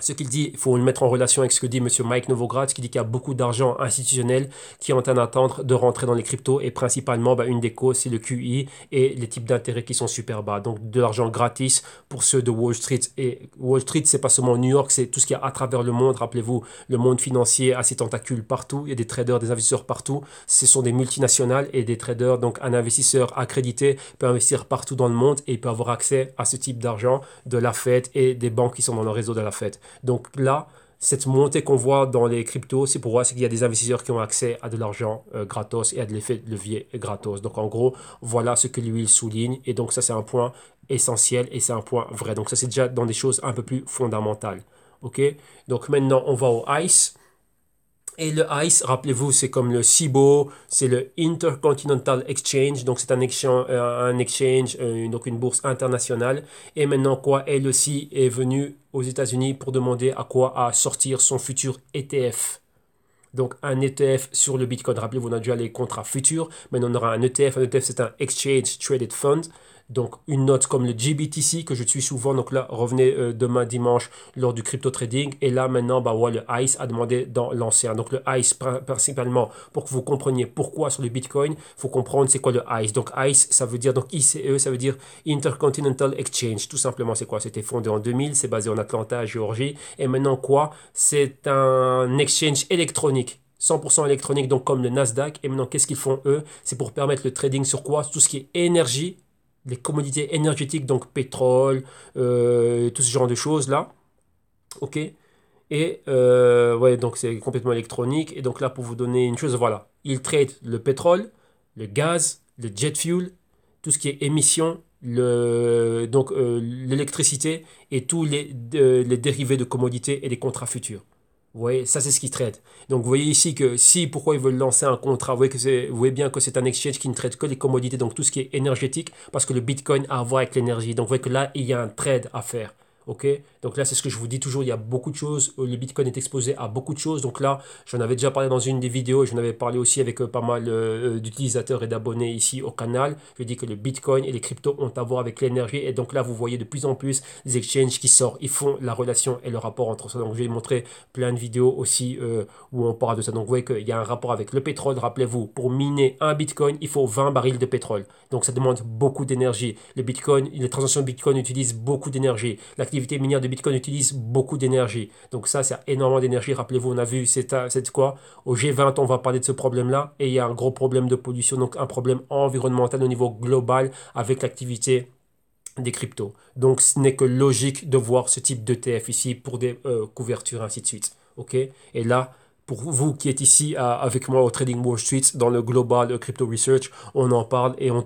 ce qu'il dit, il faut le mettre en relation avec ce que dit M. Mike Novogratz, qui dit qu'il y a beaucoup d'argent institutionnel qui est en train d'attendre de rentrer dans les cryptos. Et principalement, une des causes, c'est le QI et les types d'intérêts qui sont super bas. Donc, de l'argent gratis pour ceux de Wall Street. Et Wall Street, c'est pas seulement New York, c'est tout ce qu'il y a à travers le monde. Rappelez-vous, le monde financier a ses tentacules partout. Il y a des traders, des investisseurs partout. Ce sont des multinationales et des traders. Donc, un investisseur accrédité peut investir partout dans le monde et il peut avoir accès à ce type d'argent de la Fed et des banques qui sont dans le réseau de la Fed. Donc là, cette montée qu'on voit dans les cryptos, c'est pour voir c'est qu'il y a des investisseurs qui ont accès à de l'argent gratos et à de l'effet de levier gratos. Donc en gros, voilà ce que lui il souligne. Et donc ça, c'est un point essentiel et c'est un point vrai. Donc ça, c'est déjà dans des choses un peu plus fondamentales. OK? Donc maintenant, on va au ICE. Et le ICE, rappelez-vous, c'est comme le CIBO, c'est le Intercontinental Exchange, donc c'est un exchange, donc une bourse internationale. Et maintenant, quoi, elle aussi est venue aux États-Unis pour demander à quoi? À sortir son futur ETF. Donc un ETF sur le Bitcoin. Rappelez-vous, on a déjà les contrats futurs. Maintenant, on aura un ETF. Un ETF, c'est un Exchange Traded Fund. Donc une note comme le GBTC que je suis souvent. Donc là, revenez demain dimanche lors du crypto trading. Et là maintenant, le ICE a demandé dans l'ancien. Donc le ICE principalement pour que vous compreniez pourquoi sur le Bitcoin, il faut comprendre c'est quoi le ICE. Donc ICE, ça veut dire, donc ICE, ça veut dire Intercontinental Exchange. Tout simplement, c'est quoi? C'était fondé en 2000, c'est basé en Atlanta, Géorgie. Et maintenant quoi? C'est un exchange électronique. 100% électronique, donc comme le Nasdaq. Et maintenant, qu'est-ce qu'ils font eux? C'est pour permettre le trading sur quoi? Tout ce qui est énergie, les commodités énergétiques, donc pétrole, tout ce genre de choses là. OK? Et ouais, donc c'est complètement électronique. Et donc là, pour vous donner une chose, voilà. Ils traitent le pétrole, le gaz, le jet fuel, tout ce qui est émissions, l'électricité et tous les dérivés de commodités et les contrats futurs. Vous voyez, ça c'est ce qu'ils traitent. Donc vous voyez ici que si, pourquoi ils veulent lancer un contrat, vous voyez bien que c'est un exchange qui ne traite que les commodités, donc tout ce qui est énergétique, parce que le Bitcoin a à voir avec l'énergie. Donc vous voyez que là, il y a un trade à faire. OK? Donc là, c'est ce que je vous dis toujours, il y a beaucoup de choses. Le Bitcoin est exposé à beaucoup de choses. Donc là, j'en avais déjà parlé dans une des vidéos. J'en avais parlé aussi avec pas mal d'utilisateurs et d'abonnés ici au canal. Je dis que le Bitcoin et les cryptos ont à voir avec l'énergie. Et donc là, vous voyez de plus en plus des exchanges qui sortent. Ils font la relation et le rapport entre ça. Donc je vais montrer plein de vidéos aussi où on parle de ça. Donc vous voyez qu'il y a un rapport avec le pétrole. Rappelez-vous, pour miner un Bitcoin, il faut 20 barils de pétrole. Donc ça demande beaucoup d'énergie. Les transactions de Bitcoin utilisent beaucoup d'énergie. L'activité minière de Bitcoin utilise beaucoup d'énergie. Donc ça, c'est énormément d'énergie. Rappelez-vous, on a vu, c'est quoi? Au G20, on va parler de ce problème-là. Et il y a un gros problème de pollution, donc un problème environnemental au niveau global avec l'activité des cryptos. Donc ce n'est que logique de voir ce type d'ETF ici pour des couvertures, ainsi de suite. OK? Et là, pour vous qui êtes ici avec moi au Trading Wall Street, dans le Global Crypto Research, on en parle et on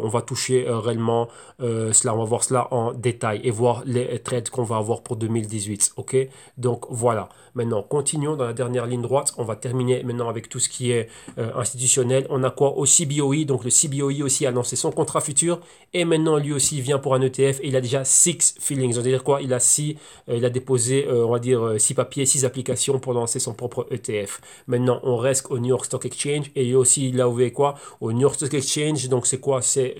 va toucher réellement cela. On va voir cela en détail et voir les trades qu'on va avoir pour 2018. OK? Donc voilà. Maintenant, continuons dans la dernière ligne droite. On va terminer maintenant avec tout ce qui est institutionnel. On a quoi au CBOE? Donc le CBOE aussi a lancé son contrat futur et maintenant lui aussi vient pour un ETF et il a déjà 6 fillings. C'est-à-dire quoi? Il a déposé, on va dire, 6 papiers, 6 applications pour lancer son propre ETF. Maintenant, on reste au New York Stock Exchange et aussi là, vous voyez quoi? Au New York Stock Exchange, donc c'est quoi? C'est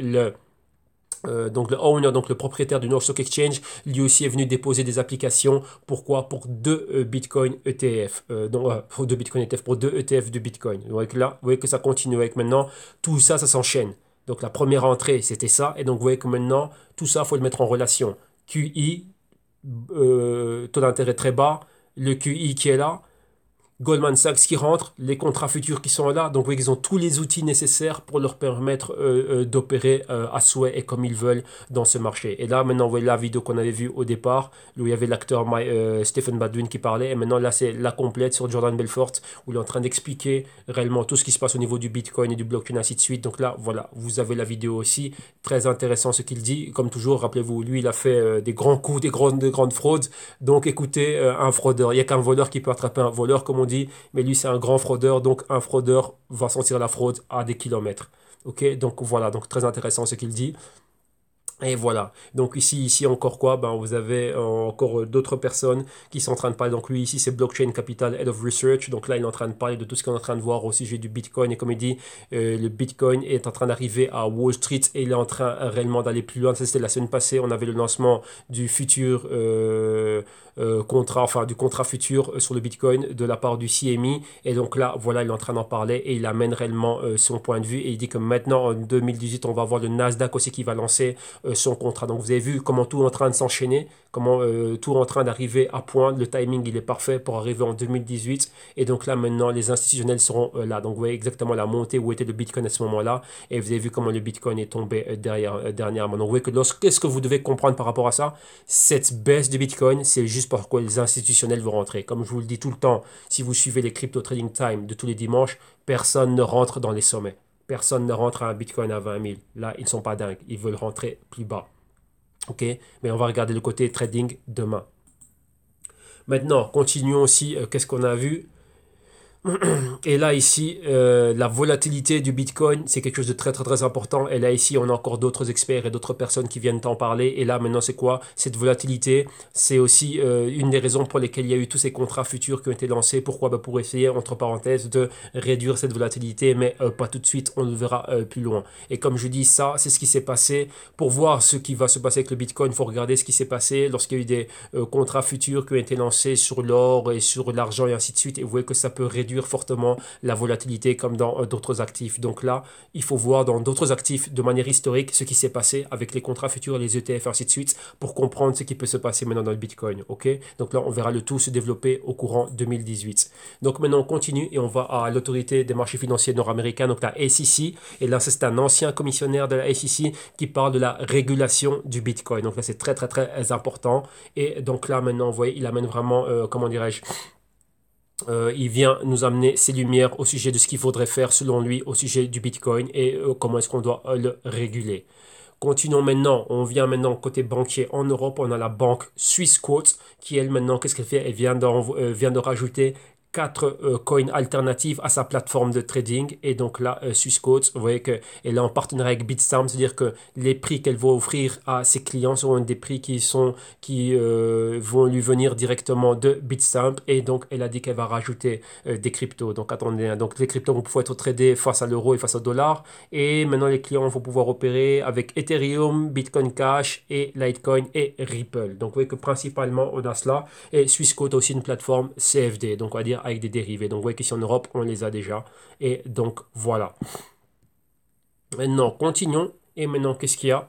donc le owner, donc le propriétaire du New York Stock Exchange, lui aussi est venu déposer des applications. Pourquoi? Pour 2 Bitcoin ETF. Pour 2 Bitcoin ETF, pour 2 ETF de Bitcoin. Vous voyez que là, vous voyez que ça continue avec maintenant. Tout ça, ça s'enchaîne. Donc la première entrée, c'était ça. Et donc vous voyez que maintenant, tout ça, il faut le mettre en relation. QI, taux d'intérêt très bas. Le QI qui est là. Goldman Sachs qui rentre, les contrats futurs qui sont là. Donc, vous voyez qu'ils ont tous les outils nécessaires pour leur permettre d'opérer à souhait et comme ils veulent dans ce marché. Et là, maintenant, vous voyez la vidéo qu'on avait vue au départ, où il y avait l'acteur Stephen Baldwin qui parlait. Et maintenant, là, c'est la complète sur Jordan Belfort, où il est en train d'expliquer réellement tout ce qui se passe au niveau du Bitcoin et du blockchain, ainsi de suite. Donc là, voilà, vous avez la vidéo aussi. Très intéressant ce qu'il dit. Comme toujours, rappelez-vous, lui, il a fait des grands coups, de grandes fraudes. Donc, écoutez, un fraudeur. Il n'y a qu'un voleur qui peut attraper un voleur, comme on dit, mais lui c'est un grand fraudeur, donc un fraudeur va sentir la fraude à des kilomètres. Ok, donc voilà, donc très intéressant ce qu'il dit. Et voilà. Donc ici encore quoi? Ben, vous avez encore d'autres personnes qui sont en train de parler. Donc lui ici c'est Blockchain Capital Head of Research. Donc là il est en train de parler de tout ce qu'on est en train de voir au sujet du Bitcoin. Et comme il dit, le Bitcoin est en train d'arriver à Wall Street et il est en train réellement d'aller plus loin. Ça c'était la semaine passée. On avait le lancement du futur contrat, enfin du contrat futur sur le Bitcoin de la part du CME. Et donc là voilà il est en train d'en parler et il amène réellement son point de vue. Et il dit que maintenant en 2018 on va avoir le Nasdaq aussi qui va lancer son contrat. Donc vous avez vu comment tout est en train de s'enchaîner, comment tout est en train d'arriver à point. Le timing il est parfait pour arriver en 2018. Et donc là maintenant les institutionnels seront là. Donc vous voyez exactement la montée où était le Bitcoin à ce moment-là. Et vous avez vu comment le Bitcoin est tombé dernièrement. Donc vous voyez que qu'est-ce que vous devez comprendre par rapport à ça? Cette baisse du Bitcoin, c'est juste parce que les institutionnels vont rentrer. Comme je vous le dis tout le temps, si vous suivez les crypto trading time de tous les dimanches, personne ne rentre dans les sommets. Personne ne rentre à un Bitcoin à 20 000. Là, ils ne sont pas dingues. Ils veulent rentrer plus bas. OK? Mais on va regarder le côté trading demain. Maintenant, continuons aussi. Qu'est-ce qu'on a vu? Et là, ici, la volatilité du Bitcoin, c'est quelque chose de très, très, très important. Et là, ici, on a encore d'autres experts et d'autres personnes qui viennent t'en parler. Et là, maintenant, c'est quoi? Cette volatilité, c'est aussi une des raisons pour lesquelles il y a eu tous ces contrats futurs qui ont été lancés. Pourquoi? Ben, pour essayer, entre parenthèses, de réduire cette volatilité, mais pas tout de suite. On le verra plus loin. Et comme je dis, ça, c'est ce qui s'est passé. Pour voir ce qui va se passer avec le Bitcoin, il faut regarder ce qui s'est passé lorsqu'il y a eu des contrats futurs qui ont été lancés sur l'or et sur l'argent et ainsi de suite. Et vous voyez que ça peut réduire fortement la volatilité comme dans d'autres actifs. Donc là, il faut voir dans d'autres actifs de manière historique ce qui s'est passé avec les contrats futurs, les ETF, ainsi de suite, pour comprendre ce qui peut se passer maintenant dans le Bitcoin. Ok? Donc là, on verra le tout se développer au courant 2018. Donc maintenant, on continue et on va à l'autorité des marchés financiers nord-américains, donc la SEC. Et là, c'est un ancien commissionnaire de la SEC qui parle de la régulation du Bitcoin. Donc là, c'est très, très, très important. Et donc là, maintenant, vous voyez, il amène vraiment, comment dirais-je, il vient nous amener ses lumières au sujet de ce qu'il faudrait faire selon lui au sujet du Bitcoin et comment est-ce qu'on doit le réguler. Continuons maintenant, on vient maintenant côté banquier en Europe, on a la banque Swissquote qui elle maintenant, qu'est-ce qu'elle fait? Elle vient de rajouter 4 coins alternatives à sa plateforme de trading. Et donc là, Swissquote, vous voyez qu'elle est en partenariat avec Bitstamp, c'est-à-dire que les prix qu'elle va offrir à ses clients seront des prix qui vont lui venir directement de Bitstamp. Et donc, elle a dit qu'elle va rajouter des cryptos. Donc, attendez, hein, donc les cryptos vont pouvoir être tradés face à l'euro et face au dollar. Et maintenant, les clients vont pouvoir opérer avec Ethereum, Bitcoin Cash et Litecoin et Ripple. Donc, vous voyez que principalement, on a cela. Et Swissquote a aussi une plateforme CFD. Donc, on va dire avec des dérivés. Donc, vous voyez qu'ici en Europe, on les a déjà. Et donc, voilà. Maintenant, continuons. Et maintenant, qu'est-ce qu'il y a?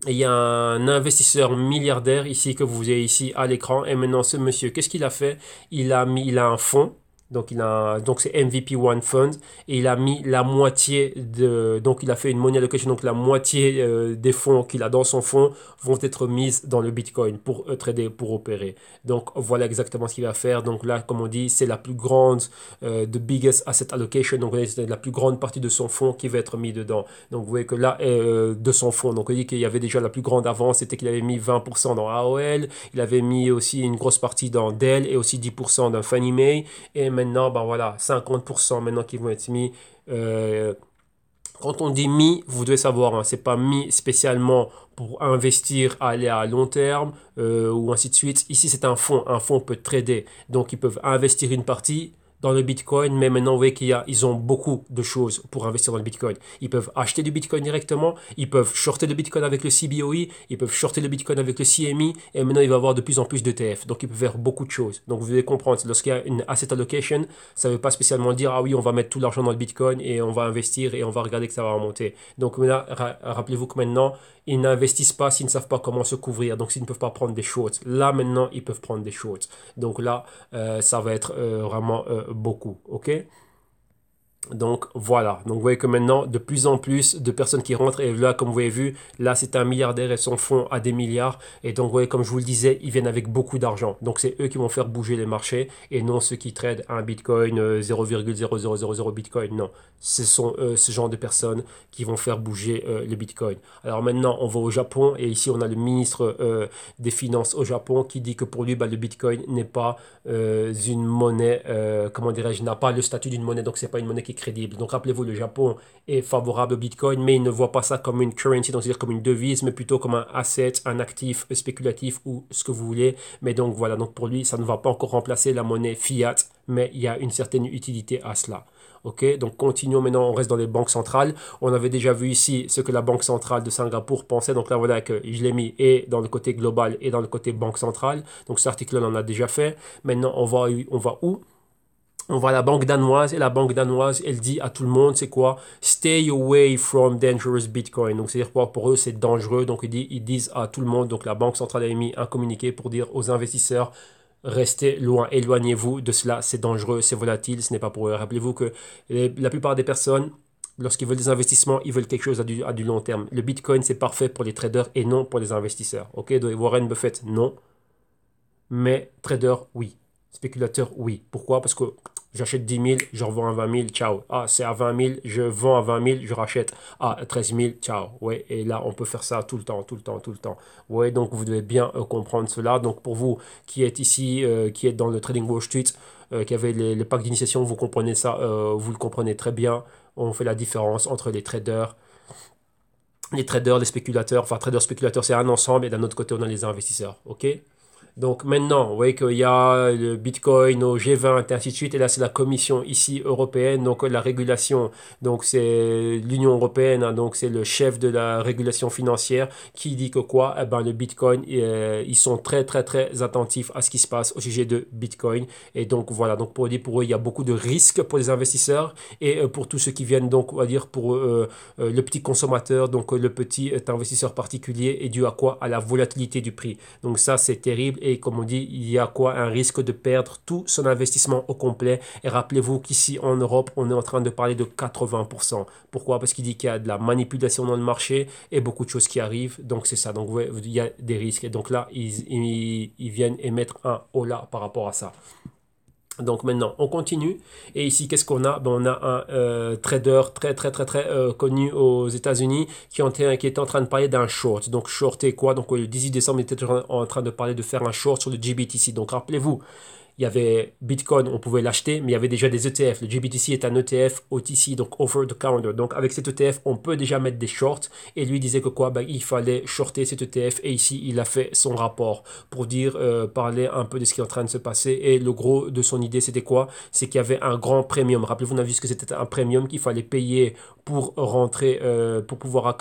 Il y a un investisseur milliardaire ici que vous avez ici à l'écran. Et maintenant, ce monsieur, qu'est-ce qu'il a fait? Il a un fonds. Donc c'est MVP One Fund et il a mis la moitié donc il a fait une money allocation, donc la moitié des fonds qu'il a dans son fonds vont être mises dans le Bitcoin pour trader, pour opérer. Donc voilà exactement ce qu'il va faire. Donc là, comme on dit, c'est la plus grande, the biggest asset allocation. Donc c'est la plus grande partie de son fonds qui va être mis dedans. Donc vous voyez que là, de son fonds, donc on dit qu'il y avait déjà la plus grande avance, c'était qu'il avait mis 20% dans AOL, il avait mis aussi une grosse partie dans Dell et aussi 10% dans Fannie Mae. Et maintenant, ben voilà, 50% maintenant qui vont être mis. Quand on dit mis, vous devez savoir, hein, c'est pas mis spécialement pour investir, aller à long terme ou ainsi de suite. Ici, c'est un fonds. Un fonds peut trader. Donc, ils peuvent investir une partie dans le Bitcoin, mais maintenant, vous voyez ils ont beaucoup de choses pour investir dans le Bitcoin. Ils peuvent acheter du Bitcoin directement, ils peuvent shorter le Bitcoin avec le CBOE, ils peuvent shorter le Bitcoin avec le CME, et maintenant, il va y avoir de plus en plus d'ETF. Donc, ils peuvent faire beaucoup de choses. Donc, vous devez comprendre, lorsqu'il y a une asset allocation, ça ne veut pas spécialement dire, ah oui, on va mettre tout l'argent dans le Bitcoin et on va investir et on va regarder que ça va remonter. Donc, là, rappelez-vous que maintenant, ils n'investissent pas s'ils ne savent pas comment se couvrir. Donc, s'ils ne peuvent pas prendre des shorts. Là, maintenant, ils peuvent prendre des shorts. Donc là, ça va être vraiment beaucoup. OK? Donc voilà, donc vous voyez que maintenant de plus en plus de personnes qui rentrent et là comme vous avez vu, là c'est un milliardaire et son fonds a des milliards et donc vous voyez comme je vous le disais, ils viennent avec beaucoup d'argent. Donc c'est eux qui vont faire bouger les marchés et non ceux qui tradent un Bitcoin 0,0000 Bitcoin, non. Ce sont ce genre de personnes qui vont faire bouger le Bitcoin. Alors maintenant on va au Japon et ici on a le ministre des Finances au Japon qui dit que pour lui le Bitcoin n'est pas une monnaie, comment dirais-je, n'a pas le statut d'une monnaie, donc c'est pas une monnaie qui est crédible. Donc rappelez-vous, le Japon est favorable au Bitcoin, mais il ne voit pas ça comme une currency, donc c'est-à-dire comme une devise, mais plutôt comme un asset, un actif spéculatif ou ce que vous voulez. Mais donc voilà, donc pour lui, ça ne va pas encore remplacer la monnaie fiat, mais il y a une certaine utilité à cela. Ok, donc continuons maintenant, on reste dans les banques centrales. On avait déjà vu ici ce que la Banque centrale de Singapour pensait. Donc là, voilà que je l'ai mis et dans le côté global et dans le côté banque centrale. Donc cet article-là, on en a déjà fait. Maintenant, on va où? On va à la banque danoise et la banque danoise, elle dit à tout le monde, c'est quoi? Stay away from dangerous Bitcoin. Donc, c'est-à-dire quoi? Pour eux, c'est dangereux. Donc, ils disent à tout le monde, donc la banque centrale a émis un communiqué pour dire aux investisseurs, restez loin, éloignez-vous de cela, c'est dangereux, c'est volatile, ce n'est pas pour eux. Rappelez-vous que la plupart des personnes, lorsqu'ils veulent des investissements, ils veulent quelque chose à du long terme. Le Bitcoin, c'est parfait pour les traders et non pour les investisseurs. Ok, donc Warren Buffett, non. Mais trader, oui. Spéculateur, oui. Pourquoi? Parce que j'achète 10 000, je revends à 20 000, ciao. Ah, c'est à 20 000, je vends à 20 000, je rachète à 13 000, ciao. Ouais, et là, on peut faire ça tout le temps, tout le temps, tout le temps. Ouais, donc vous devez bien comprendre cela. Donc pour vous qui êtes ici, qui êtes dans le Trading Wall Street, qui avez les packs d'initiation, vous comprenez ça, vous le comprenez très bien. On fait la différence entre les traders, les spéculateurs. Enfin, traders, spéculateurs, c'est un ensemble, et d'un autre côté, on a les investisseurs. OK? Donc maintenant, vous voyez qu'il y a le Bitcoin au G20 et ainsi de suite. Et là, c'est la commission ici européenne, donc la régulation. Donc c'est l'Union européenne, hein, donc c'est le chef de la régulation financière qui dit que quoi? Eh ben, le Bitcoin, ils sont très très très attentifs à ce qui se passe au sujet de Bitcoin. Et donc voilà, donc pour eux, il y a beaucoup de risques pour les investisseurs et pour tous ceux qui viennent, donc on va dire pour le petit consommateur, donc le petit investisseur particulier, est dû à quoi? À la volatilité du prix. Donc ça, c'est terrible. Et comme on dit, il y a quoi? Un risque de perdre tout son investissement au complet. Et rappelez-vous qu'ici en Europe, on est en train de parler de 80%. Pourquoi? Parce qu'il dit qu'il y a de la manipulation dans le marché et beaucoup de choses qui arrivent. Donc c'est ça. Donc il y a des risques. Et donc là, ils viennent émettre un holà par rapport à ça. Donc maintenant, on continue. Et ici, qu'est-ce qu'on a? On a un trader très très très très connu aux États-Unis qui est en train de parler d'un short. Donc shorter quoi? Donc le 18 décembre, il était en train de parler de faire un short sur le GBTC. Donc rappelez-vous, il y avait Bitcoin, on pouvait l'acheter, mais il y avait déjà des ETF. Le GBTC est un ETF OTC, donc Over the Counter. Donc avec cet ETF, on peut déjà mettre des shorts. Et lui disait que quoi? Il fallait shorter cet ETF. Et ici, il a fait son rapport pour dire, parler un peu de ce qui est en train de se passer. Et le gros de son idée, c'était quoi? C'est qu'il y avait un grand premium. Rappelez-vous, on a vu ce que c'était un premium qu'il fallait payer pour rentrer, pour pouvoir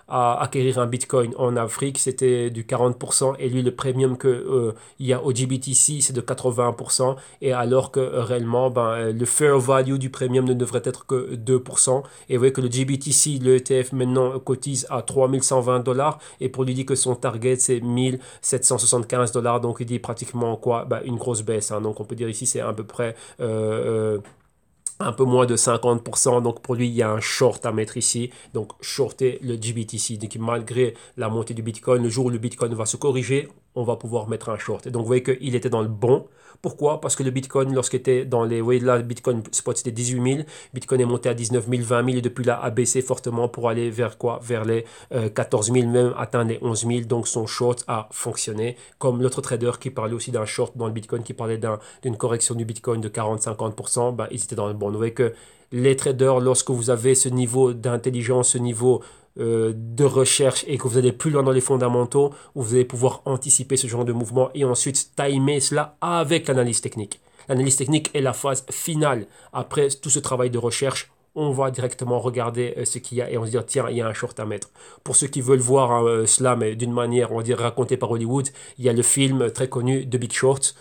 acquérir un Bitcoin en Afrique. C'était du 40%. Et lui, le premium qu'il y a au GBTC, c'est de 80%, et alors que réellement, le fair value du premium ne devrait être que 2%. Et vous voyez que le GBTC, le ETF maintenant cotise à 3120 $, et pour lui dire que son target c'est 1775 $, donc il dit pratiquement quoi? Une grosse baisse, hein. Donc on peut dire ici c'est à peu près un peu moins de 50%, donc pour lui il y a un short à mettre ici, donc shorter le GBTC, donc malgré la montée du Bitcoin, le jour où le Bitcoin va se corriger, on va pouvoir mettre un short. Et donc vous voyez qu'il était dans le bon. Pourquoi? Parce que le Bitcoin, lorsqu'il était dans les... Vous voyez là, le Bitcoin spot c'était 18 000, Bitcoin est monté à 19 000, 20 000, et depuis là a baissé fortement pour aller vers quoi? Vers les 14 000, même atteindre les 11 000, donc son short a fonctionné, comme l'autre trader qui parlait aussi d'un short dans le Bitcoin, qui parlait d'une correction du Bitcoin de 40-50%, ils étaient dans le bon. Vous voyez que les traders, lorsque vous avez ce niveau d'intelligence, ce niveau de recherche et que vous allez plus loin dans les fondamentaux, vous allez pouvoir anticiper ce genre de mouvement et ensuite timer cela avec l'analyse technique. L'analyse technique est la phase finale. Après tout ce travail de recherche, on va directement regarder ce qu'il y a et on se dit, tiens, il y a un short à mettre. Pour ceux qui veulent voir cela, mais d'une manière, on va dire, racontée par Hollywood, il y a le film très connu The Big Short.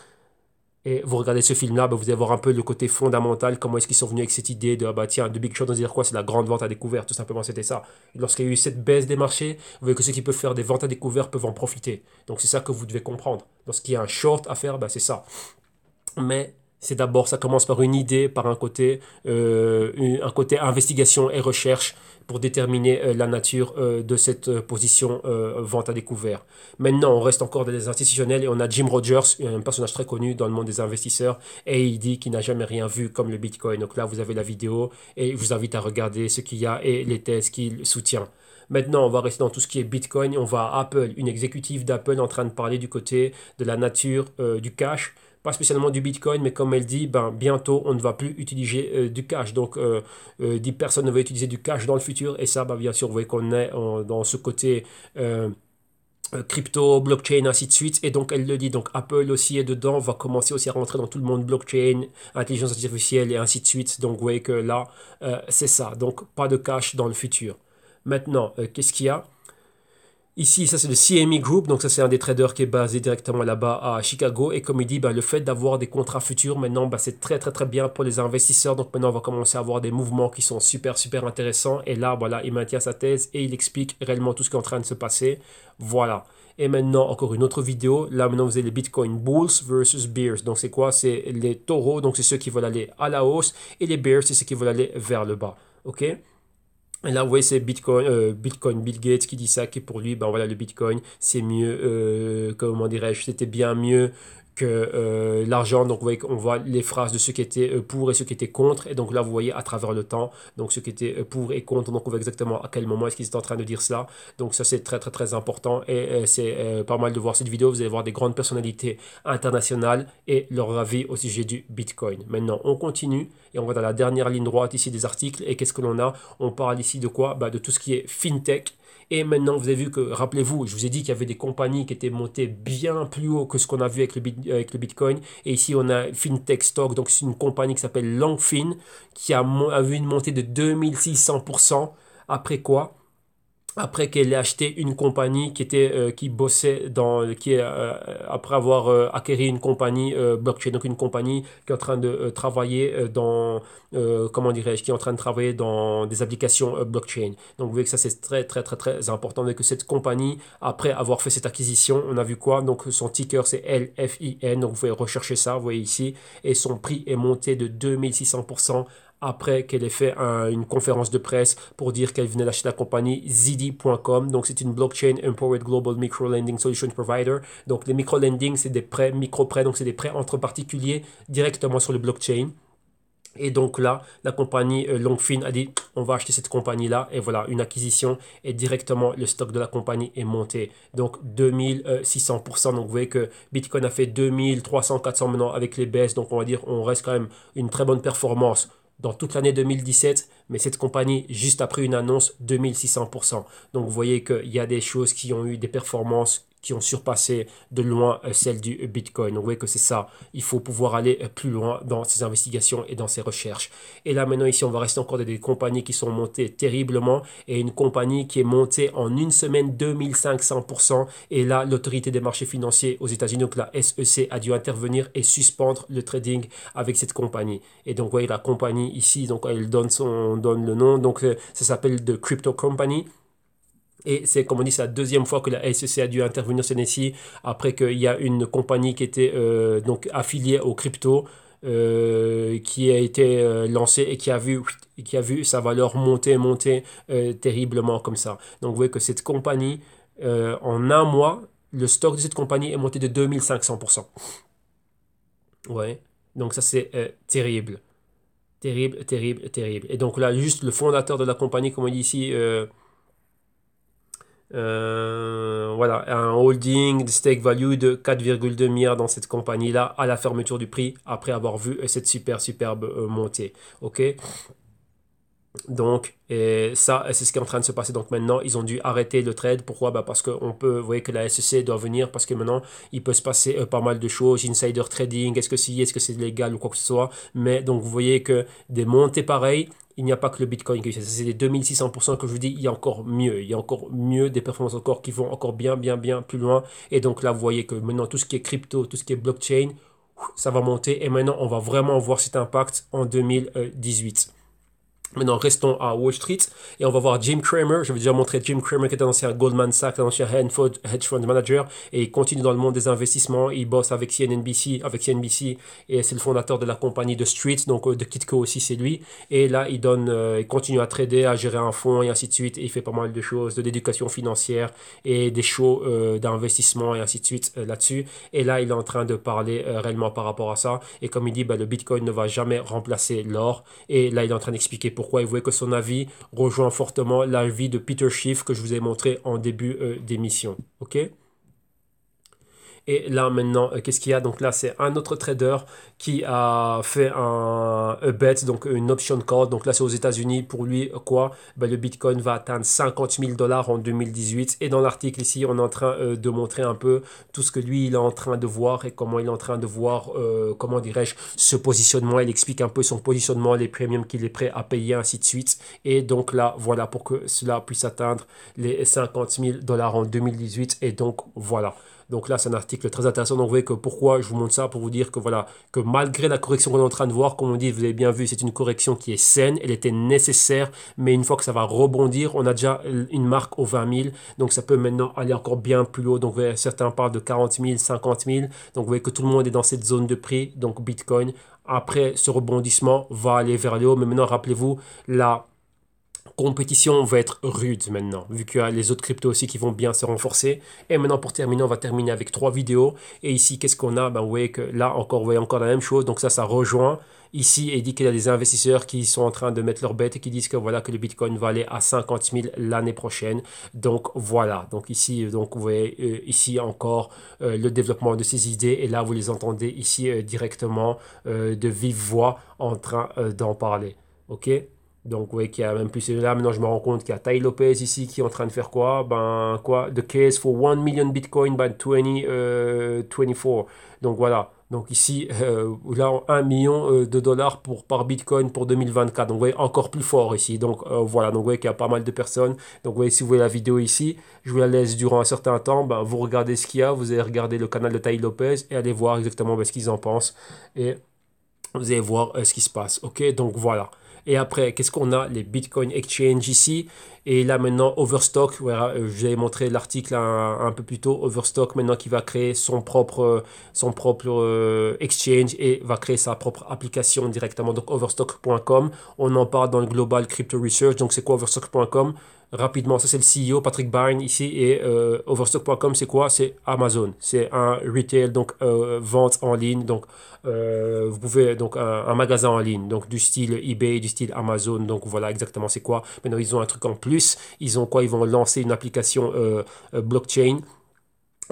Et vous regardez ce film-là, bah, vous allez voir un peu le côté fondamental, comment est-ce qu'ils sont venus avec cette idée de, ah bah tiens, The Big Short, on va dire quoi, c'est la grande vente à découvert, tout simplement, c'était ça. Lorsqu'il y a eu cette baisse des marchés, vous voyez que ceux qui peuvent faire des ventes à découvert peuvent en profiter. Donc c'est ça que vous devez comprendre. Lorsqu'il y a un short à faire, bah, c'est ça. Mais c'est d'abord, ça commence par une idée, par un côté investigation et recherche pour déterminer la nature de cette position vente à découvert. Maintenant, on reste encore dans les institutionnels et on a Jim Rogers, un personnage très connu dans le monde des investisseurs, et il dit qu'il n'a jamais rien vu comme le Bitcoin. Donc là, vous avez la vidéo et je vous invite à regarder ce qu'il y a et les thèses qu'il soutient. Maintenant, on va rester dans tout ce qui est Bitcoin. On va à Apple, une exécutive d'Apple en train de parler du côté de la nature du cash, pas spécialement du Bitcoin, mais comme elle dit, ben, bientôt on ne va plus utiliser du cash. Donc, dit personne ne va utiliser du cash dans le futur. Et ça, ben, bien sûr, vous voyez qu'on est dans ce côté crypto, blockchain, ainsi de suite. Et donc, elle le dit. Donc, Apple aussi est dedans, va commencer aussi à rentrer dans tout le monde blockchain, intelligence artificielle et ainsi de suite. Donc, vous voyez que là, c'est ça. Donc, pas de cash dans le futur. Maintenant, qu'est-ce qu'il y a? Ici, ça c'est le CME Group, donc ça c'est un des traders qui est basé directement là-bas à Chicago. Et comme il dit, le fait d'avoir des contrats futurs, maintenant, c'est très très très bien pour les investisseurs. Donc maintenant, on va commencer à avoir des mouvements qui sont super super intéressants. Et là, voilà, il maintient sa thèse et il explique réellement tout ce qui est en train de se passer. Voilà. Et maintenant, encore une autre vidéo. Là, maintenant, vous avez les Bitcoin Bulls versus Bears. Donc c'est quoi? C'est les taureaux, donc c'est ceux qui veulent aller à la hausse. Et les Bears, c'est ceux qui veulent aller vers le bas. OK? Et là, vous voyez, c'est Bitcoin Bill Gates qui dit ça, qui pour lui, ben voilà, le Bitcoin, c'est mieux, comment dirais-je, c'était bien mieux que l'argent. Donc, vous voyez qu'on voit les phrases de ceux qui étaient pour et ceux qui étaient contre. Et donc là, vous voyez à travers le temps, donc ceux qui étaient pour et contre. Donc, on voit exactement à quel moment est-ce qu'ils étaient en train de dire cela. Donc, ça, c'est très, très, très important. Et c'est pas mal de voir cette vidéo. Vous allez voir des grandes personnalités internationales et leur avis au sujet du Bitcoin. Maintenant, on continue et on va dans la dernière ligne droite ici des articles. Et qu'est-ce que l'on a? On parle ici de quoi? De tout ce qui est FinTech. Et maintenant, vous avez vu que, rappelez-vous, je vous ai dit qu'il y avait des compagnies qui étaient montées bien plus haut que ce qu'on a vu avec le Bitcoin. Et ici, on a FinTech Stock, donc c'est une compagnie qui s'appelle Longfin, qui a vu une montée de 2600%. Après quoi? Après qu'elle ait acheté une compagnie qui bossait après avoir acquéri une compagnie blockchain, donc une compagnie qui est en train de travailler comment dirais-je, qui est en train de travailler dans des applications blockchain. Donc vous voyez que ça c'est très très très très important. Et que cette compagnie, après avoir fait cette acquisition, on a vu quoi? Donc son ticker c'est LFIN, donc vous pouvez rechercher ça, vous voyez ici, et son prix est monté de 2600% après qu'elle ait fait une conférence de presse pour dire qu'elle venait d'acheter la compagnie Zidi.com. Donc, c'est une blockchain Empowered Global Micro Lending Solution Provider. Donc, les micro-lending, c'est des prêts, micro-prêts, donc c'est des prêts entre particuliers directement sur le blockchain. Et donc là, la compagnie Longfin a dit, on va acheter cette compagnie-là. Et voilà, une acquisition. Et directement, le stock de la compagnie est monté. Donc 2600%. Donc vous voyez que Bitcoin a fait 2300, 400 maintenant avec les baisses. Donc on va dire, on reste quand même une très bonne performance dans toute l'année 2017, mais cette compagnie, juste après une annonce, 2600%. Donc vous voyez qu'il y a des choses qui ont eu des performances qui ont surpassé de loin celles du Bitcoin. Donc vous voyez que c'est ça. Il faut pouvoir aller plus loin dans ces investigations et dans ces recherches. Et là maintenant ici, on va rester encore des compagnies qui sont montées terriblement et une compagnie qui est montée en une semaine 2500%. Et là, l'autorité des marchés financiers aux États-Unis, donc la SEC, a dû intervenir et suspendre le trading avec cette compagnie. Et donc vous voyez la compagnie ici, donc elle donne le nom. Donc ça s'appelle The Crypto Company. Et c'est, comme on dit, c'est la deuxième fois que la SEC a dû intervenir cette année-ci, après qu'il y a une compagnie qui était donc affiliée au crypto, qui a été lancée et qui a vu sa valeur monter terriblement comme ça. Donc vous voyez que cette compagnie, en un mois, le stock de cette compagnie est monté de 2500%. Ouais, donc ça c'est terrible. Terrible, terrible, terrible. Et donc là, juste le fondateur de la compagnie, comme on dit ici, voilà, un holding de stake value de 4,2 milliards dans cette compagnie-là à la fermeture du prix après avoir vu cette superbe montée. OK? Donc, et ça, c'est ce qui est en train de se passer. Donc maintenant, ils ont dû arrêter le trade. Pourquoi? Bah parce qu'on peut, vous voyez que la SEC doit venir parce que maintenant, il peut se passer pas mal de choses. Insider trading, est-ce que si, est-ce que c'est légal ou quoi que ce soit. Mais donc, vous voyez que des montées pareilles, il n'y a pas que le Bitcoin qui fait ça. C'est des 2600% que je vous dis, il y a encore mieux. Il y a encore mieux, des performances encore qui vont encore bien, bien, bien plus loin. Et donc là, vous voyez que maintenant, tout ce qui est crypto, tout ce qui est blockchain, ça va monter. Et maintenant, on va vraiment voir cet impact en 2018. Maintenant, restons à Wall Street et on va voir Jim Cramer. Je vais déjà montrer Jim Cramer qui est un ancien Goldman Sachs, un ancien hedge fund manager et il continue dans le monde des investissements. Il bosse avec CNBC et c'est le fondateur de la compagnie de Street, donc de Kitco aussi c'est lui. Et là, il continue à trader, à gérer un fonds et ainsi de suite. Et il fait pas mal de choses, de l'éducation financière et des shows d'investissement et ainsi de suite là-dessus. Et là, il est en train de parler réellement par rapport à ça. Et comme il dit, le Bitcoin ne va jamais remplacer l'or. Et là, il est en train d'expliquer pourquoi il voulait que son avis rejoint fortement l'avis de Peter Schiff que je vous ai montré en début d'émission. OK? Et là maintenant, qu'est-ce qu'il y a? Donc là, c'est un autre trader qui a fait un bet, donc une option call. Donc là, c'est aux États-Unis. Pour lui, quoi? Le Bitcoin va atteindre 50 000 dollars en 2018. Et dans l'article ici, on est en train de montrer un peu tout ce que lui, il est en train de voir et comment il est en train de voir, comment dirais-je, ce positionnement. Il explique un peu son positionnement, les premiums qu'il est prêt à payer, ainsi de suite. Et donc là, voilà, pour que cela puisse atteindre les 50 000 dollars en 2018. Et donc, voilà. Donc là, c'est un article très intéressant. Donc vous voyez que pourquoi je vous montre ça pour vous dire que voilà, que malgré la correction qu'on est en train de voir, comme on dit, vous avez bien vu, c'est une correction qui est saine, elle était nécessaire, mais une fois que ça va rebondir, on a déjà une marque aux 20 000, donc ça peut maintenant aller encore bien plus haut. Donc vous voyez, certains parlent de 40 000, 50 000. Donc vous voyez que tout le monde est dans cette zone de prix. Donc Bitcoin, après ce rebondissement, va aller vers le haut. Mais maintenant, rappelez-vous, la compétition va être rude maintenant, vu qu'il y a les autres cryptos aussi qui vont bien se renforcer. Et maintenant, pour terminer, on va terminer avec 3 vidéos. Et ici, qu'est-ce qu'on a? Vous voyez que là, encore, vous voyez encore la même chose. Donc ça rejoint. Ici, il dit qu'il y a des investisseurs qui sont en train de mettre leur bête et qui disent que voilà, que le Bitcoin va aller à 50 000 l'année prochaine. Donc voilà. Donc ici, donc, vous voyez ici encore le développement de ces idées. Et là, vous les entendez ici directement de vive voix en train d'en parler. OK? Donc, vous voyez qu'il y a même plus là. Maintenant, je me rends compte qu'il y a Tai Lopez ici qui est en train de faire quoi? The case for 1 million Bitcoin by 2024. Donc, voilà. Donc, ici, là, 1 million de dollars par Bitcoin pour 2024. Donc, vous voyez, encore plus fort ici. Donc, voilà. Donc, vous voyez qu'il y a pas mal de personnes. Donc, vous voyez, si vous voyez la vidéo ici, je vous la laisse durant un certain temps. Vous regardez ce qu'il y a. Vous allez regarder le canal de Tai Lopez et allez voir exactement ce qu'ils en pensent. Et vous allez voir ce qui se passe. OK? Donc, voilà. Et après, qu'est-ce qu'on a? Les Bitcoin Exchange ici. Et là maintenant, Overstock, voilà, je vous avais montré l'article un peu plus tôt. Overstock maintenant qui va créer son propre exchange et va créer sa propre application directement. Donc overstock.com, on en parle dans le Global Crypto Research. Donc c'est quoi overstock.com? Rapidement, ça c'est le CEO Patrick Byrne ici et overstock.com c'est quoi? C'est Amazon, c'est un retail donc vente en ligne donc vous pouvez donc un magasin en ligne donc du style eBay, du style Amazon donc voilà exactement c'est quoi. Maintenant ils ont un truc en plus, ils ont quoi? Ils vont lancer une application blockchain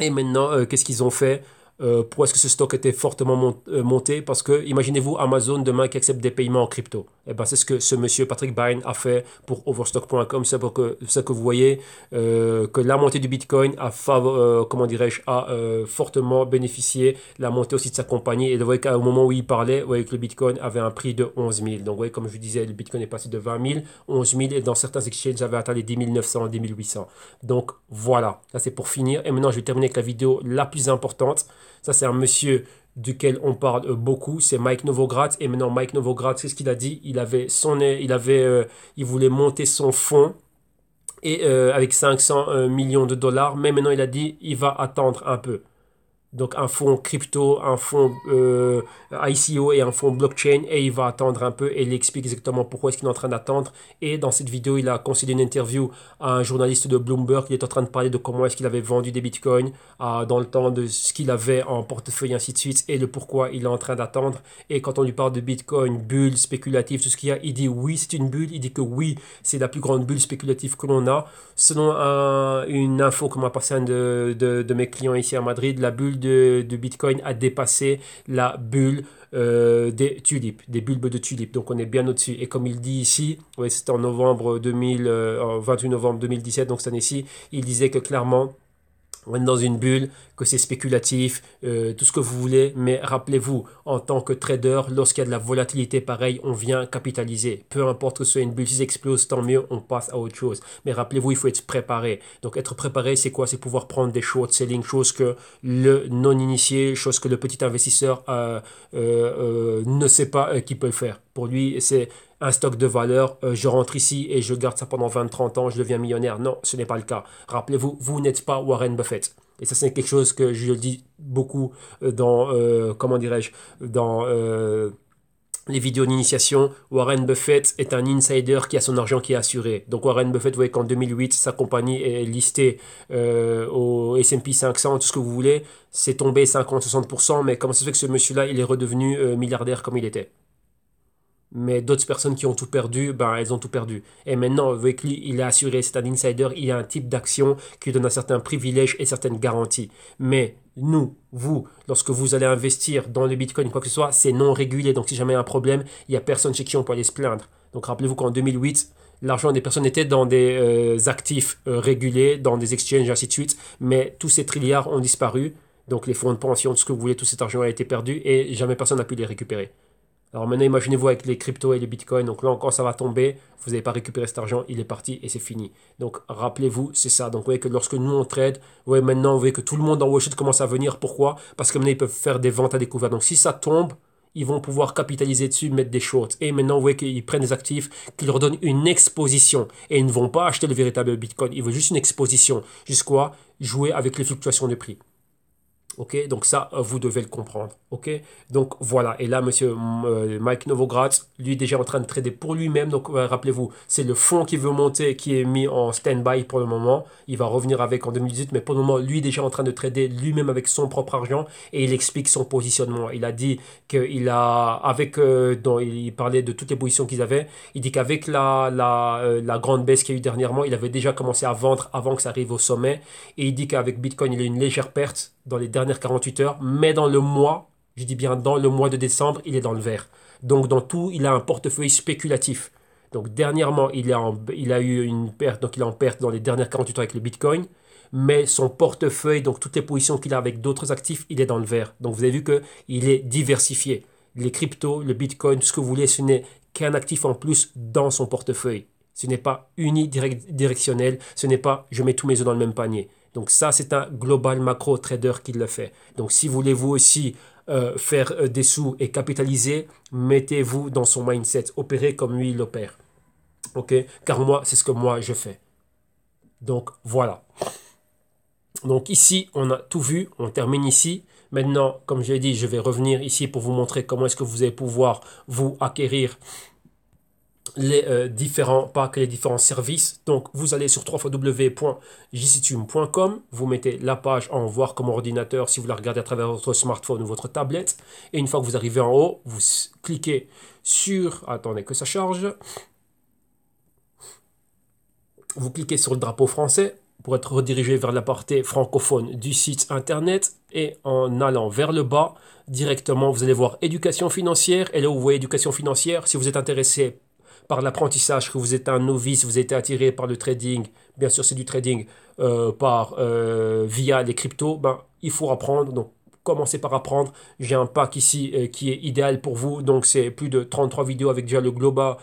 et maintenant qu'est-ce qu'ils ont fait? Pourquoi est-ce que ce stock était fortement monté? Parce que, imaginez-vous Amazon demain qui accepte des paiements en crypto. Et ben, c'est ce que ce monsieur Patrick Byrne a fait pour overstock.com. C'est pour que, ça que vous voyez que la montée du Bitcoin comment dirais-je, a fortement bénéficié la montée aussi de sa compagnie. Et vous voyez qu'au moment où il parlait, vous voyez que le Bitcoin avait un prix de 11 000. Donc, vous voyez, comme je vous disais, le Bitcoin est passé de 20 000, 11 000 et dans certains exchanges, ça avait atteint les 10 900, 10 800. Donc, voilà. Ça, c'est pour finir. Et maintenant, je vais terminer avec la vidéo la plus importante. Ça, c'est un monsieur duquel on parle beaucoup, c'est Mike Novogratz. Et maintenant, Mike Novogratz, c'est ce qu'il a dit. Il voulait monter son fonds et avec 500 millions de dollars. Mais maintenant, il a dit, il va attendre un peu. Donc un fonds crypto, un fonds ICO et un fonds blockchain et il va attendre un peu et il explique exactement pourquoi est-ce qu'il est en train d'attendre. Et dans cette vidéo, il a concédé une interview à un journaliste de Bloomberg. Il est en train de parler de comment est-ce qu'il avait vendu des bitcoins dans le temps, de ce qu'il avait en portefeuille, ainsi de suite, et le pourquoi il est en train d'attendre. Et quand on lui parle de bitcoin, bulle spéculative, tout ce qu'il y a, il dit oui, c'est une bulle. Il dit que oui, c'est la plus grande bulle spéculative que l'on a. Selon une info que m'a passé un de mes clients ici à Madrid, la bulle de Bitcoin a dépassé la bulle des tulipes, des bulbes de tulipes. Donc on est bien au-dessus. Et comme il dit ici, ouais, c'était en novembre 28 novembre 2017, donc cette année-ci, il disait que clairement, on est dans une bulle, que c'est spéculatif, tout ce que vous voulez, mais rappelez-vous, en tant que trader, lorsqu'il y a de la volatilité pareil, on vient capitaliser. Peu importe que ce soit une bulle, si ça explose, tant mieux, on passe à autre chose. Mais rappelez-vous, il faut être préparé. Donc être préparé, c'est quoi? C'est pouvoir prendre des short selling, chose que le non-initié, chose que le petit investisseur ne sait pas qu'il peut le faire. Pour lui, c'est un stock de valeur, je rentre ici et je garde ça pendant 20-30 ans, je deviens millionnaire. Non, ce n'est pas le cas. Rappelez-vous, vous n'êtes pas Warren Buffett. Et ça, c'est quelque chose que je dis beaucoup dans, comment dirais-je, dans les vidéos d'initiation. Warren Buffett est un insider qui a son argent qui est assuré. Donc Warren Buffett, vous voyez qu'en 2008, sa compagnie est listée au S&P 500, tout ce que vous voulez. C'est tombé 50-60%, mais comment ça se fait que ce monsieur-là, il est redevenu milliardaire comme il était? Mais d'autres personnes qui ont tout perdu, ben, elles ont tout perdu. Et maintenant, avec lui, il est assuré, c'est un insider, il y a un type d'action qui lui donne un certain privilège et certaines garanties. Mais nous, vous, lorsque vous allez investir dans le Bitcoin, quoi que ce soit, c'est non régulé. Donc si jamais il y a un problème, il n'y a personne chez qui on peut aller se plaindre. Donc rappelez-vous qu'en 2008, l'argent des personnes était dans des actifs régulés, dans des exchanges, ainsi de suite. Mais tous ces trilliards ont disparu. Donc les fonds de pension, tout ce que vous voulez, tout cet argent a été perdu et jamais personne n'a pu les récupérer. Alors maintenant, imaginez-vous avec les cryptos et les bitcoins. Donc là encore, ça va tomber. Vous n'avez pas récupéré cet argent. Il est parti et c'est fini. Donc rappelez-vous, c'est ça. Donc vous voyez que lorsque nous on trade, vous voyez maintenant, vous voyez que tout le monde en Wall Street commence à venir. Pourquoi? Parce que maintenant, ils peuvent faire des ventes à découvert. Donc si ça tombe, ils vont pouvoir capitaliser dessus, mettre des shorts. Et maintenant, vous voyez qu'ils prennent des actifs qui leur donnent une exposition. Et ils ne vont pas acheter le véritable bitcoin. Ils veulent juste une exposition. Jusqu'à jouer avec les fluctuations de prix. Ok, donc ça, vous devez le comprendre. Ok, donc voilà. Et là, monsieur Mike Novogratz, lui, déjà en train de trader pour lui-même. Donc, rappelez-vous, c'est le fonds qui veut monter, qui est mis en stand-by pour le moment. Il va revenir avec en 2018, mais pour le moment, lui, déjà en train de trader lui-même avec son propre argent et il explique son positionnement. Il a dit qu'il a, il parlait de toutes les positions qu'ils avaient. Il dit qu'avec la grande baisse qu'il y a eu dernièrement, il avait déjà commencé à vendre avant que ça arrive au sommet. Et il dit qu'avec Bitcoin, il a une légère perte dans les dernières 48 heures, mais dans le mois, je dis bien dans le mois de décembre, il est dans le vert. Donc dans tout, il a un portefeuille spéculatif. Donc dernièrement, il a eu une perte, donc il est en perte dans les dernières 48 heures avec le Bitcoin, mais son portefeuille, donc toutes les positions qu'il a avec d'autres actifs, il est dans le vert. Donc vous avez vu qu'il est diversifié. Les cryptos, le Bitcoin, tout ce que vous voulez, ce n'est qu'un actif en plus dans son portefeuille. Ce n'est pas unidirectionnel, ce n'est pas je mets tous mes œufs dans le même panier. Donc ça, c'est un global macro trader qui le fait. Donc si voulez vous aussi faire des sous et capitaliser, mettez-vous dans son mindset, opérez comme lui il opère. Ok? Car moi, c'est ce que moi je fais. Donc voilà. Donc ici, on a tout vu, on termine ici. Maintenant, comme je l'ai dit, je vais revenir ici pour vous montrer comment est-ce que vous allez pouvoir vous acquérir les différents packs, les différents services. Donc vous allez sur www.jctum.com, vous mettez la page en voir comme ordinateur si vous la regardez à travers votre smartphone ou votre tablette, et une fois que vous arrivez en haut, vous cliquez sur, attendez que ça charge, vous cliquez sur le drapeau français pour être redirigé vers la partie francophone du site internet, et en allant vers le bas directement vous allez voir éducation financière, et là où vous voyez éducation financière, si vous êtes intéressé par l'apprentissage, que vous êtes un novice, vous êtes attiré par le trading, bien sûr c'est du trading via les cryptos, ben, il faut apprendre. Donc commencez par apprendre. J'ai un pack ici qui est idéal pour vous. Donc c'est plus de 33 vidéos avec déjà le global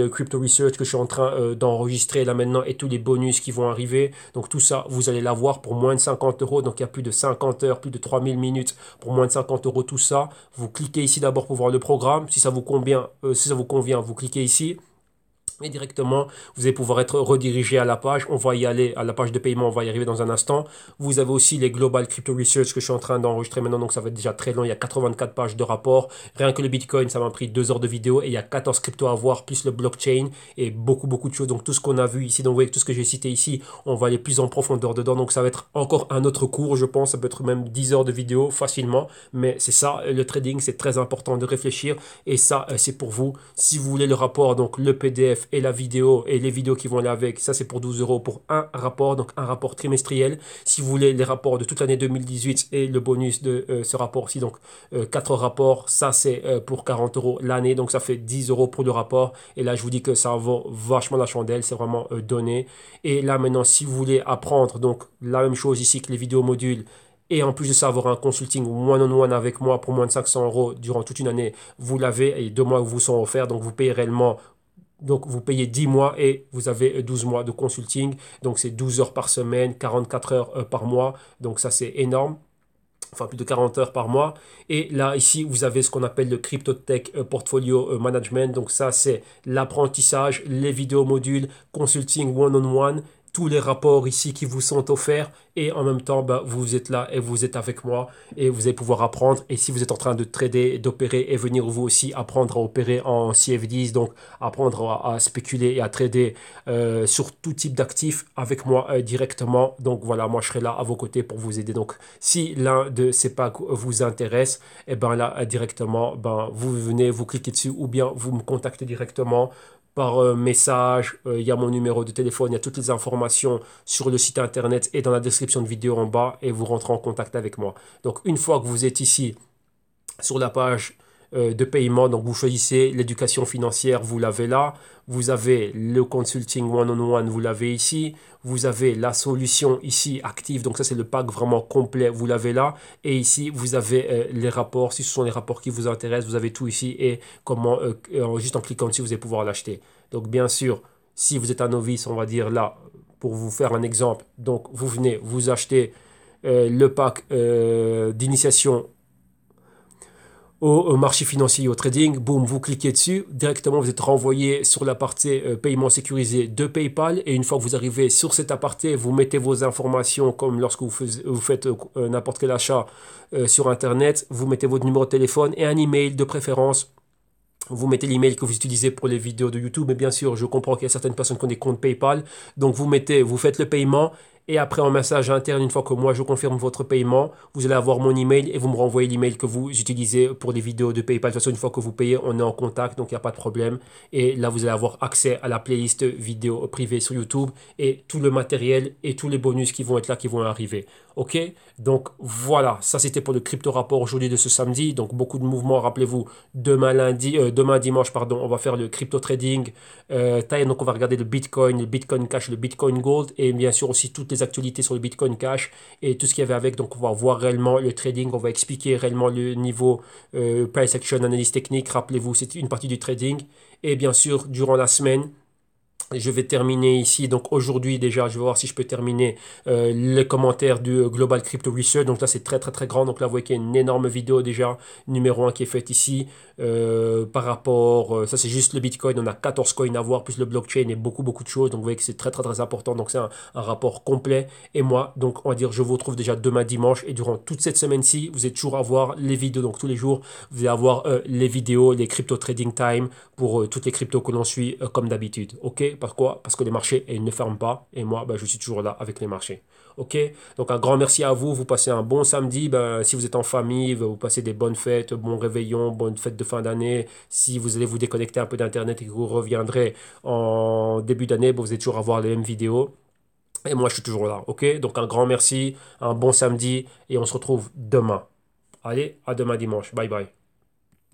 Crypto Research que je suis en train d'enregistrer là maintenant, et tous les bonus qui vont arriver. Donc tout ça, vous allez l'avoir pour moins de 50 euros. Donc il y a plus de 50 heures, plus de 3000 minutes pour moins de 50 euros tout ça. Vous cliquez ici d'abord pour voir le programme. Si ça vous convient, vous cliquez ici. Et directement, vous allez pouvoir être redirigé à la page. On va y aller à la page de paiement, on va y arriver dans un instant. Vous avez aussi les Global Crypto Research que je suis en train d'enregistrer maintenant, donc ça va être déjà très long. Il y a 84 pages de rapport. Rien que le Bitcoin, ça m'a pris 2 heures de vidéo, et il y a 14 cryptos à voir, plus le blockchain et beaucoup de choses. Donc tout ce qu'on a vu ici, donc vous voyez que tout ce que j'ai cité ici, on va aller plus en profondeur dedans. Donc ça va être encore un autre cours, je pense. Ça peut être même 10 heures de vidéo facilement. Mais c'est ça, le trading, c'est très important de réfléchir. Et ça, c'est pour vous. Si vous voulez le rapport, donc le PDF PDF et la vidéo et les vidéos qui vont aller avec, ça c'est pour 12 euros pour un rapport, donc un rapport trimestriel. Si vous voulez les rapports de toute l'année 2018 et le bonus de ce rapport-ci, donc 4 rapports, ça c'est pour 40 euros l'année, donc ça fait 10 euros pour le rapport. Et là je vous dis que ça vaut vachement la chandelle, c'est vraiment donné. Et là maintenant, si vous voulez apprendre, donc la même chose ici que les vidéos modules, et en plus de ça, avoir un consulting one-on-one avec moi pour moins de 500 euros durant toute une année, vous l'avez et 2 mois vous sont offerts. Donc vous payez réellement, donc vous payez 10 mois et vous avez 12 mois de consulting. Donc c'est 12 heures par semaine, 44 heures par mois. Donc ça c'est énorme. Enfin, plus de 40 heures par mois. Et là, ici, vous avez ce qu'on appelle le CryptoTech Portfolio Management. Donc ça, c'est l'apprentissage, les vidéos modules, consulting one-on-one, tous les rapports ici qui vous sont offerts. Et en même temps, bah, vous êtes là et vous êtes avec moi et vous allez pouvoir apprendre. Et si vous êtes en train de trader, d'opérer et venir vous aussi apprendre à opérer en CFDs, donc apprendre à spéculer et à trader sur tout type d'actifs avec moi directement. Donc voilà, moi je serai là à vos côtés pour vous aider. Donc si l'un de ces packs vous intéresse, et ben là directement, ben, vous venez, vous cliquez dessus ou bien vous me contactez directement par message. Il y a mon numéro de téléphone, il y a toutes les informations sur le site internet et dans la description de vidéo en bas et vous rentrez en contact avec moi. Donc une fois que vous êtes ici sur la page de paiement, donc vous choisissez l'éducation financière, vous l'avez là, vous avez le consulting one-on-one, vous l'avez ici, vous avez la solution ici active, donc ça c'est le pack vraiment complet, vous l'avez là, et ici vous avez les rapports, si ce sont les rapports qui vous intéressent, vous avez tout ici, et comment, juste en cliquant dessus, vous allez pouvoir l'acheter. Donc bien sûr, si vous êtes un novice, on va dire là, pour vous faire un exemple, donc vous venez, vous achetez le pack d'initiation au marché financier, au trading, boum, vous cliquez dessus, directement vous êtes renvoyé sur la partie paiement sécurisé de PayPal et une fois que vous arrivez sur cet aparté, vous mettez vos informations comme lorsque vous faites n'importe quel achat sur Internet, vous mettez votre numéro de téléphone et un email de préférence. Vous mettez l'email que vous utilisez pour les vidéos de YouTube, mais bien sûr, je comprends qu'il y a certaines personnes qui ont des comptes PayPal, donc vous faites le paiement. Et après, en message interne, une fois que moi je confirme votre paiement, vous allez avoir mon email et vous me renvoyez l'email que vous utilisez pour les vidéos de PayPal. De toute façon, une fois que vous payez, on est en contact, donc il n'y a pas de problème. Et là, vous allez avoir accès à la playlist vidéo privée sur YouTube et tout le matériel et tous les bonus qui vont être là, qui vont arriver. Ok? Donc voilà, ça c'était pour le crypto rapport aujourd'hui de ce samedi. Donc beaucoup de mouvements, rappelez-vous, demain dimanche, pardon, on va faire le crypto trading time. Donc on va regarder le Bitcoin Cash, le Bitcoin Gold et bien sûr aussi toutes les actualités sur le Bitcoin Cash et tout ce qu'il y avait avec. Donc on va voir réellement le trading, on va expliquer réellement le niveau price action, analyse technique. Rappelez-vous, c'est une partie du trading. Et bien sûr, durant la semaine, je vais terminer ici. Donc aujourd'hui déjà, je vais voir si je peux terminer les commentaires du Global Crypto Research. Donc là, c'est très très très grand. Donc là, vous voyez qu'il y a une énorme vidéo déjà, numéro 1 qui est faite ici. Par rapport, ça c'est juste le Bitcoin. On a 14 coins à voir, plus le blockchain et beaucoup beaucoup de choses. Donc vous voyez que c'est très très très important. Donc c'est un rapport complet. Et moi, donc on va dire, je vous retrouve déjà demain dimanche. Et durant toute cette semaine-ci, vous êtes toujours à voir les vidéos. Donc tous les jours, vous allez avoir les vidéos, les crypto trading time pour toutes les cryptos que l'on suit comme d'habitude. Ok? Pourquoi? Parce que les marchés ils ne ferment pas et moi je suis toujours là avec les marchés. Ok? Donc un grand merci à vous. Vous passez un bon samedi. Si vous êtes en famille, vous passez des bonnes fêtes, bon réveillon, bonnes fêtes de fin d'année. Si vous allez vous déconnecter un peu d'internet et que vous reviendrez en début d'année, vous allez toujours avoir les mêmes vidéos. Et moi je suis toujours là. Ok? Donc un grand merci, un bon samedi et on se retrouve demain. Allez, à demain dimanche. Bye bye.